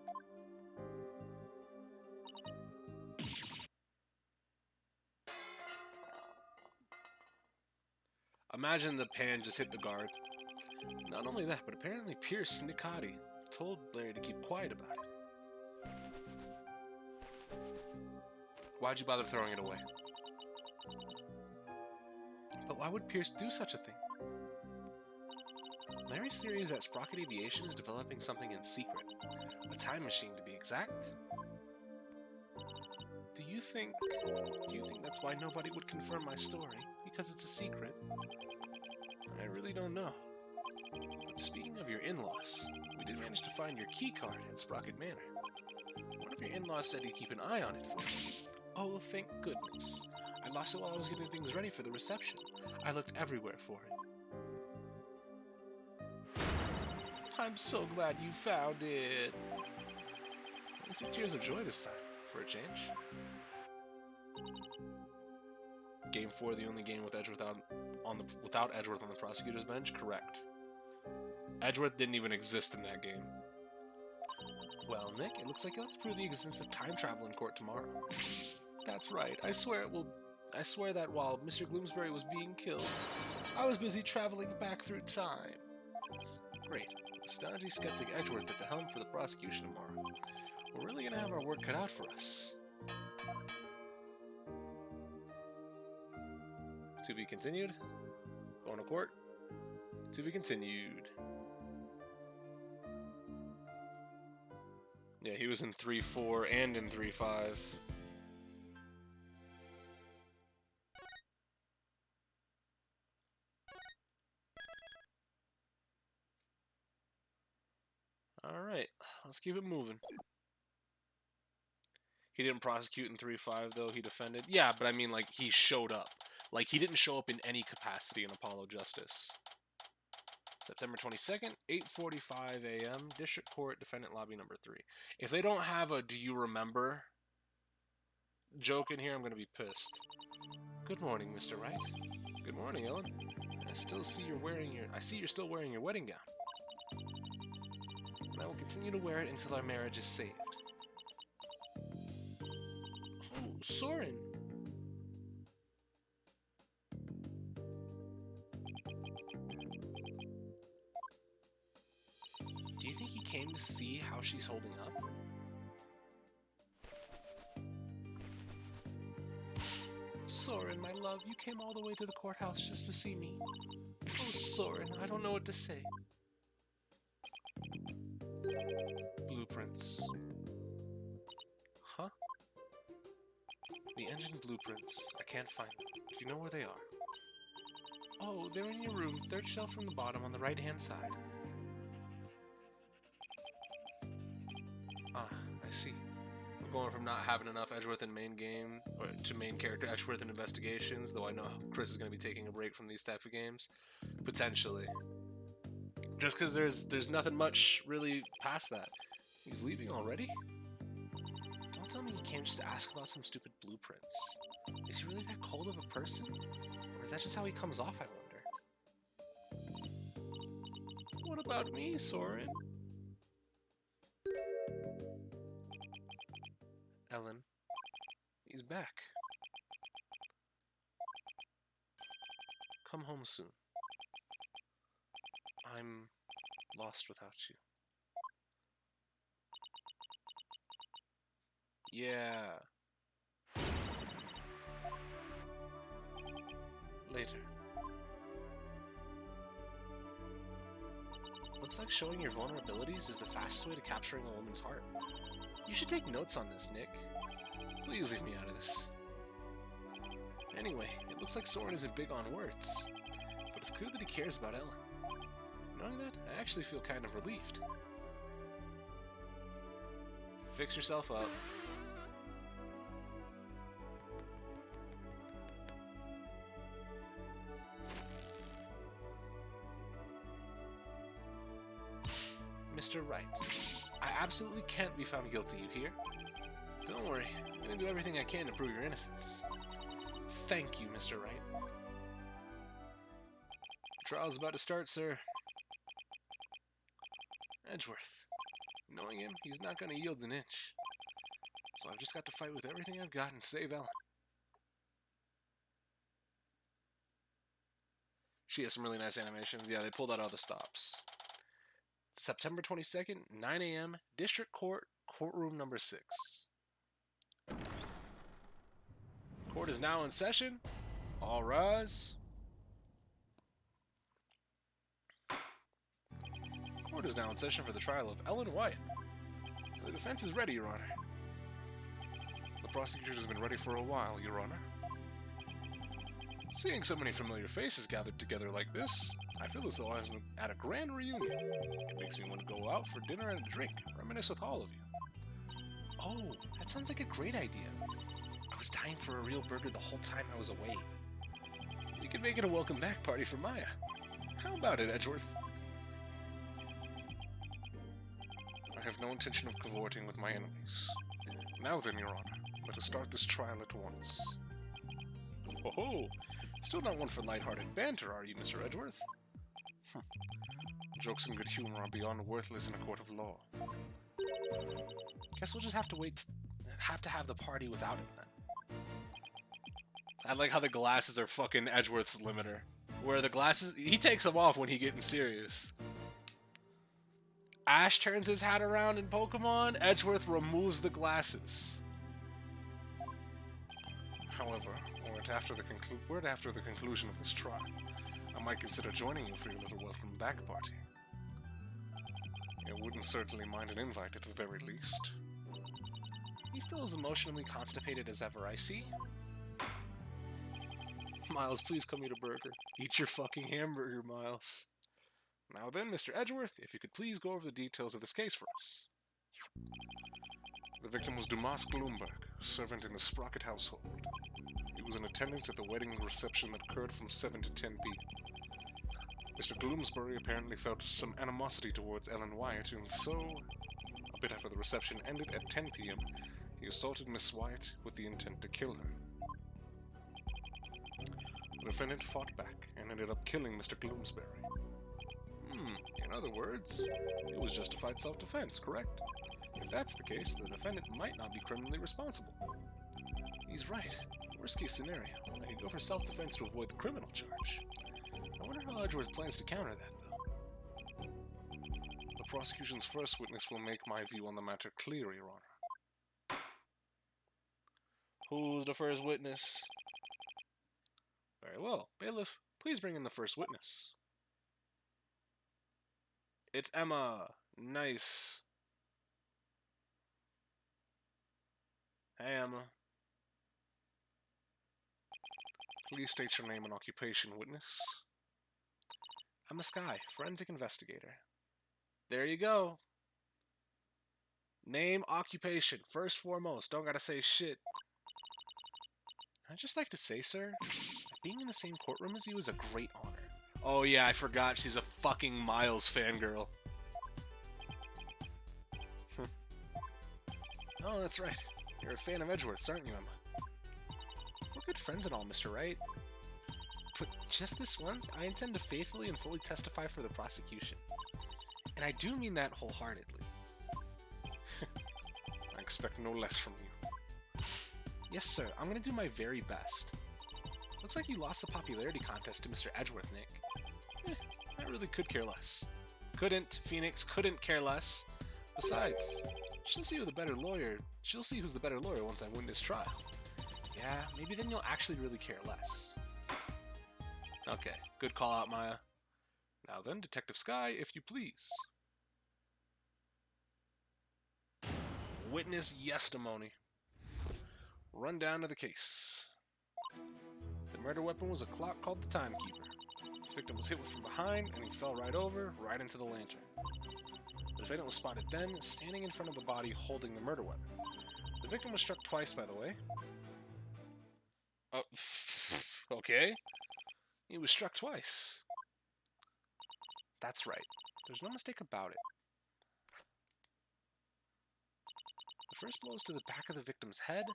[SPEAKER 1] Imagine the pan just hit the guard. Not only that, but apparently Pierce Nicati told Larry to keep quiet about it. Why'd you bother throwing it away? But why would Pierce do such a thing? Larry's theory is that Sprocket Aviation is developing something in secret. A time machine, to be exact. Do you think that's why nobody would confirm my story? Because it's a secret? I really don't know. But speaking of your in-laws, we did manage to find your key card at Sprocket Manor. One of your in-laws said he'd keep an eye on it for me. Oh, thank goodness. I lost it while I was getting things ready for the reception. I looked everywhere for it. I'm so glad you found it. At least with tears of joy this time, for a change. Game 4, the only game with Edgeworth without Edgeworth on the prosecutor's bench? Correct. Edgeworth didn't even exist in that game. Well, Nick, it looks like you'll have to prove the existence of time travel in court tomorrow. That's right. I swear that while Mr. Gloomsbury was being killed, I was busy traveling back through time. Great. Stodgy skeptic Edgeworth at the helm for the prosecution tomorrow. We're really gonna have our work cut out for us. To be continued. Going to court. To be continued. Yeah, he was in 3-4 and in 3-5. Alright, let's keep it moving. He didn't prosecute in 3-5 though, he defended. Yeah, but I mean, like, he showed up. Like, he didn't show up in any capacity in Apollo Justice. September 22nd, 8:45 a.m., District Court, Defendant Lobby number 3. If they don't have a "do you remember" joke in here, I'm going to be pissed. Good morning, Mr. Wright. Good morning, Ellen. I see you're still wearing your wedding gown. And I will continue to wear it until our marriage is saved. Oh, Soren! Do you think he came to see how she's holding up? Soren, my love, you came all the way to the courthouse just to see me. Oh, Soren, I don't know what to say. Blueprints. Huh? The engine blueprints. I can't find them. Do you know where they are? Oh, they're in your room, third shelf from the bottom on the right-hand side. Ah, I see. We're going from not having enough Edgeworth in main game to main character Edgeworth in investigations, though I know Chris is going to be taking a break from these type of games. Potentially. Just because there's nothing much really past that. He's leaving already? Don't tell me he came just to ask about some stupid blueprints. Is he really that cold of a person? Or is that just how he comes off, I wonder? What about me, Soren? Ellen. He's back. Come home soon. I'm lost without you. Yeah. Later. Looks like showing your vulnerabilities is the fastest way to capturing a woman's heart. You should take notes on this, Nick. Please leave me out of this. Anyway, it looks like Soren isn't big on words, but it's clear that he cares about Ellen. Knowing that, I actually feel kind of relieved. Fix yourself up. Mr. Wright, I absolutely can't be found guilty, you hear? Don't worry, I'm going to do everything I can to prove your innocence. Thank you, Mr. Wright. Trial's about to start, sir. Edgeworth. Knowing him, he's not going to yield an inch. So I've just got to fight with everything I've got and save Ellen. She has some really nice animations. Yeah, they pulled out all the stops. September 22nd, 9 a.m., District Court, Courtroom number 6. Court is now in session. All rise. Court is now in session for the trial of Ellen Wright. The defense is ready, Your Honor. The prosecutor has been ready for a while, Your Honor. Seeing so many familiar faces gathered together like this, I feel as though I'm at a grand reunion. It makes me want to go out for dinner and a drink, reminisce with all of you. Oh, that sounds like a great idea. I was dying for a real burger the whole time I was away. We could make it a welcome back party for Maya. How about it, Edgeworth? I have no intention of cavorting with my enemies. Now then, Your Honor, let us start this trial at once. Oh-ho! Still not one for light-hearted banter, are you, Mr. Edgeworth? Jokes and good humor are beyond worthless in a court of law. Guess we'll just have to have the party without him, then. I like how the glasses are fucking Edgeworth's limiter. Where the glasses... He takes them off when he getting serious. Ash turns his hat around in Pokemon, Edgeworth removes the glasses. However, word after the conclusion of this trial, I might consider joining you for your little welcome back party. I wouldn't certainly mind an invite at the very least. He's still as emotionally constipated as ever, I see. Miles, please come eat a burger. Eat your fucking hamburger, Miles. Now then, Mr. Edgeworth, if you could please go over the details of this case for us. The victim was Dumas Gloomberg, a servant in the Sprocket household. He was in attendance at the wedding reception that occurred from 7 to 10 p.m. Mr. Gloomsbury apparently felt some animosity towards Ellen Wyatt, and so, a bit after the reception ended at 10 p.m., he assaulted Miss Wyatt with the intent to kill her. The defendant fought back and ended up killing Mr. Gloomsbury. In other words, it was justified self-defense, correct? If that's the case, the defendant might not be criminally responsible. He's right. Worst case scenario, I could go for self-defense to avoid the criminal charge. I wonder how Edgeworth plans to counter that, though. The prosecution's first witness will make my view on the matter clear, Your Honor. Who's the first witness? Very well. Bailiff, please bring in the first witness. It's Emma. Nice. Hey, Emma. Please state your name and occupation, witness. Emma Skye, forensic investigator. There you go. Name, occupation, first foremost. Don't gotta say shit. I'd just like to say, sir, that being in the same courtroom as you is a great honor. Oh yeah, I forgot she's a fucking Miles fangirl. Oh, that's right. You're a fan of Edgeworth's, aren't you, Emma? We're good friends and all, Mr. Wright. But just this once, I intend to faithfully and fully testify for the prosecution. And I do mean that wholeheartedly. I expect no less from you. Yes, sir. I'm gonna do my very best. Looks like you lost the popularity contest to Mr. Edgeworth, Nick. I really could care less. Couldn't, Phoenix, couldn't care less. Besides, she'll see who's the better lawyer once I win this trial. Yeah, maybe then you'll actually really care less. Okay, good call out, Maya. Now then, Detective Skye, if you please. Witness testimony. Rundown of the case. The murder weapon was a clock called the Timekeeper. The victim was hit from behind, and he fell right over, right into the lantern. The defendant was spotted then, standing in front of the body holding the murder weapon. The victim was struck twice, by the way. Okay. He was struck twice. That's right. There's no mistake about it. The first blow was to the back of the victim's head.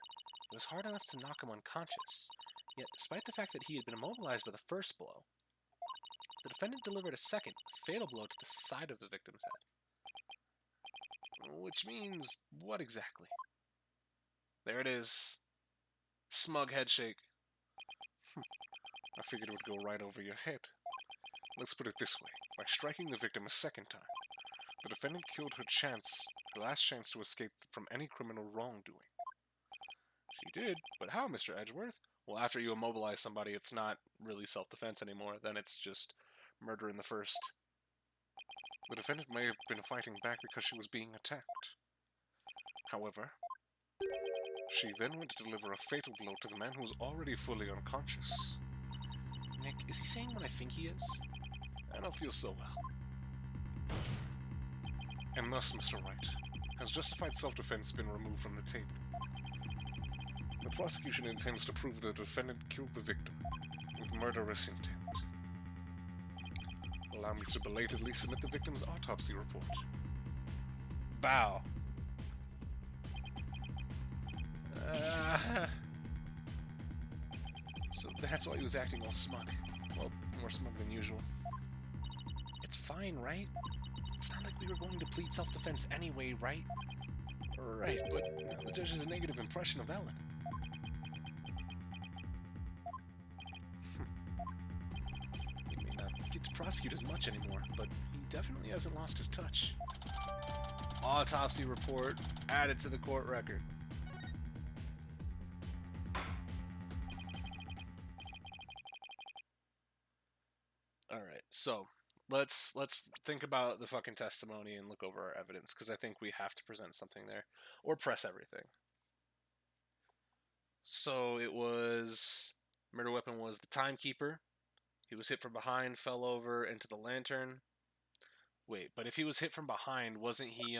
[SPEAKER 1] It was hard enough to knock him unconscious. Yet, despite the fact that he had been immobilized by the first blow, the defendant delivered a second, fatal blow to the side of the victim's head. Which means, what exactly? There it is. Smug head shake. I figured it would go right over your head. Let's put it this way. By striking the victim a second time, the defendant killed her last chance to escape from any criminal wrongdoing. She did, but how, Mr. Edgeworth? Well, after you immobilize somebody, it's not really self-defense anymore. Then it's just murder in the first. The defendant may have been fighting back because she was being attacked. However, she then went to deliver a fatal blow to the man who was already fully unconscious. Nick, is he saying what I think he is? I don't feel so well. And thus, Mr. Wright, has justified self-defense been removed from the table? The prosecution intends to prove the defendant killed the victim with murderous intent. Allow me to belatedly submit the victim's autopsy report. Bow. So that's why he was acting all smug. Well, more smug than usual. It's fine, right? It's not like we were going to plead self-defense anyway, right? Right, but now the judge has a negative impression of Ellen. He may not get to prosecute as much anymore, but he definitely hasn't lost his touch. Autopsy report added to the court record. Alright, so let's think about the fucking testimony and look over our evidence, because I think we have to present something there. Or press everything. So it was... Murder weapon was the timekeeper. He was hit from behind, fell over into the lantern. Wait, but if he was hit from behind, wasn't he,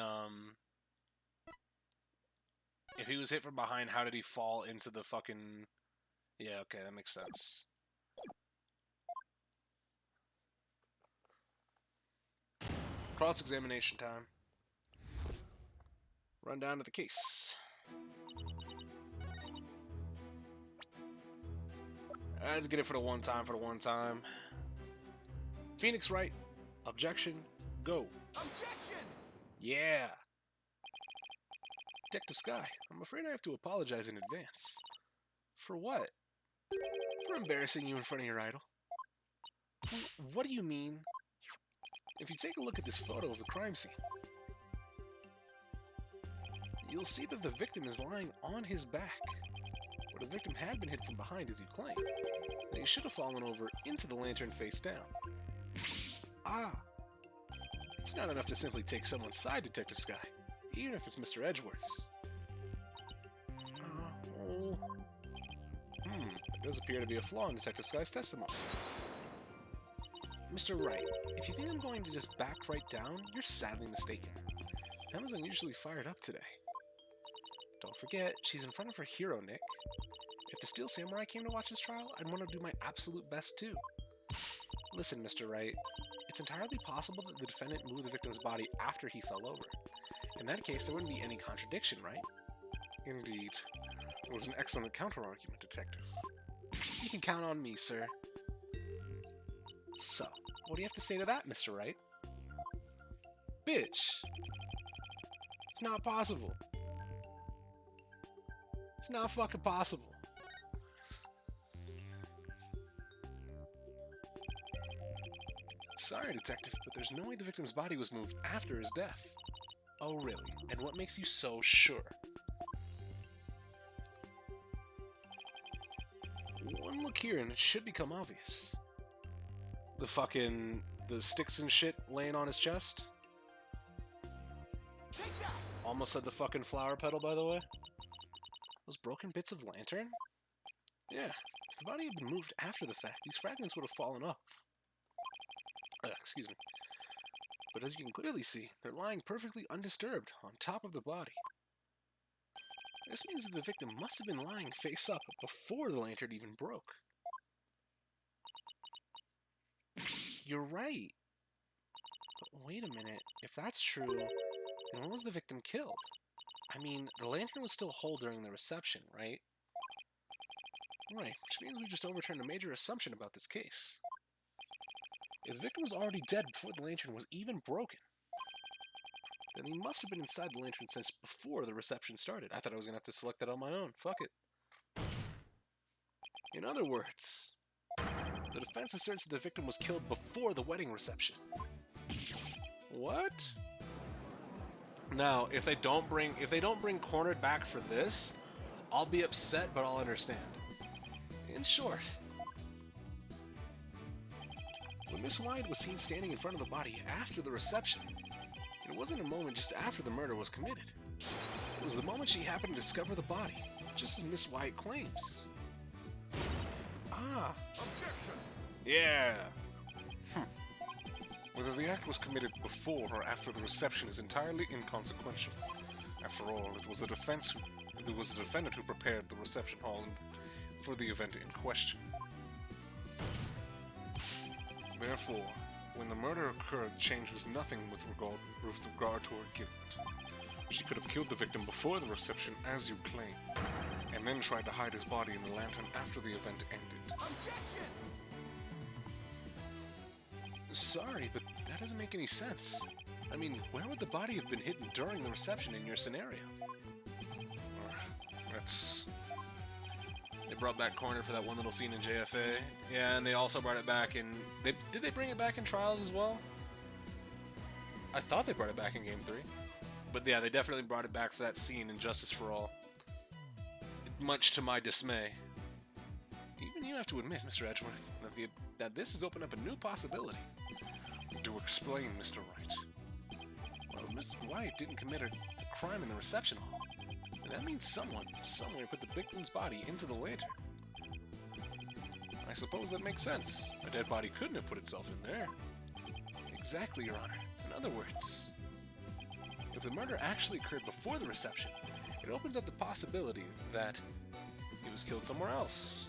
[SPEAKER 1] If he was hit from behind, how did he fall into the fucking... Yeah, okay, that makes sense. Cross-examination time. Run down to the case. Let's get it for the one time, Phoenix Wright. Objection. Go.
[SPEAKER 2] Objection!
[SPEAKER 1] Yeah. Detective Sky, I'm afraid I have to apologize in advance. For what? For embarrassing you in front of your idol. What do you mean? If you take a look at this photo of the crime scene, you'll see that the victim is lying on his back, where the victim had been hit from behind as you claim. Now, he should have fallen over into the lantern face down. Ah! It's not enough to simply take someone's side, Detective Sky, even if it's Mr. Edgeworth's. There does appear to be a flaw in Detective Sky's testimony. Mr. Wright, if you think I'm going to just back right down, you're sadly mistaken. Emma's unusually fired up today. Don't forget, she's in front of her hero, Nick. If the Steel Samurai came to watch this trial, I'd want to do my absolute best too. Listen, Mr. Wright, it's entirely possible that the defendant moved the victim's body after he fell over. In that case, there wouldn't be any contradiction, right? Indeed. It was an excellent counter-argument, Detective. You can count on me, sir. So, what do you have to say to that, Mr. Wright? Bitch! It's not possible. It's not fucking possible. Sorry, Detective, but there's no way the victim's body was moved after his death. Oh, really? And what makes you so sure? One look here and it should become obvious. The sticks and shit laying on his chest.
[SPEAKER 2] Take that!
[SPEAKER 1] Almost said the fucking flower petal, by the way. Those broken bits of lantern? Yeah, if the body had been moved after the fact, these fragments would have fallen off. Excuse me. But as you can clearly see, they're lying perfectly undisturbed on top of the body. This means that the victim must have been lying face up before the lantern even broke. You're right. But wait a minute, if that's true, then when was the victim killed? I mean, the lantern was still whole during the reception, right? Right, which means we just overturned a major assumption about this case. If the victim was already dead before the lantern was even broken, then he must have been inside the lantern since before the reception started. I thought I was going to have to select that on my own. Fuck it. In other words, the defense asserts that the victim was killed before the wedding reception. What? Now, if they don't bring Cornered back for this, I'll be upset, but I'll understand. In short, when Miss Wright was seen standing in front of the body after the reception, it wasn't a moment just after the murder was committed. It was the moment she happened to discover the body, just as Miss White claims. Ah.
[SPEAKER 2] Objection!
[SPEAKER 1] Yeah. Whether the act was committed before or after the reception is entirely inconsequential. After all, it was the defendant who prepared the reception hall for the event in question. Therefore, when the murder occurred, changes nothing with regard to her guilt. She could have killed the victim before the reception, as you claim, and then tried to hide his body in the lantern after the event ended.
[SPEAKER 2] Objection!
[SPEAKER 1] Sorry, but that doesn't make any sense. I mean, where would the body have been hidden during the reception in your scenario? They brought back Corner for that one little scene in JFA. Yeah, and they also brought it back in... Did they bring it back in Trials as well? I thought they brought it back in Game 3. But yeah, they definitely brought it back for that scene in Justice for All. Much to my dismay. Even you have to admit, Mr. Edgeworth, that this has opened up a new possibility. To explain, Mr. Wright. Well, Mr. White didn't commit a crime in the reception hall. And that means someone, somewhere, put the victim's body into the lantern. I suppose that makes sense. A dead body couldn't have put itself in there. Exactly, Your Honor. In other words, if the murder actually occurred before the reception, it opens up the possibility that he was killed somewhere else.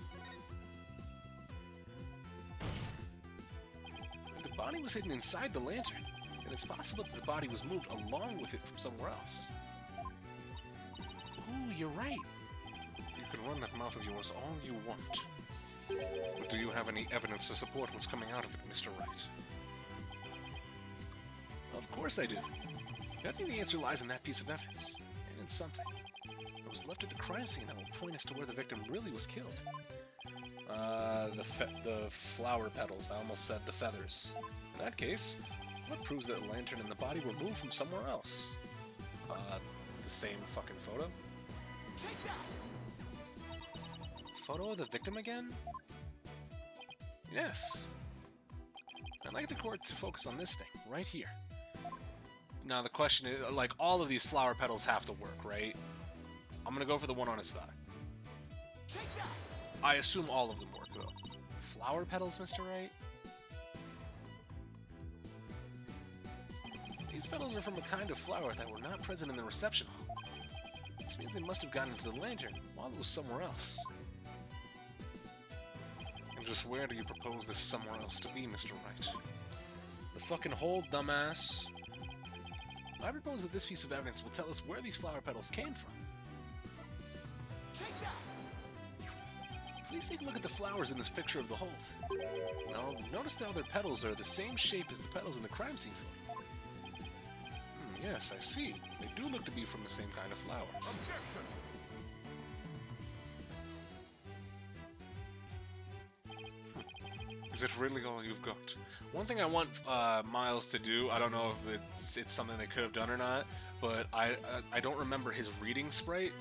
[SPEAKER 1] If the body was hidden inside the lantern, then it's possible that the body was moved along with it from somewhere else. Ooh, you're right. You can run that mouth of yours all you want. But do you have any evidence to support what's coming out of it, Mr. Wright? Of course I do. I think the answer lies in that piece of evidence, and in something that was left at the crime scene that will point us to where the victim really was killed. The flower petals. I almost said the feathers. In that case, what proves that the lantern and the body were moved from somewhere else? The same fucking photo?
[SPEAKER 2] Take that!
[SPEAKER 1] Photo of the victim again? Yes. I'd like the court to focus on this thing, right here. Now the question is, like, all of these flower petals have to work, right? I'm gonna go for the one on his thigh.
[SPEAKER 2] Take that!
[SPEAKER 1] I assume all of them work, though. Flower petals, Mr. Wright? These petals are from a kind of flower that were not present in the reception hall. This means they must have gotten into the lantern while it was somewhere else. And just where do you propose this somewhere else to be, Mr. Wright? The fucking hole, dumbass. I propose that this piece of evidence will tell us where these flower petals came from.
[SPEAKER 2] Take that!
[SPEAKER 1] Please take a look at the flowers in this picture of the hold. Now, notice how their petals are the same shape as the petals in the crime scene photo. Yes, I see. They do look to be from the same kind of flower.
[SPEAKER 2] Objection!
[SPEAKER 1] Is it really all you've got? One thing I want Miles to do, I don't know if it's something they could have done or not, but I don't remember his reading sprite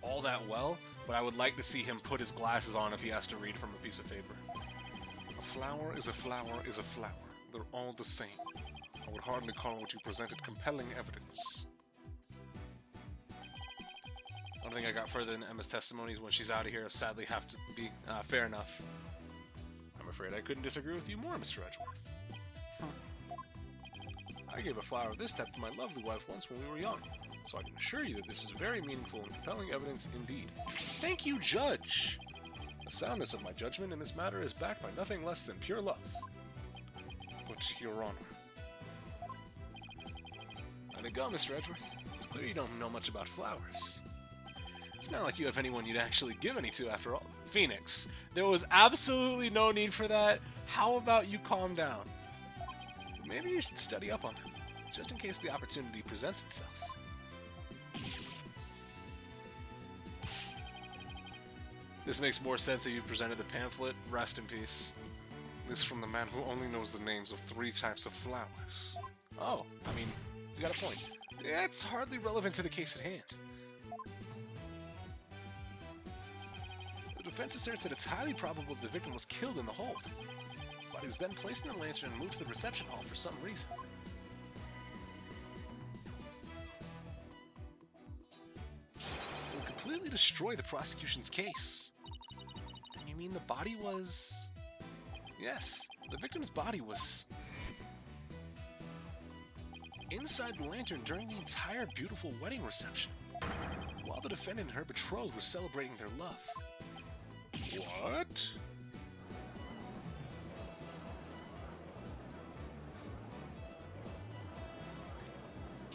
[SPEAKER 1] all that well, but I would like to see him put his glasses on if he has to read from a piece of paper. A flower is a flower is a flower. They're all the same. I would hardly call what you presented compelling evidence. I don't think I got further than Emma's testimonies. When she's out of here, I sadly have to be fair enough. I'm afraid I couldn't disagree with you more, Mr. Edgeworth. I gave a flower of this type to my lovely wife once when we were young, so I can assure you that this is very meaningful and compelling evidence indeed. Thank you, Judge! The soundness of my judgment in this matter is backed by nothing less than pure love. But, Your Honor... Let it go, Mr. Edgeworth. It's clear you don't know much about flowers. It's not like you have anyone you'd actually give any to, after all. Phoenix, there was absolutely no need for that. How about you calm down? Maybe you should study up on them, just in case the opportunity presents itself. This makes more sense that you presented the pamphlet. Rest in peace. This from the man who only knows the names of 3 types of flowers. Oh, I mean, he's got a point. It's hardly relevant to the case at hand. The defense asserts that it's highly probable the victim was killed in the hold. The body was then placed in the lantern and moved to the reception hall for some reason. It would completely destroy the prosecution's case. And you mean the body was... Yes, the victim's body was... inside the lantern during the entire beautiful wedding reception, while the defendant and her betrothed were celebrating their love. What?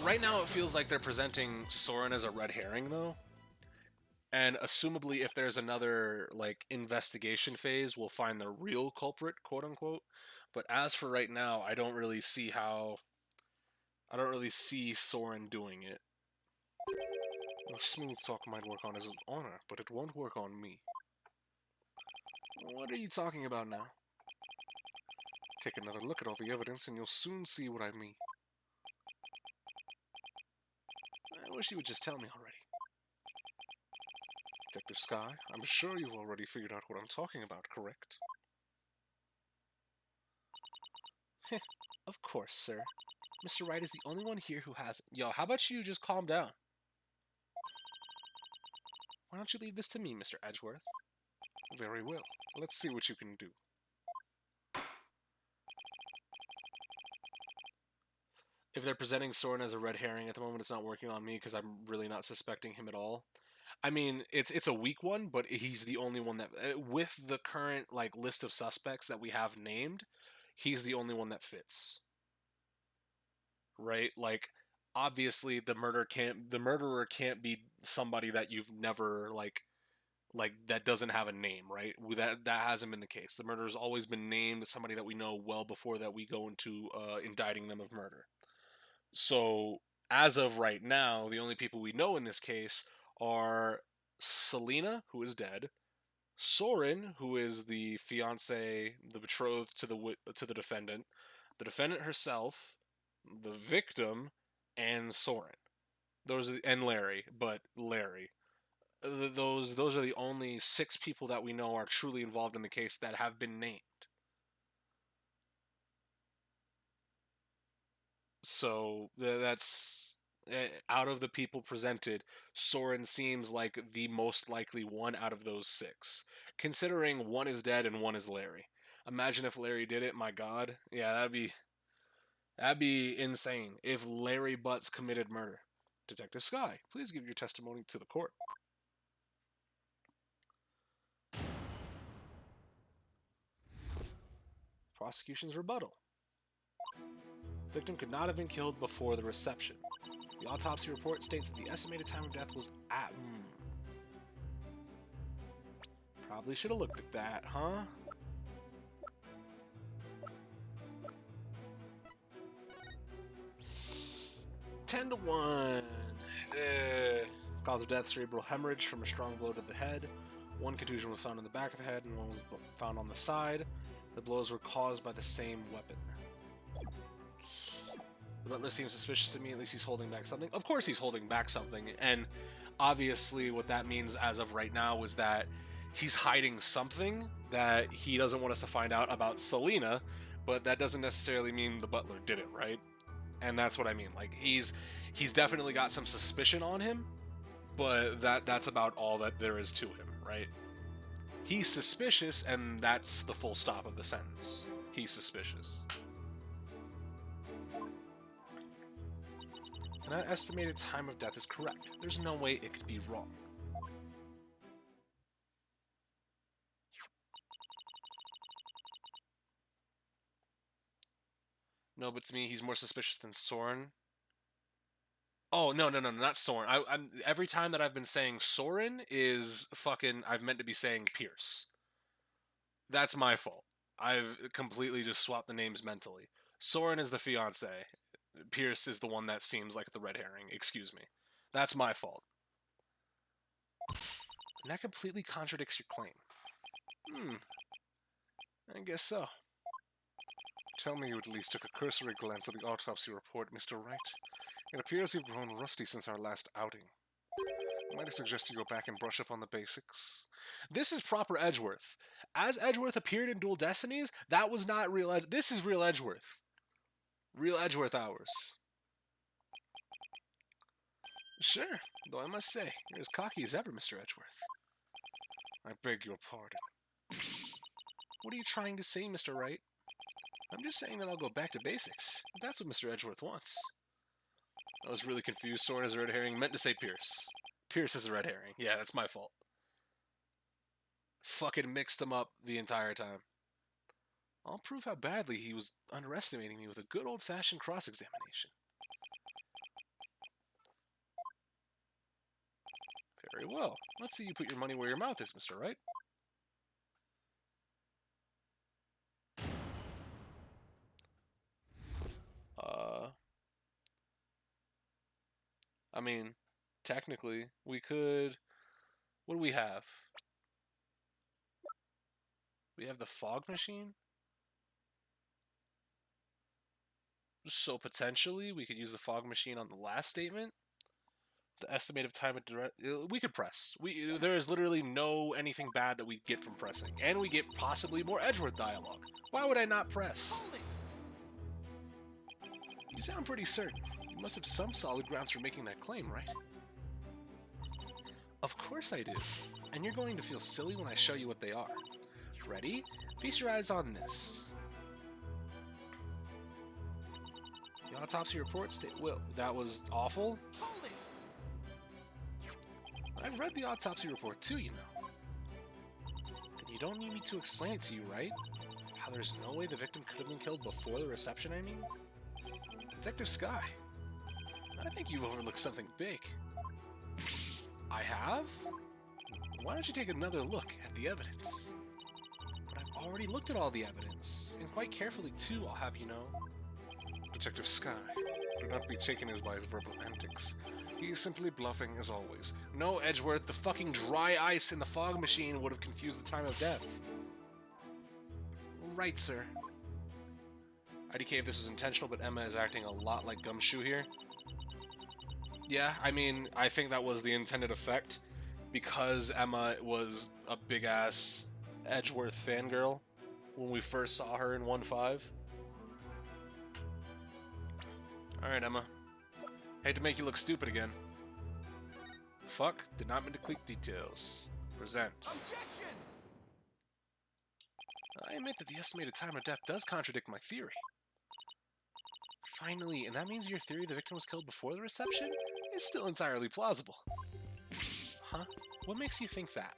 [SPEAKER 1] Right now it feels like they're presenting Soren as a red herring, though. And assumably if there's another, like, investigation phase, we'll find the real culprit, quote-unquote. But as for right now, I don't really see Soren doing it. Well, smooth talk might work on his honor, but it won't work on me. What are you talking about now? Take another look at all the evidence and you'll soon see what I mean. I wish you would just tell me already. Detective Sky, I'm sure you've already figured out what I'm talking about, correct? Heh, of course, sir. Mr. Wright is the only one here who hasn't. Yo, how about you just calm down? Why don't you leave this to me, Mr. Edgeworth? Very well. Let's see what you can do. If they're presenting Soren as a red herring at the moment, it's not working on me because I'm really not suspecting him at all. I mean, it's a weak one, but he's the only one that, with the current like list of suspects that we have named, he's the only one that fits. Right? Like, obviously the murderer can't be somebody that you've never like that doesn't have a name, right? That hasn't been the case. The murderer's always been named somebody that we know well before that we go into indicting them of murder. So as of right now, the only people we know in this case are Selena, who is dead, Soren, who is the fiance, the betrothed to the defendant herself, the victim, and Soren. And Larry, but Larry. Those are the only 6 people that we know are truly involved in the case that have been named. So that's out of the people presented, Soren seems like the most likely one out of those 6. Considering one is dead and one is Larry. Imagine if Larry did it, my god. Yeah, that'd be insane if Larry Butts committed murder. Detective Sky, please give your testimony to the court. Prosecution's rebuttal. Victim could not have been killed before the reception. The autopsy report states that the estimated time of death was at... Probably should have looked at that, huh? Ten to 1. Cause of death, cerebral hemorrhage from a strong blow to the head. 1 contusion was found in the back of the head and 1 was found on the side. The blows were caused by the same weapon. The butler seems suspicious to me. At least he's holding back something. Of course he's holding back something. And obviously what that means as of right now is that he's hiding something that he doesn't want us to find out about Selena. But that doesn't necessarily mean the butler did it, right? And that's what I mean. Like, he's definitely got some suspicion on him. But that's about all that there is to him, right? He's suspicious, and that's the full stop of the sentence. He's suspicious. And that estimated time of death is correct. There's no way it could be wrong. No, but to me, he's more suspicious than Soren. Oh, no, not Soren. I'm every time that I've been saying Soren is fucking... I've meant to be saying Pierce. That's my fault. I've completely just swapped the names mentally. Soren is the fiancé. Pierce is the one that seems like the red herring. Excuse me. That's my fault. And that completely contradicts your claim. I guess so. Tell me you at least took a cursory glance at the autopsy report, Mr. Wright. It appears you've grown rusty since our last outing. Might I suggest you go back and brush up on the basics? This is proper Edgeworth. As Edgeworth appeared in Dual Destinies, that was not real. This is real Edgeworth. Real Edgeworth hours. Sure, though I must say, you're as cocky as ever, Mr. Edgeworth. I beg your pardon. What are you trying to say, Mr. Wright? I'm just saying that I'll go back to basics. That's what Mr. Edgeworth wants. I was really confused. Soren is a red herring. Meant to say Pierce. Pierce is a red herring. Yeah, that's my fault. Fucking mixed them up the entire time. I'll prove how badly he was underestimating me with a good old-fashioned cross-examination. Very well. Let's see you put your money where your mouth is, Mr. Wright. I mean, technically, we could... What do we have? We have the fog machine? So potentially, we could use the fog machine on the last statement. The estimated time of we could press. There is literally no anything bad that we get from pressing, and we get possibly more Edgeworth dialogue. Why would I not press? You sound pretty certain. You must have some solid grounds for making that claim, right? Of course I do. And you're going to feel silly when I show you what they are. Ready? Feast your eyes on this. The autopsy report well, that was awful. I've read the autopsy report too, you know. Then you don't need me to explain it to you, right? How there's no way the victim could have been killed before the reception, I mean? Detective Sky, I think you've overlooked something big. I have? Why don't you take another look at the evidence? But I've already looked at all the evidence, and quite carefully too, I'll have you know. Detective Sky, do not be taken as by his verbal antics. He is simply bluffing as always. No, Edgeworth, the fucking dry ice in the fog machine would have confused the time of death. Right, sir. IDK if this was intentional, but Emma is acting a lot like Gumshoe here. Yeah, I mean, I think that was the intended effect, because Emma was a big-ass Edgeworth fangirl when we first saw her in 1.5. Alright, Emma. Hate to make you look stupid again. Fuck, did not mean to click details. Present.
[SPEAKER 2] Objection!
[SPEAKER 1] I admit that the estimated time of death does contradict my theory. Finally, and that means your theory the victim was killed before the reception is still entirely plausible. Huh? What makes you think that?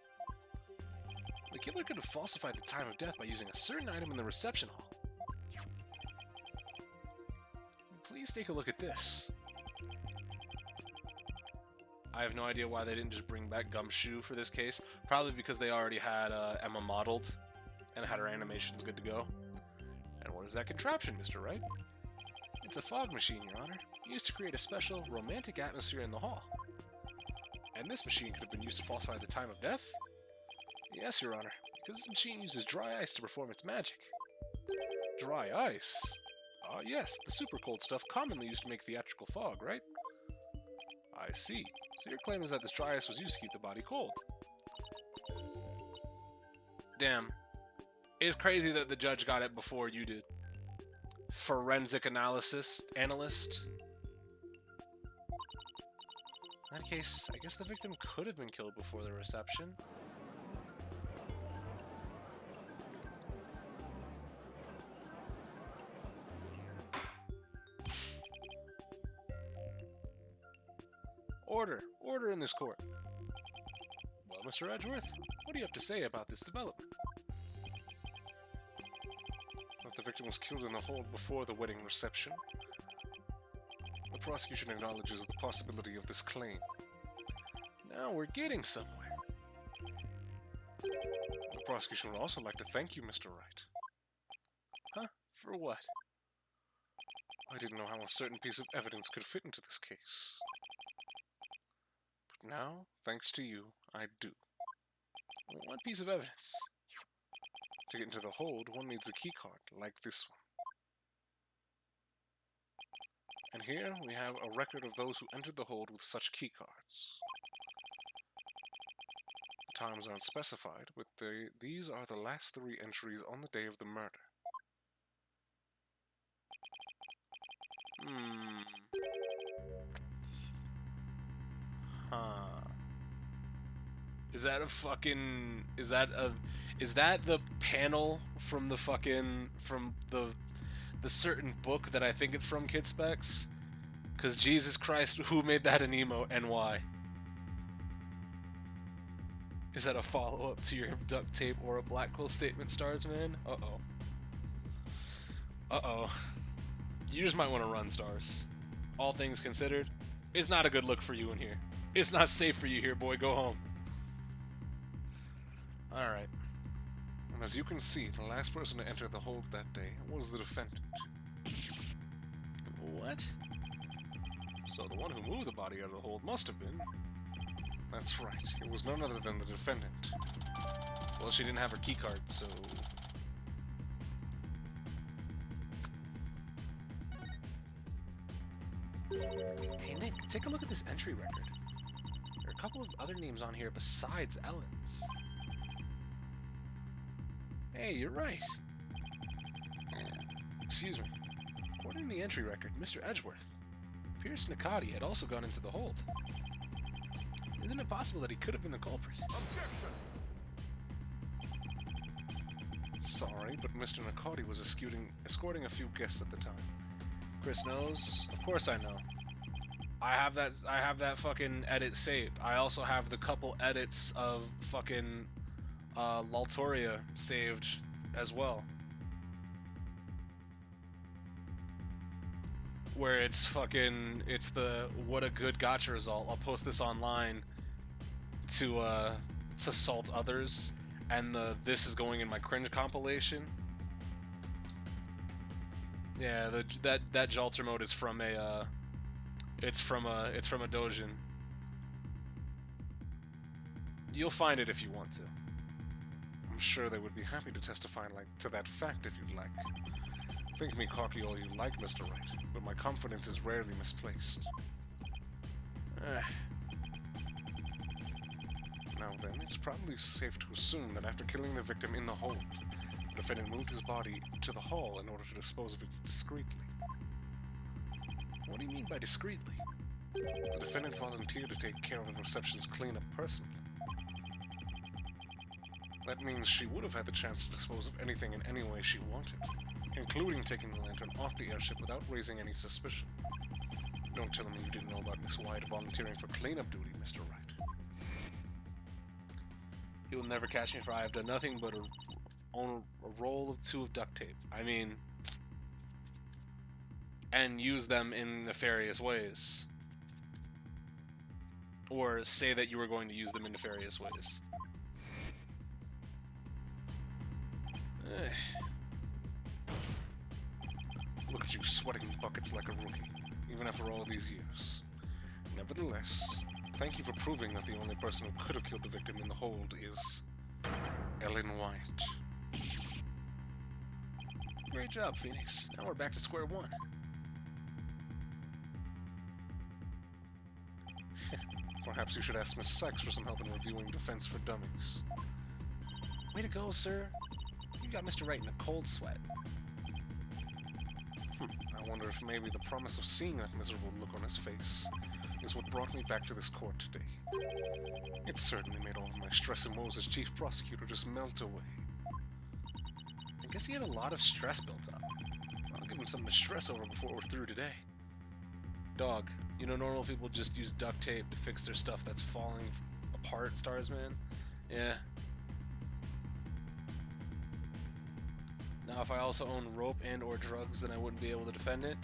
[SPEAKER 1] The killer could have falsified the time of death by using a certain item in the reception hall. Please take a look at this. I have no idea why they didn't just bring back Gumshoe for this case. Probably because they already had Emma modeled and had her animations good to go. And what is that contraption, Mr. Wright? It's a fog machine, Your Honor, used to create a special, romantic atmosphere in the hall. And this machine could have been used to falsify the time of death? Yes, Your Honor, because this machine uses dry ice to perform its magic. Dry ice? Yes, the super cold stuff commonly used to make theatrical fog, right? I see. So your claim is that this dry ice was used to keep the body cold. Damn. It's crazy that the judge got it before you did. Forensic analyst. In that case, I guess the victim could have been killed before the reception. Order! Order in this court! Well, Mr. Edgeworth, what do you have to say about this development? That the victim was killed in the hold before the wedding reception. The prosecution acknowledges the possibility of this claim. Now we're getting somewhere. The prosecution would also like to thank you, Mr. Wright. Huh? For what? I didn't know how a certain piece of evidence could fit into this case. But now, thanks to you, I do. What piece of evidence? To get into the hold, one needs a keycard, like this one. And here we have a record of those who entered the hold with such keycards. times aren't specified, but these are the last 3 entries on the day of the murder. Huh. Is that a fucking... Is that the panel from the fucking... From the certain book that I think it's from, Kid Specs? Because Jesus Christ, who made that an emo and why? Is that a follow-up to your duct tape or a black hole statement, Stars Man? Uh-oh. Uh-oh. You just might want to run, Stars. All things considered, it's not a good look for you in here. It's not safe for you here, boy. Go home. Alright. And as you can see, the last person to enter the hold that day was the defendant. What? So the one who moved the body out of the hold must have been... That's right. It was none other than the defendant. Well, she didn't have her keycard, so... Hey, Nick, take a look at this entry record. There are a couple of other names on here besides Ellen's. Hey, you're right. Excuse me. According to the entry record, Mr. Edgeworth, Pierce Nicati had also gone into the hold. Isn't it possible that he could have been the culprit?
[SPEAKER 2] Objection!
[SPEAKER 1] Sorry, but Mr. Nicati was escorting a few guests at the time. Chris knows? Of course I know. I have that fucking edit saved. I also have the couple edits of fucking Laltoria saved as well. Where it's the what a good gotcha result. I'll post this online to salt others, and this is going in my cringe compilation. Yeah, that Jalter mode is from a it's from a dojin. You'll find it if you want to. I'm sure they would be happy to testify to that fact if you'd like. Think me cocky all you like, Mr. Wright, but my confidence is rarely misplaced. Now then, it's probably safe to assume that after killing the victim in the hold, the defendant moved his body to the hall in order to dispose of it discreetly. What do you mean by discreetly? The defendant volunteered to take care of the reception's cleanup personally. That means she would have had the chance to dispose of anything in any way she wanted, including taking the lantern off the airship without raising any suspicion. Don't tell me you didn't know about Miss White volunteering for cleanup duty, Mr. Wright. You'll never catch me, for I have done nothing but own a roll of 2 of duct tape. I mean, and use them in nefarious ways. Or say that you were going to use them in nefarious ways. Look at you sweating buckets like a rookie, even after all these years. Nevertheless, thank you for proving that the only person who could have killed the victim in the hold is Ellen White. Great job, Phoenix. Now we're back to square one. Perhaps you should ask Miss Sykes for some help in reviewing Defense for Dummies. Way to go, sir. You got Mr. Wright in a cold sweat. I wonder if maybe the promise of seeing that miserable look on his face is what brought me back to this court today. It certainly made all of my stress and woes as chief prosecutor just melt away. I guess he had a lot of stress built up. I'll give him something to stress over before we're through today. Dog, you know normal people just use duct tape to fix their stuff that's falling apart, Stars Man? Yeah. Now, if I also own rope and or drugs, then I wouldn't be able to defend it.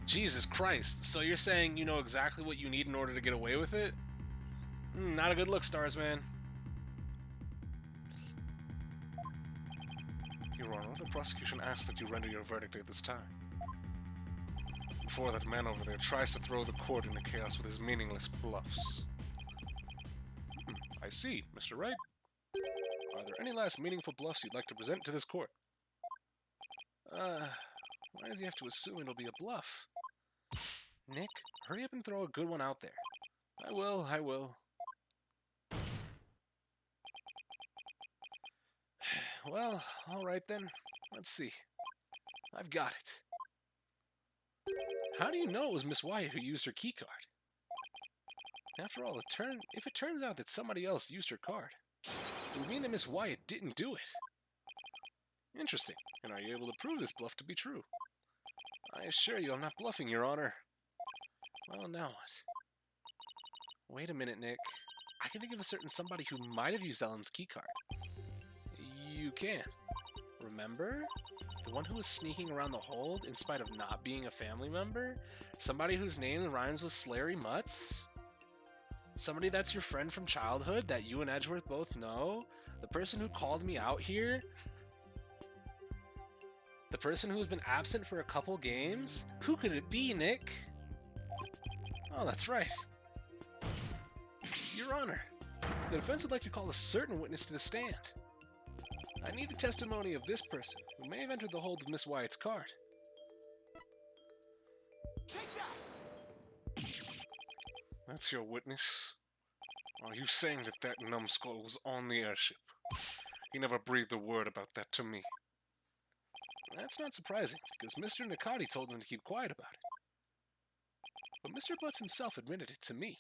[SPEAKER 1] Jesus Christ. So you're saying you know exactly what you need in order to get away with it? Not a good look, Stars Man. Your Honor, the prosecution asks that you render your verdict at this time. Before that man over there tries to throw the court into chaos with his meaningless bluffs. I see, Mr. Wright. Are there any last meaningful bluffs you'd like to present to this court? Why does he have to assume it'll be a bluff? Nick, hurry up and throw a good one out there. I will. Well, alright then. Let's see. I've got it. How do you know it was Miss Wyatt who used her keycard? After all, if it turns out that somebody else used her card, it would mean that Miss Wyatt didn't do it. Interesting. And are you able to prove this bluff to be true? I assure you I'm not bluffing, Your Honor. Well, now what? Wait a minute, Nick. I can think of a certain somebody who might have used Ellen's keycard. You can. Remember? The one who was sneaking around the hold in spite of not being a family member? Somebody whose name rhymes with Slary Mutts? Somebody that's your friend from childhood that you and Edgeworth both know? The person who called me out here? The person who's been absent for a couple games? Who could it be, Nick? Oh, that's right. Your Honor, the defense would like to call a certain witness to the stand. I need the testimony of this person, who may have entered the hold with Miss Wyatt's card.
[SPEAKER 2] Take that!
[SPEAKER 1] That's your witness? Are you saying that that numbskull was on the airship? He never breathed a word about that to me. That's not surprising, because Mr. Nakati told him to keep quiet about it. But Mr. Butts himself admitted it to me.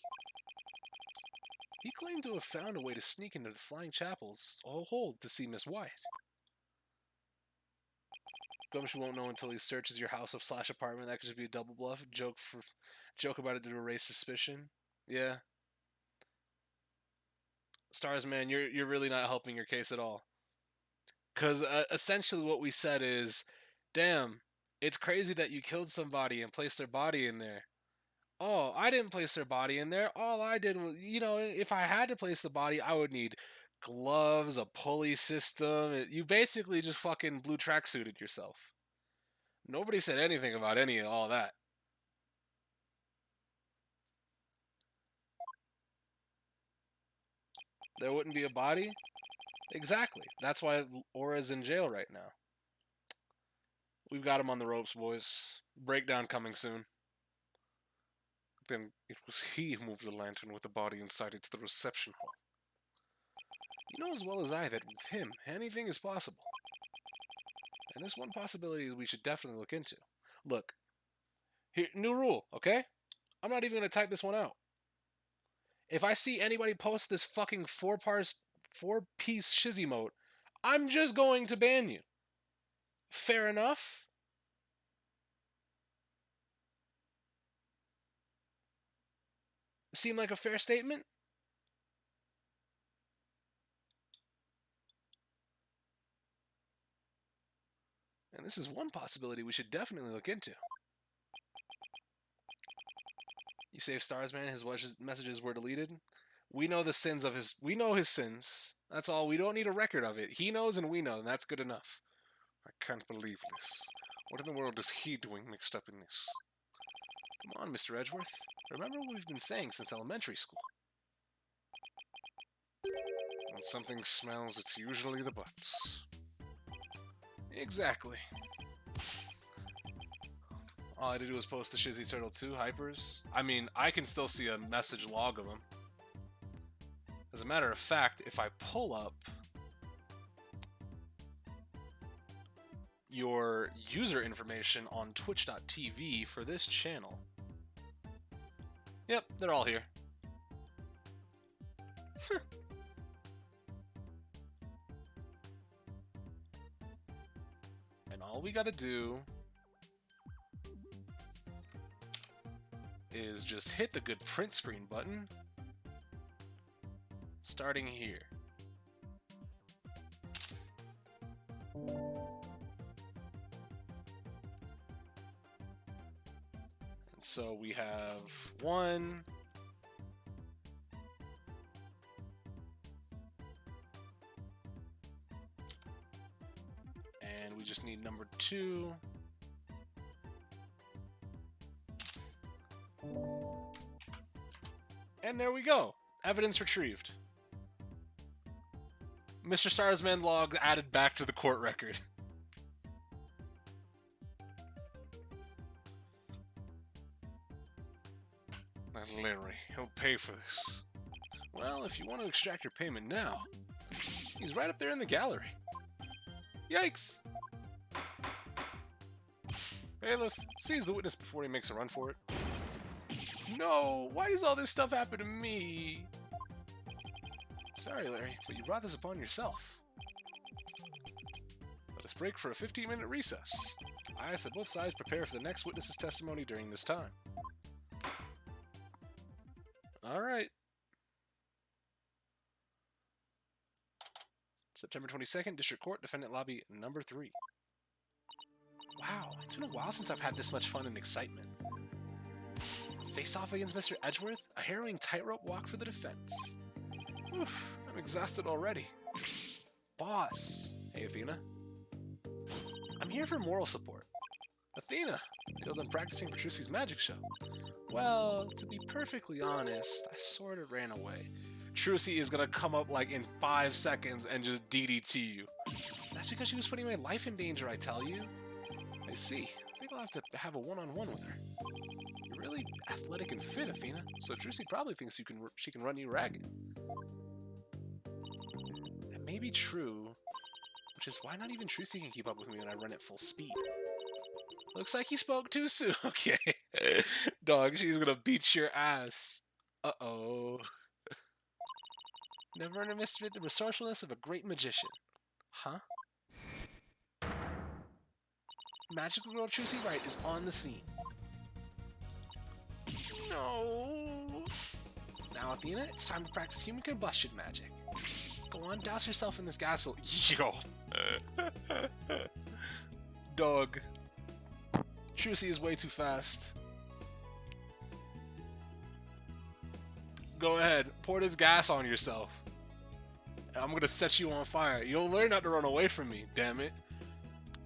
[SPEAKER 1] He claimed to have found a way to sneak into the Flying Chapel's hold to see Miss Wyatt. Gumshoe won't know until he searches your house / apartment. That could just be a double bluff. Joke about it to erase suspicion. Yeah. Stars, man, you're really not helping your case at all. Because essentially what we said is, damn, it's crazy that you killed somebody and placed their body in there. Oh, I didn't place their body in there. All I did was, if I had to place the body, I would need gloves, a pulley system. You basically just fucking blue tracksuited yourself. Nobody said anything about any of all that. There wouldn't be a body? Exactly. That's why Aura's in jail right now. We've got him on the ropes, boys. Breakdown coming soon. Then it was he who moved the lantern with the body inside it to the reception hall. You know as well as I that with him, anything is possible. And this one possibility we should definitely look into. Look, here, new rule, okay? I'm not even going to type this one out. If I see anybody post this fucking four-piece shiz emote, I'm just going to ban you. Fair enough? Seem like a fair statement? And this is one possibility we should definitely look into. You say if Starsman, his messages were deleted? We know the sins of his... We know his sins. That's all. We don't need a record of it. He knows and we know, and that's good enough. I can't believe this. What in the world is he doing mixed up in this? Come on, Mr. Edgeworth. Remember what we've been saying since elementary school. When something smells, it's usually the butts. Exactly. All I had to do was post the Shizzy Turtle 2 hypers. I mean, I can still see a message log of them. As a matter of fact, if I pull up your user information on twitch.tv for this channel. Yep, they're all here. And all we gotta do is just hit the good print screen button, starting here. And so we have 1, and we just need number 2. And there we go. Evidence retrieved. Mr. Starsman log added back to the court record. That Larry, he'll pay for this. Well, if you want to extract your payment now, he's right up there in the gallery. Yikes! Bailiff, seize the witness before he makes a run for it. No! Why does all this stuff happen to me? Sorry, Larry, but you brought this upon yourself. Let us break for a 15-minute recess. I ask that both sides prepare for the next witness's testimony during this time. Alright. September 22nd, District Court, Defendant Lobby number 3. Wow, it's been a while since I've had this much fun and excitement. Face off against Mr. Edgeworth? A harrowing tightrope walk for the defense. Oof, I'm exhausted already. Boss. Hey, Athena. I'm here for moral support. Athena, you're done practicing for Trucy's magic show. Well, to be perfectly honest, I sort of ran away. Trucy is gonna come up like in 5 seconds and just DDT you. That's because she was putting my life in danger, I tell you. I see. I think I'll have to have a one-on-one with her. You're really athletic and fit, Athena, so Trucy probably thinks she can run you ragged. That may be true, which is why not even Trucy can keep up with me when I run at full speed. Looks like you spoke too soon. Okay. Dog, she's gonna beat your ass. Uh-oh. Never underestimate the resourcefulness of a great magician. Huh? Magical girl Trucy Wright is on the scene. No. Now, Athena, it's time to practice human combustion magic. Go on, douse yourself in this gasoline. Yo. Dog. Trucy is way too fast. Go ahead, pour this gas on yourself. I'm gonna set you on fire. You'll learn not to run away from me, damn it.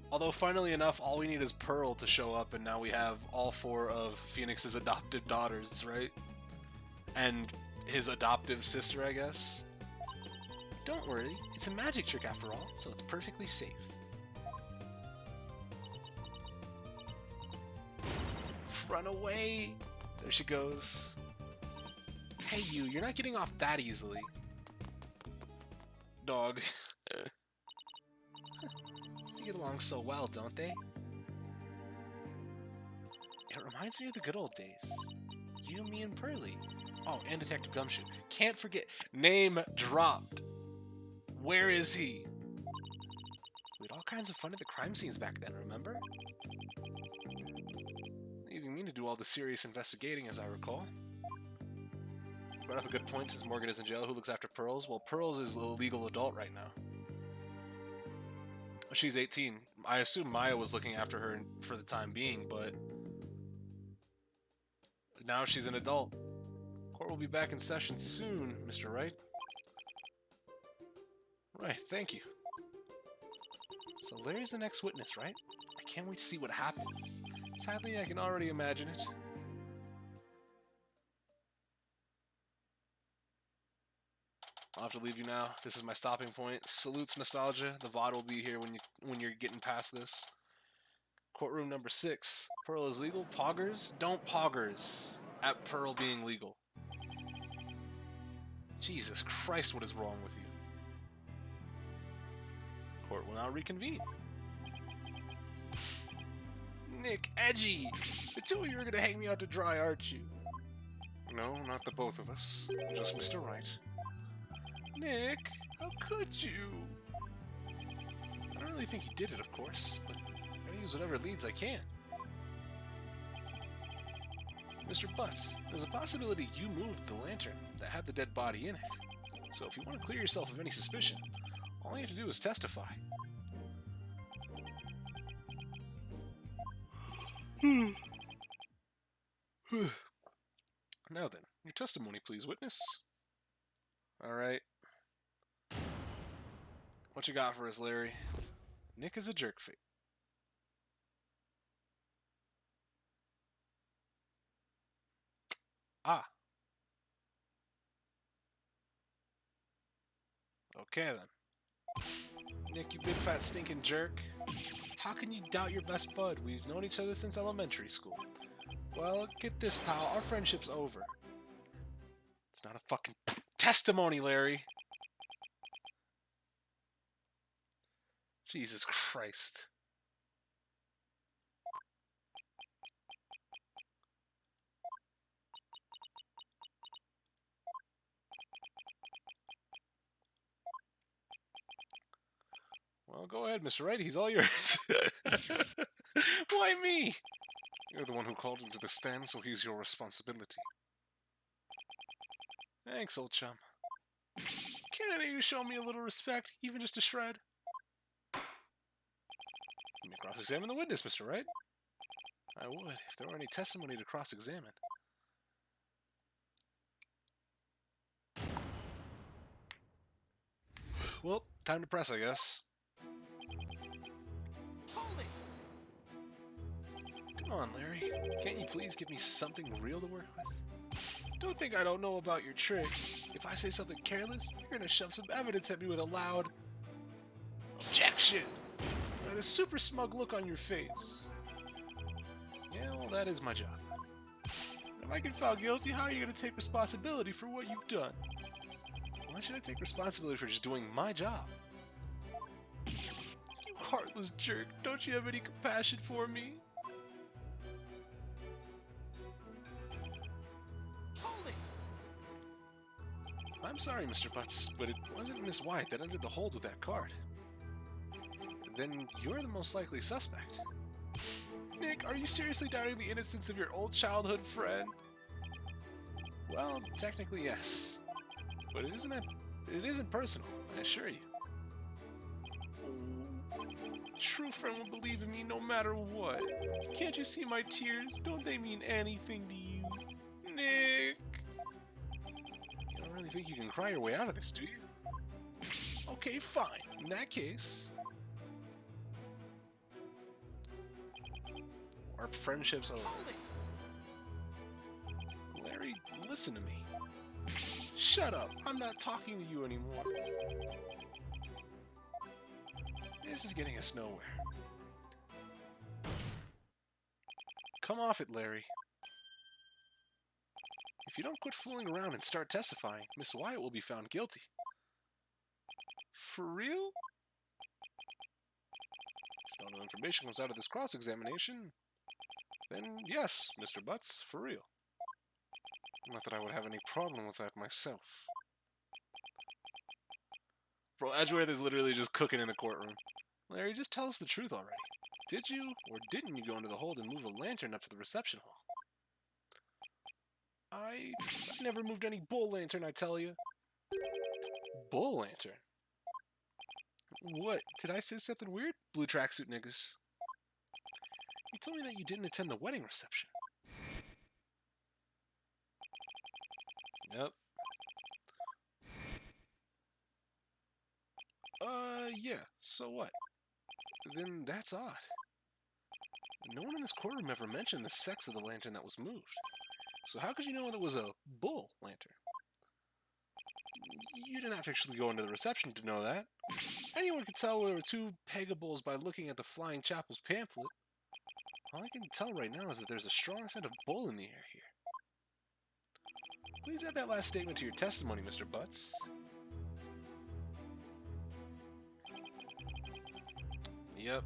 [SPEAKER 1] Although, funnily enough, all we need is Pearl to show up, and now we have all 4 of Phoenix's adopted daughters, right? And his adoptive sister, I guess. Don't worry, it's a magic trick after all, so it's perfectly safe. Run away! There she goes. Hey you're not getting off that easily. Dog. They get along so well, don't they? It reminds me of the good old days. You, me, and Pearly. Oh, and Detective Gumshoe. Can't forget. Name dropped. Where is he? We had all kinds of fun at the crime scenes back then, remember? You didn't mean to do all the serious investigating, as I recall. You brought up a good point since Morgan is in jail. Who looks after Pearls? Well, Pearls is a legal adult right now. She's 18. I assume Maya was looking after her for the time being, but now she's an adult. Court will be back in session soon, Mr. Wright. Right, thank you. So Larry's the next witness, right? I can't wait to see what happens. Sadly, I can already imagine it. I'll have to leave you now. This is my stopping point. Salutes nostalgia. The VOD will be here when you're getting past this. Courtroom number 6. Pearl is legal. Poggers? Don't poggers at Pearl being legal. Jesus Christ, what is wrong with you? Court will now reconvene. Nick, edgy! The 2 of you are gonna hang me out to dry, aren't you? No, not the both of us. Just Mr. Wright. Nick, how could you? I don't really think he did it, of course, but I'm gonna use whatever leads I can. Mr. Butts, there's a possibility you moved the lantern that had the dead body in it. So if you want to clear yourself of any suspicion, all you have to do is testify. Now then, your testimony, please, witness. Alright. What you got for us, Larry? Nick is a jerkfake. Ah. Okay then. Nick, you big fat stinking jerk. How can you doubt your best bud? We've known each other since elementary school. Well, get this, pal. Our friendship's over. It's not a fucking testimony, Larry. Jesus Christ. Well, go ahead, Mr. Wright. He's all yours. Why me? You're the one who called him to the stand, so he's your responsibility. Thanks, old chum. Can't any of you show me a little respect, even just a shred? Let me cross-examine the witness, Mr. Wright. I would, if there were any testimony to cross-examine. Well, time to press, I guess. Come on, Larry. Can't you please give me something real to work with? Don't think I don't know about your tricks. If I say something careless, you're gonna shove some evidence at me with a loud objection and a super smug look on your face. Yeah, well, that is my job. If I get found guilty, how are you gonna take responsibility for what you've done? Why should I take responsibility for just doing my job? You heartless jerk, don't you have any compassion for me? I'm sorry, Mr. Butts, but it wasn't Miss White that entered the hold with that card. Then you're the most likely suspect. Nick, are you seriously doubting the innocence of your old childhood friend? Well, technically yes. But it isn't personal, I assure you. True friend will believe in me no matter what. Can't you see my tears? Don't they mean anything to you? Nick! You don't really think you can cry your way out of this, do you? Okay, fine. In that case... our friendship's over. Larry, listen to me. Shut up. I'm not talking to you anymore. This is getting us nowhere. Come off it, Larry. If you don't quit fooling around and start testifying, Miss Wyatt will be found guilty. For real? If no new information comes out of this cross-examination, then yes, Mr. Butts, for real. Not that I would have any problem with that myself. Bro, Edgeworth is literally just cooking in the courtroom. Larry, just tell us the truth already. Did you, or didn't you go into the hold and move a lantern up to the reception hall? I never moved any bull lantern, I tell you. Bull lantern? What? Did I say something weird? Blue tracksuit niggas. You told me that you didn't attend the wedding reception. Yep. Yeah, so what? Then that's odd. No one in this courtroom ever mentioned the sex of the lantern that was moved. So how could you know it was a bull lantern? You didn't actually go into the reception to know that. Anyone could tell there were two Pegabulls by looking at the Flying Chapel's pamphlet. All I can tell right now is that there's a strong scent of bull in the air here. Please add that last statement to your testimony, Mr. Butts. Yep.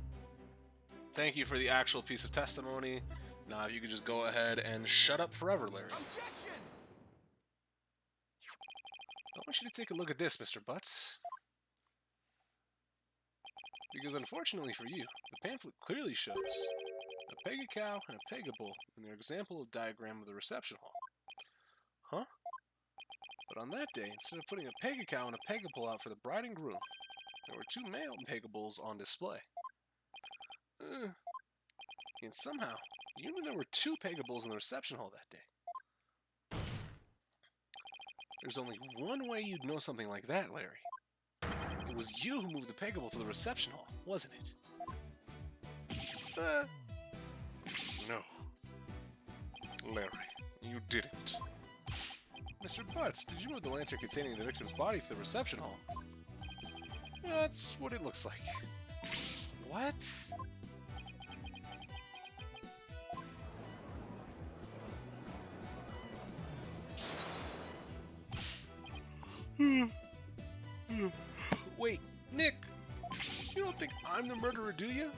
[SPEAKER 1] Thank you for the actual piece of testimony. Now, if you could just go ahead and shut up forever, Larry.
[SPEAKER 2] Objection!
[SPEAKER 1] I want you to take a look at this, Mr. Butts. Because unfortunately for you, the pamphlet clearly shows a Pega cow and a Pega bull in their example of diagram of the reception hall. Huh? But on that day, instead of putting a Pega cow and a Pega bull out for the bride and groom, there were two male Pega bulls on display. And somehow, you knew there were two Pega bulls in the reception hall that day. There's only one way you'd know something like that, Larry. It was you who moved the Pega bull to the reception hall, wasn't it? No. Larry, you didn't. Mr. Butts, did you move the lantern containing the victim's body to the reception hall? That's what it looks like. What? Wait, Nick! You don't think I'm the murderer, do you?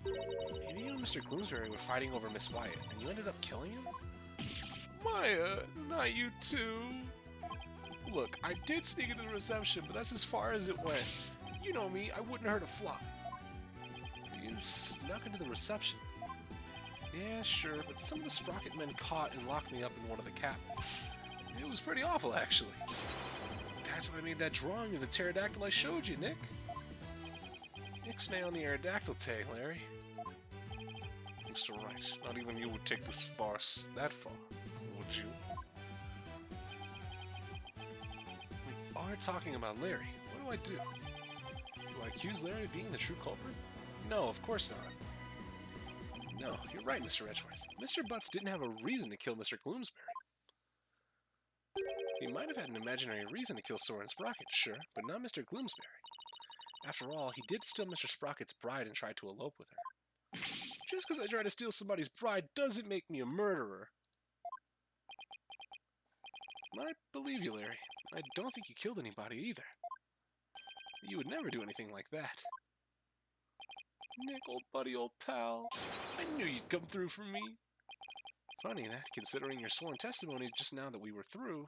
[SPEAKER 1] Maybe you and Mr. Gloomsbury were fighting over Miss Wyatt, and you ended up killing him? Maya, not you too. Look, I did sneak into the reception, but that's as far as it went. You know me, I wouldn't hurt a fly. You snuck into the reception? Yeah, sure, but some of the Sprocket men caught and locked me up in one of the cabins. It was pretty awful, actually. That's why I made that drawing of the pterodactyl I showed you, Nick. Ixnay on the Aerodactyl tag, Larry. Mr. Wright, not even you would take this farce that far, would you? We are talking about Larry. What do? Do I accuse Larry of being the true culprit? No, of course not. No, you're right, Mr. Edgeworth. Mr. Butts didn't have a reason to kill Mr. Gloomsbury. He might have had an imaginary reason to kill Sora and Sprocket, sure, but not Mr. Gloomsbury. After all, he did steal Mr. Sprocket's bride and try to elope with her. Just because I try to steal somebody's bride doesn't make me a murderer. I believe you, Larry. I don't think you killed anybody either. You would never do anything like that. Nick, old buddy, old pal. I knew you'd come through for me. Funny that, considering your sworn testimony just now that we were through.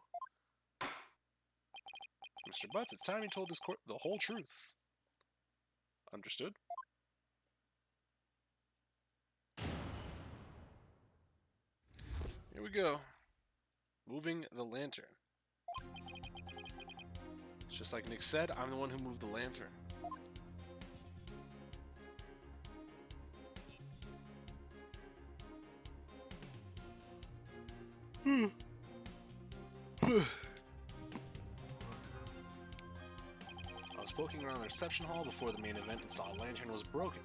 [SPEAKER 1] Mr. Butts, it's time you told this court the whole truth. Understood? Here we go. Moving the lantern. It's just like Nick said, I'm the one who moved the lantern. I was poking around the reception hall before the main event and saw a lantern was broken.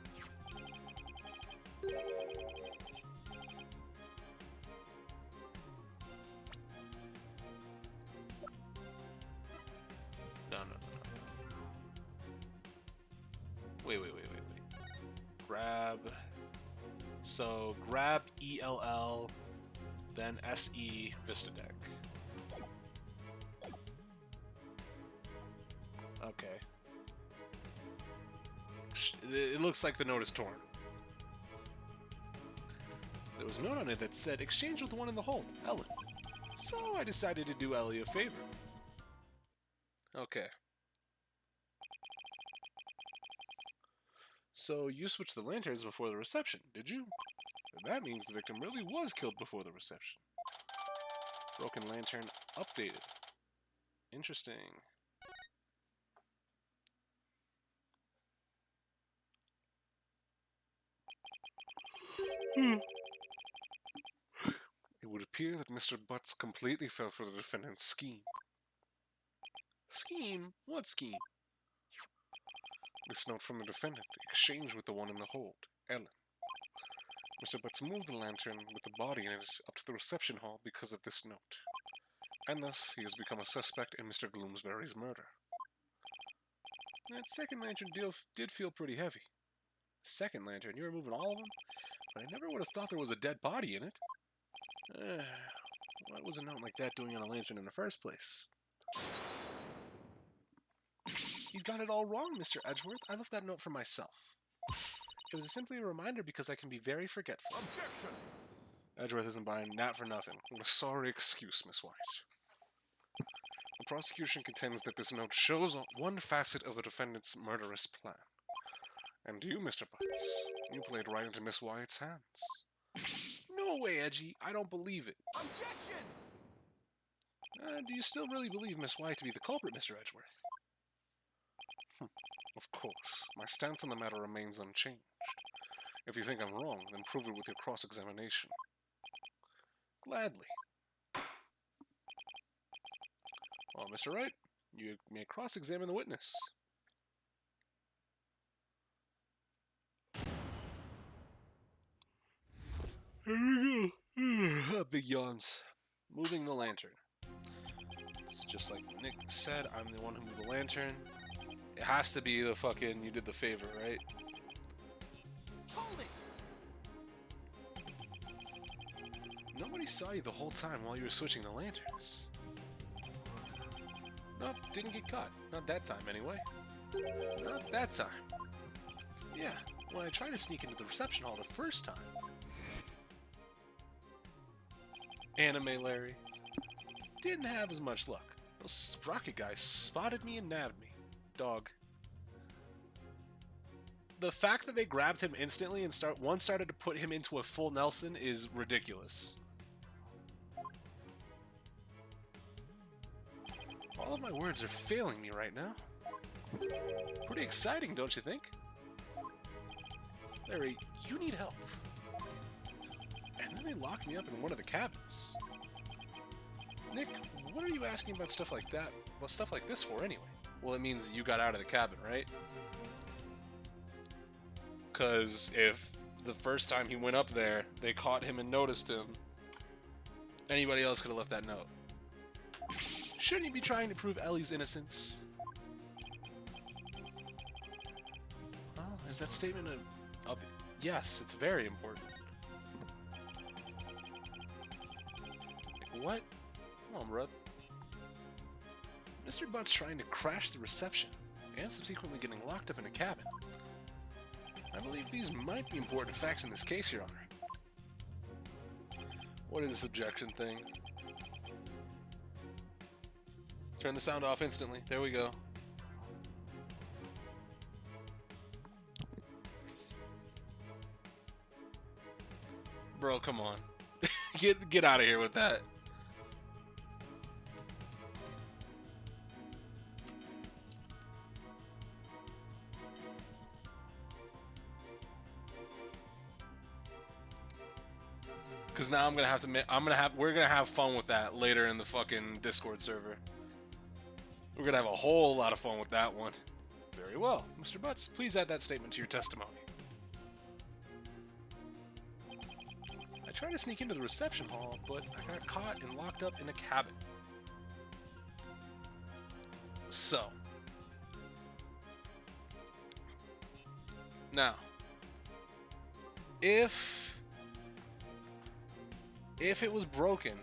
[SPEAKER 1] No. Wait. Grab. So, grab ELL, then SE Vista Deck. Okay. It looks like the note is torn. There was a note on it that said, exchange with the one in the hold, Ellen. So I decided to do Ellie a favor. Okay. So you switched the lanterns before the reception, did you? That means the victim really was killed before the reception. Broken lantern updated. Interesting. It would appear that Mr. Butts completely fell for the defendant's scheme. Scheme? What scheme? This note from the defendant, exchanged with the one in the hold, Ellen. Mr. Butts moved the lantern with the body in it up to the reception hall because of this note. And thus, he has become a suspect in Mr. Gloomsbury's murder. That second lantern did feel pretty heavy. Second lantern? You were moving all of them? But I never would have thought there was a dead body in it. What was a note like that doing on a lantern in the first place? You've got it all wrong, Mr. Edgeworth. I left that note for myself. It was simply a reminder because I can be very forgetful.
[SPEAKER 2] Objection!
[SPEAKER 1] Edgeworth isn't buying that for nothing. What a sorry excuse, Miss White. The prosecution contends that this note shows one facet of the defendant's murderous plan. And you, Mr. Butts, you played right into Miss Wyatt's hands. No way, Edgy. I don't believe it.
[SPEAKER 2] Objection!
[SPEAKER 1] Do you still really believe Miss Wyatt to be the culprit, Mr. Edgeworth? Of course. My stance on the matter remains unchanged. If you think I'm wrong, then prove it with your cross-examination. Gladly. Well, Mr. Wright, you may cross-examine the witness. Here we go. Big yawns. Moving the lantern. It's just like Nick said, I'm the one who moved the lantern. It has to be the fucking, you did the favor, right?
[SPEAKER 2] Hold it!
[SPEAKER 1] Nobody saw you the whole time while you were switching the lanterns. Nope, didn't get caught. Not that time, anyway. Not that time. Yeah, when I tried to sneak into the reception hall the first time. Anime Larry. Didn't have as much luck. Those sprocket guys spotted me and nabbed me. Dog. The fact that they grabbed him instantly and started to put him into a full Nelson is ridiculous. All of my words are failing me right now. Pretty exciting, don't you think? Larry, you need help. And then they locked me up in one of the cabins. Nick, what are you asking about stuff like that? Well, stuff like this for anyway? Well, it means that you got out of the cabin, right? Because if the first time he went up there, they caught him and noticed him, anybody else could have left that note. Shouldn't you be trying to prove Ellie's innocence? Well, is that statement of yes, it's very important. Like, what? Come on, bruh. Mr. Butt's trying to crash the reception, and subsequently getting locked up in a cabin. I believe these might be important facts in this case, Your Honor. What is this objection thing? Turn the sound off instantly. There we go. Bro, come on. Get out of here with that. Because now we're gonna have fun with that later in the fucking Discord server. We're gonna have a whole lot of fun with that one. Very well, Mr. Butts, please add that statement to your testimony. I tried to sneak into the reception hall, but I got caught and locked up in a cabin. So, now, if it was broken,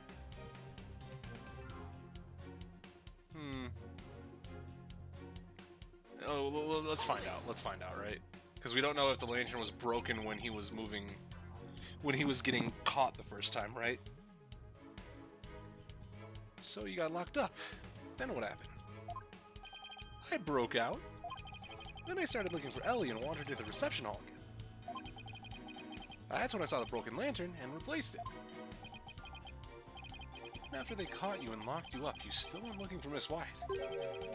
[SPEAKER 1] oh, let's find out. Let's find out, right? Because we don't know if the lantern was broken when he was moving, when he was getting caught the first time, right? So you got locked up. Then what happened? I broke out. Then I started looking for Ellie and wandered to the reception hall again. That's when I saw the broken lantern and replaced it. After they caught you and locked you up, you still went looking for Miss White.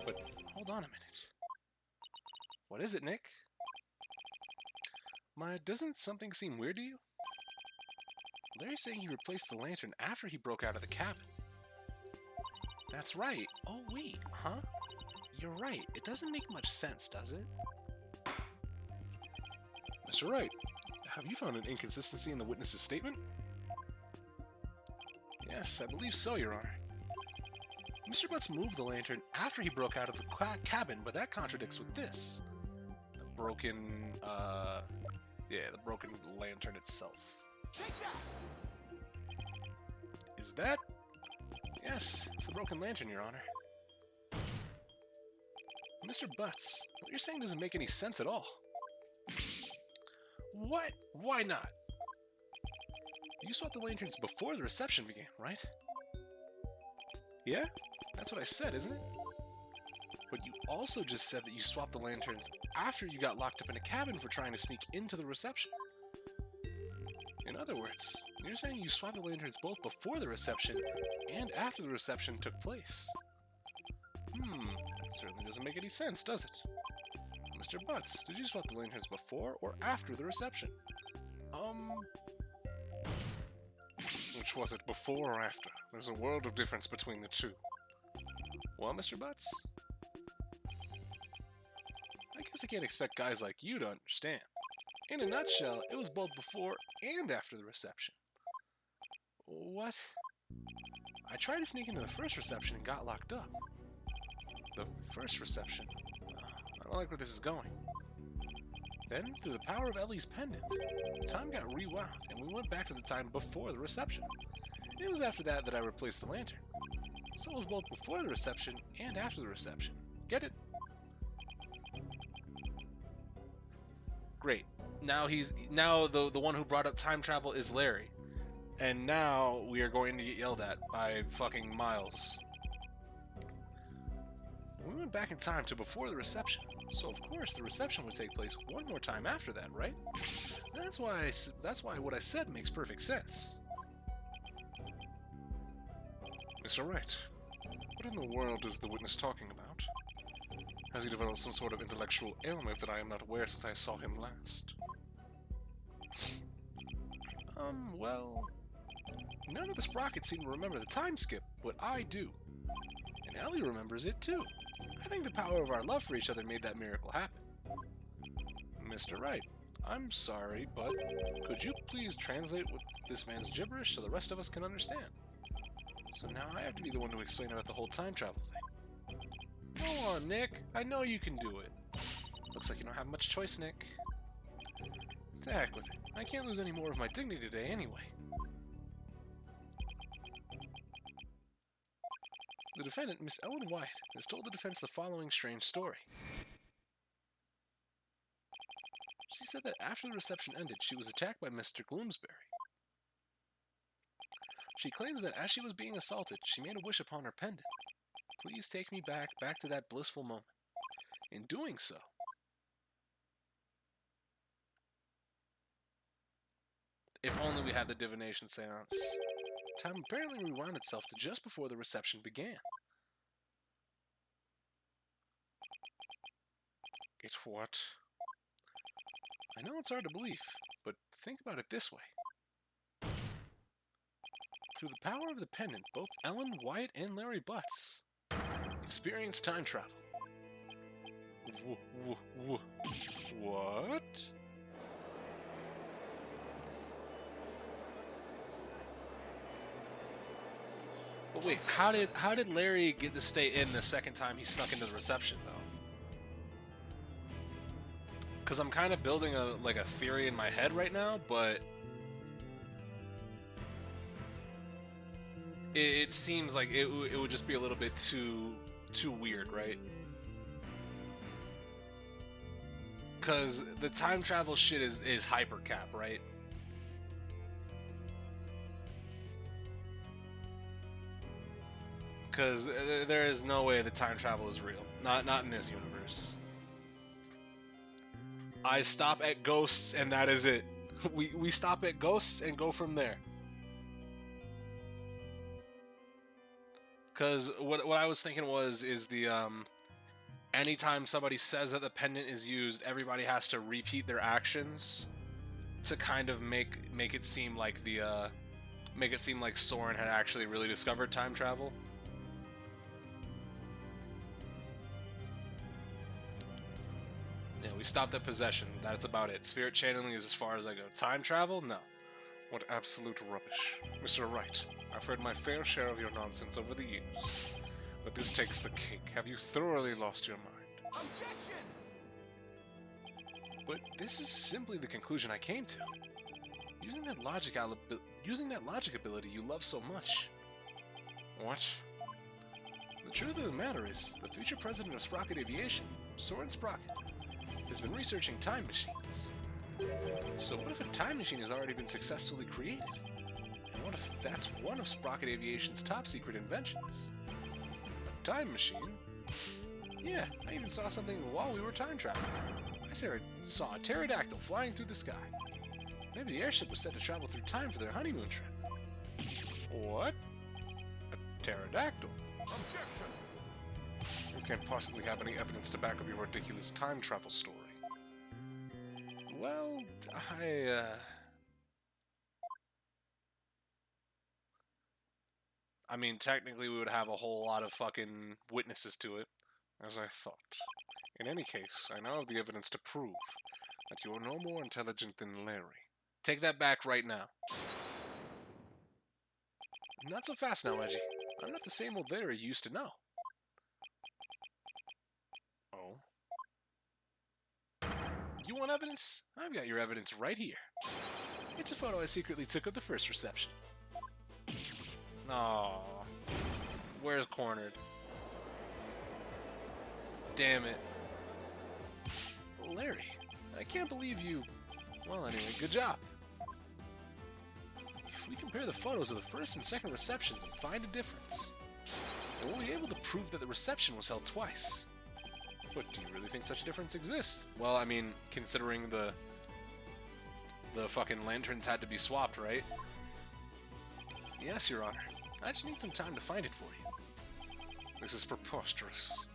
[SPEAKER 1] But hold on a minute. What is it, Nick? Doesn't something seem weird to you? Larry's saying he replaced the lantern after he broke out of the cabin. That's right. Oh, wait, huh? You're right. It doesn't make much sense, does it? Mr. Wright, have you found an inconsistency in the witness's statement? Yes, I believe so, Your Honor. Mr. Butts moved the lantern after he broke out of the cabin, but that contradicts with this. The broken lantern itself.
[SPEAKER 2] Take that!
[SPEAKER 1] Is that? Yes, it's the broken lantern, Your Honor. Mr. Butts, what you're saying doesn't make any sense at all. What? Why not? You swapped the lanterns before the reception began, right? Yeah? That's what I said, isn't it? But you also just said that you swapped the lanterns after you got locked up in a cabin for trying to sneak into the reception. In other words, you're saying you swapped the lanterns both before the reception and after the reception took place. That certainly doesn't make any sense, does it? Mr. Butts, did you swap the lanterns before or after the reception? Which was it, before or after? There's a world of difference between the two. Well, Mr. Butts? I guess I can't expect guys like you to understand. In a nutshell, it was both before and after the reception. What? I tried to sneak into the first reception and got locked up. The first reception? I don't like where this is going. Then, through the power of Ellie's pendant, time got rewound, and we went back to the time before the reception. It was after that I replaced the lantern. So it was both before the reception and after the reception. Get it? Great. Now the one who brought up time travel is Larry. And now we are going to get yelled at by fucking Miles. We went back in time to before the reception, so of course the reception would take place one more time after that, right? That's why what I said makes perfect sense. Mr. Wright, what in the world is the witness talking about? Has he developed some sort of intellectual ailment that I am not aware since I saw him last? Well... None of the sprockets seem to remember the time skip, but I do. And Ellie remembers it too. I think the power of our love for each other made that miracle happen. Mr. Wright, I'm sorry, but could you please translate what this man's gibberish so the rest of us can understand? So now I have to be the one to explain about the whole time travel thing. Go on, Nick. I know you can do it. Looks like you don't have much choice, Nick. To heck with it. I can't lose any more of my dignity today anyway. The defendant, Miss Ellen White, has told the defense the following strange story. She said that after the reception ended, she was attacked by Mr. Gloomsbury. She claims that as she was being assaulted, she made a wish upon her pendant. Please take me back to that blissful moment. In doing so, if only we had the divination seance. Time apparently rewound itself to just before the reception began. It's what? I know it's hard to believe, but think about it this way. Through the power of the pendant, both Ellen White and Larry Butts experienced time travel. What? But wait, how did Larry get to stay in the second time he snuck into the reception though? Because I'm kind of building a theory in my head right now, but it seems like it would just be a little bit too weird, right? Because the time travel shit is hypercap, right? Because there is no way that time travel is real. Not in this universe. I stop at ghosts and that is it. We stop at ghosts and go from there. Because what I was thinking is the anytime somebody says that the pendant is used, everybody has to repeat their actions to kind of make it seem like Soren had actually really discovered time travel. Yeah, we stopped at possession. That's about it. Spirit channeling is as far as I go. Time travel? No. What absolute rubbish. Mr. Wright, I've heard my fair share of your nonsense over the years, but this takes the cake. Have you thoroughly lost your mind?
[SPEAKER 2] Objection!
[SPEAKER 1] But this is simply the conclusion I came to. Using that logic ability you love so much. What? The truth of the matter is, the future president of Sprocket Aviation, Soren Sprocket, has been researching time machines. So what if a time machine has already been successfully created? And what if that's one of Sprocket Aviation's top secret inventions? A time machine? Yeah, I even saw something while we were time traveling. I saw a pterodactyl flying through the sky. Maybe the airship was set to travel through time for their honeymoon trip. What? A pterodactyl?
[SPEAKER 2] Objection!
[SPEAKER 1] You can't possibly have any evidence to back up your ridiculous time travel story. Well, I mean, technically we would have a whole lot of fucking witnesses to it, as I thought. In any case, I now have the evidence to prove that you are no more intelligent than Larry. Take that back right now. Not so fast now, Edgy. I'm not the same old Larry you used to know. Oh. You want evidence? I've got your evidence right here. It's a photo I secretly took of the first reception. Aww. Where's cornered? Damn it. Larry, I can't believe you... Well, anyway, good job. If we compare the photos of the first and second receptions and find a difference, then we'll be able to prove that the reception was held twice. But do you really think such a difference exists? Well, I mean, considering the fucking lanterns had to be swapped, right? Yes, Your Honor. I just need some time to find it for you. This is preposterous.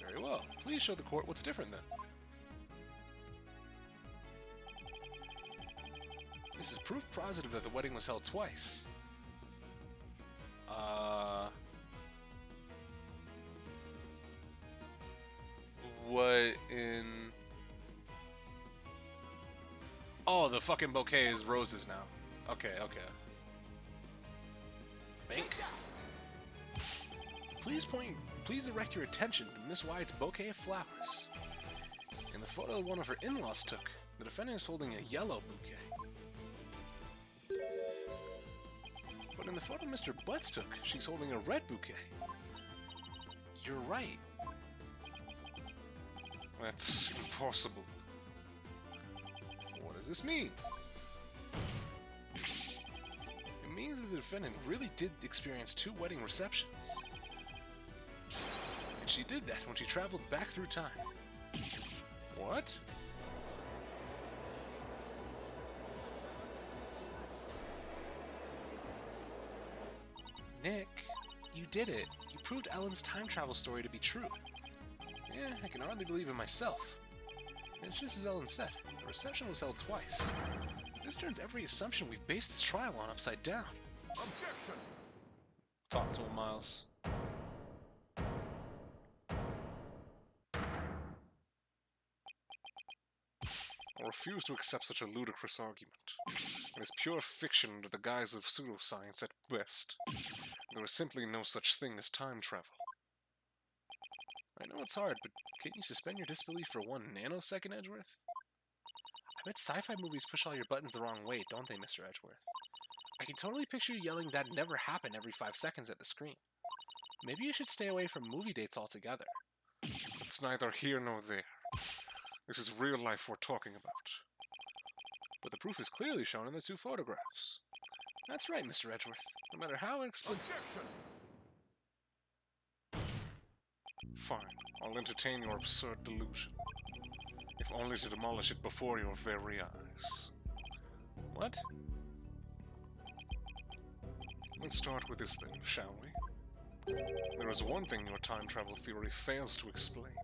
[SPEAKER 1] Very well. Please show the court what's different then. This is proof positive that the wedding was held twice. What in... Oh, the fucking bouquet is roses now. Okay, okay. Bank. Please direct your attention to Miss Wyatt's bouquet of flowers. In the photo one of her in-laws took, the defendant is holding a yellow bouquet. But in the photo Mr. Butts took, she's holding a red bouquet. You're right. That's impossible. What does this mean? It means that the defendant really did experience 2 wedding receptions. And she did that when she traveled back through time. What? Nick, you did it. You proved Ellen's time travel story to be true. Yeah, I can hardly believe it myself. And it's just as Ellen said, the reception was held twice. This turns every assumption we've based this trial on upside down.
[SPEAKER 2] Objection!
[SPEAKER 1] Talk to him, Miles. I refuse to accept such a ludicrous argument. It is pure fiction under the guise of pseudoscience at best. There is simply no such thing as time travel. I know it's hard, but can't you suspend your disbelief for 1 nanosecond, Edgeworth? I bet sci-fi movies push all your buttons the wrong way, don't they, Mr. Edgeworth? I can totally picture you yelling that never happened every 5 seconds at the screen. Maybe you should stay away from movie dates altogether. It's neither here nor there. This is real life we're talking about. But the proof is clearly shown in the 2 photographs. That's right, Mr. Edgeworth. No matter how
[SPEAKER 2] Objection!
[SPEAKER 1] Fine, I'll entertain your absurd delusion. If only to demolish it before your very eyes. What? Let's start with this then, shall we? There is one thing your time travel theory fails to explain.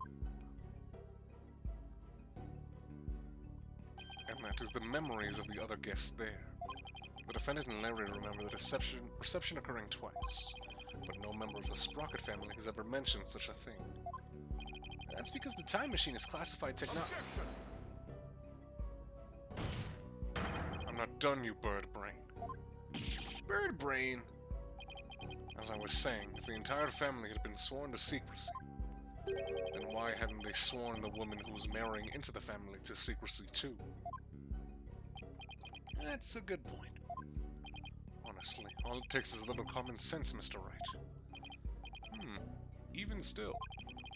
[SPEAKER 1] And that is the memories of the other guests there. The defendant and Larry remember the reception occurring twice, but no member of the Sprocket family has ever mentioned such a thing. That's because the time machine is classified technology. I'm not done, you bird brain. Bird brain? As I was saying, if the entire family had been sworn to secrecy, then why hadn't they sworn the woman who was marrying into the family to secrecy too? That's a good point. Honestly, all it takes is a little common sense, Mr. Wright. Even still,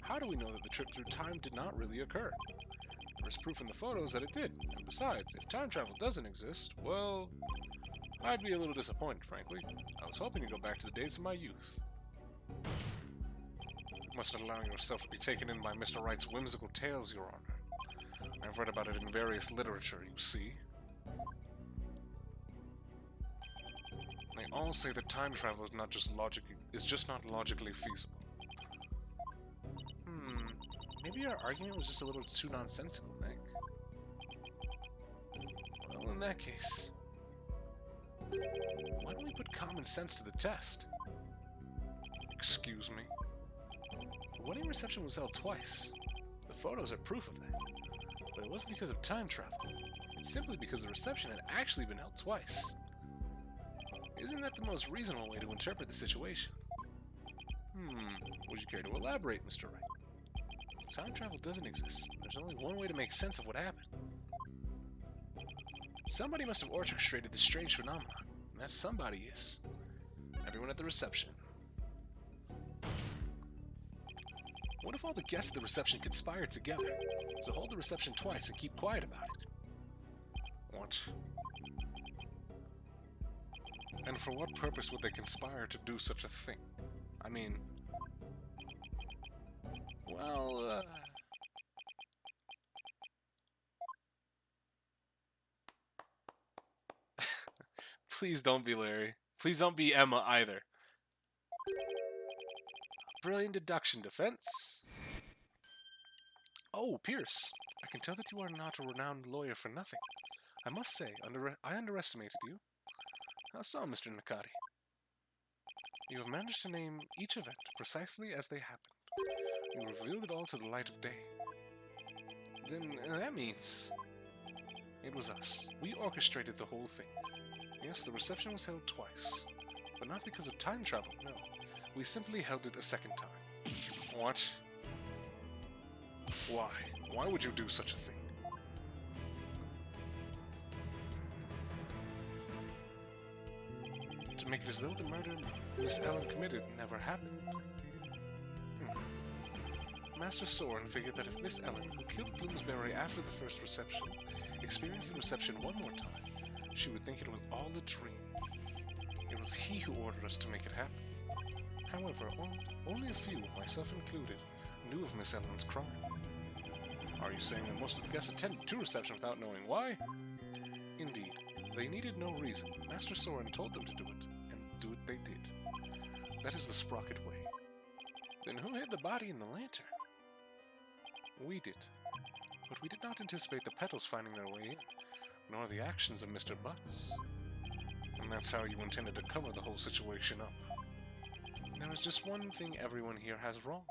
[SPEAKER 1] how do we know that the trip through time did not really occur? There's proof in the photos that it did, and besides, if time travel doesn't exist, well, I'd be a little disappointed, frankly. I was hoping to go back to the days of my youth. You mustn't allow yourself to be taken in by Mr. Wright's whimsical tales, Your Honor. I've read about it in various literature, you see. They all say that time travel is just not logically feasible. Maybe our argument was just a little too nonsensical, Nick. Well, in that case, why don't we put common sense to the test? Excuse me? The wedding reception was held twice. The photos are proof of that. But it wasn't because of time travel. It's simply because the reception had actually been held twice. Isn't that the most reasonable way to interpret the situation? Would you care to elaborate, Mr. Wright? Time travel doesn't exist. There's only one way to make sense of what happened. Somebody must have orchestrated this strange phenomenon, and that somebody is everyone at the reception. What if all the guests at the reception conspired together? So hold the reception twice and keep quiet about it. What? And for what purpose would they conspire to do such a thing? I mean... Well, Please don't be Larry. Please don't be Emma either. Brilliant deduction defense. Oh, Pierce. I can tell that you are not a renowned lawyer for nothing. I must say, I underestimated you. How so, Mr. Nakati? You have managed to name each event precisely as they happened. You revealed it all to the light of day. Then that means... It was us. We orchestrated the whole thing. Yes, the reception was held twice. But not because of time travel, no. We simply held it a second time. What? Why? Why would you do such a thing? To make it as though the murder Miss Ellen committed never happened. Master Soren figured that if Miss Ellen, who killed Bloomsbury after the first reception, experienced the reception one more time, she would think it was all a dream. It was he who ordered us to make it happen. However, only a few, myself included, knew of Miss Ellen's crime. Are you saying that most of the guests attended to reception without knowing why? Indeed, they needed no reason. Master Soren told them to do it, and do it they did. That is the Sprocket way. Then who hid the body in the lantern? We did. But we did not anticipate the petals finding their way in, nor the actions of Mr. Butts. And that's how you intended to cover the whole situation up. There is just one thing everyone here has wrong.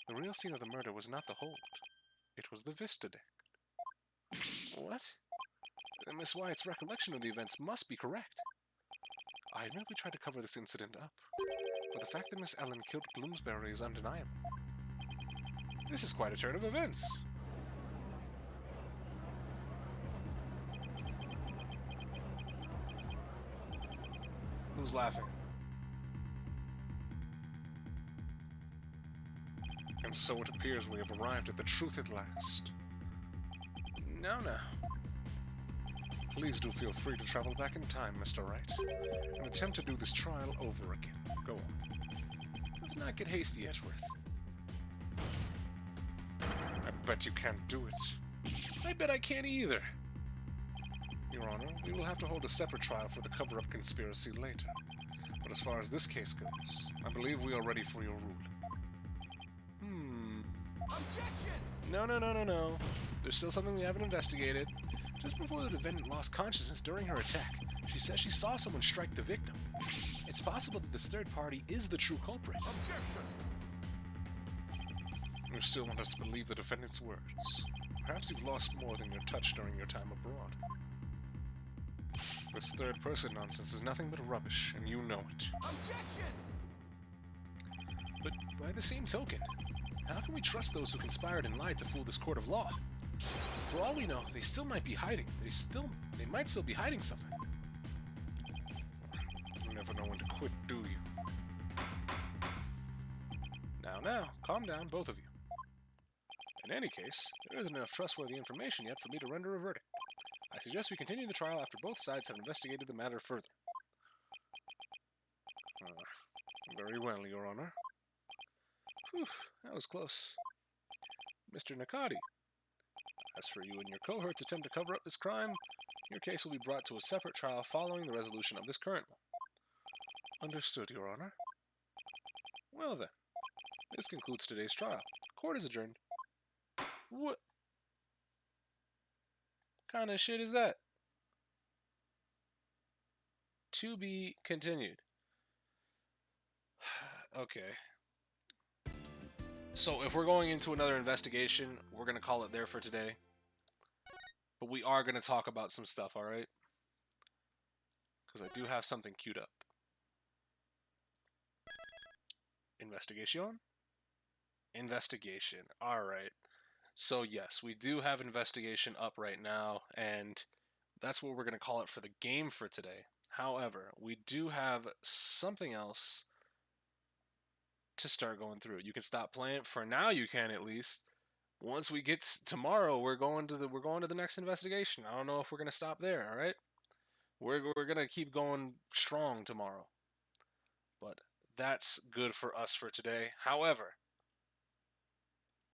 [SPEAKER 1] The real scene of the murder was not the hold. It was the Vista deck. What? Miss Wyatt's recollection of the events must be correct. I admit we tried to cover this incident up, but the fact that Miss Ellen killed Bloomsbury is undeniable. This is quite a turn of events. Who's laughing? And so it appears we have arrived at the truth at last. Now. Please do feel free to travel back in time, Mr. Wright, and attempt to do this trial over again. Go on. Let's not get hasty, Edgeworth. I bet you can't do it. I bet I can't either. Your Honor, we will have to hold a separate trial for the cover-up conspiracy later. But as far as this case goes, I believe we are ready for your ruling.
[SPEAKER 2] Objection!
[SPEAKER 1] No. There's still something we haven't investigated. Just before the defendant lost consciousness during her attack, she says she saw someone strike the victim. It's possible that this third party is the true culprit.
[SPEAKER 2] Objection!
[SPEAKER 1] You still want us to believe the defendant's words. Perhaps you've lost more than your touch during your time abroad. This third-person nonsense is nothing but rubbish, and you know it.
[SPEAKER 2] Objection!
[SPEAKER 1] But by the same token, how can we trust those who conspired and lied to fool this court of law? For all we know, they still might be hiding. They might still be hiding something. You never know when to quit, do you? Now, calm down, both of you. In any case, there isn't enough trustworthy information yet for me to render a verdict. I suggest we continue the trial after both sides have investigated the matter further. Very well, Your Honor. Whew, that was close. Mr. Nakati, as for you and your cohort's attempt to cover up this crime, your case will be brought to a separate trial following the resolution of this current one. Understood, Your Honor. Well then, this concludes today's trial. Court is adjourned. What kind of shit is that? To be continued. Okay. So if we're going into another investigation, we're going to call it there for today. But we are going to talk about some stuff, alright? Because I do have something queued up. Investigation? Investigation. Alright. So yes, we do have investigation up right now, and that's what we're going to call it for the game for today. However, we do have something else to start going through it. You can stop playing for now. You can at least. Once we get tomorrow, we're going to the next investigation. I don't know if we're gonna stop there. All right, we're gonna keep going strong tomorrow. But that's good for us for today. However,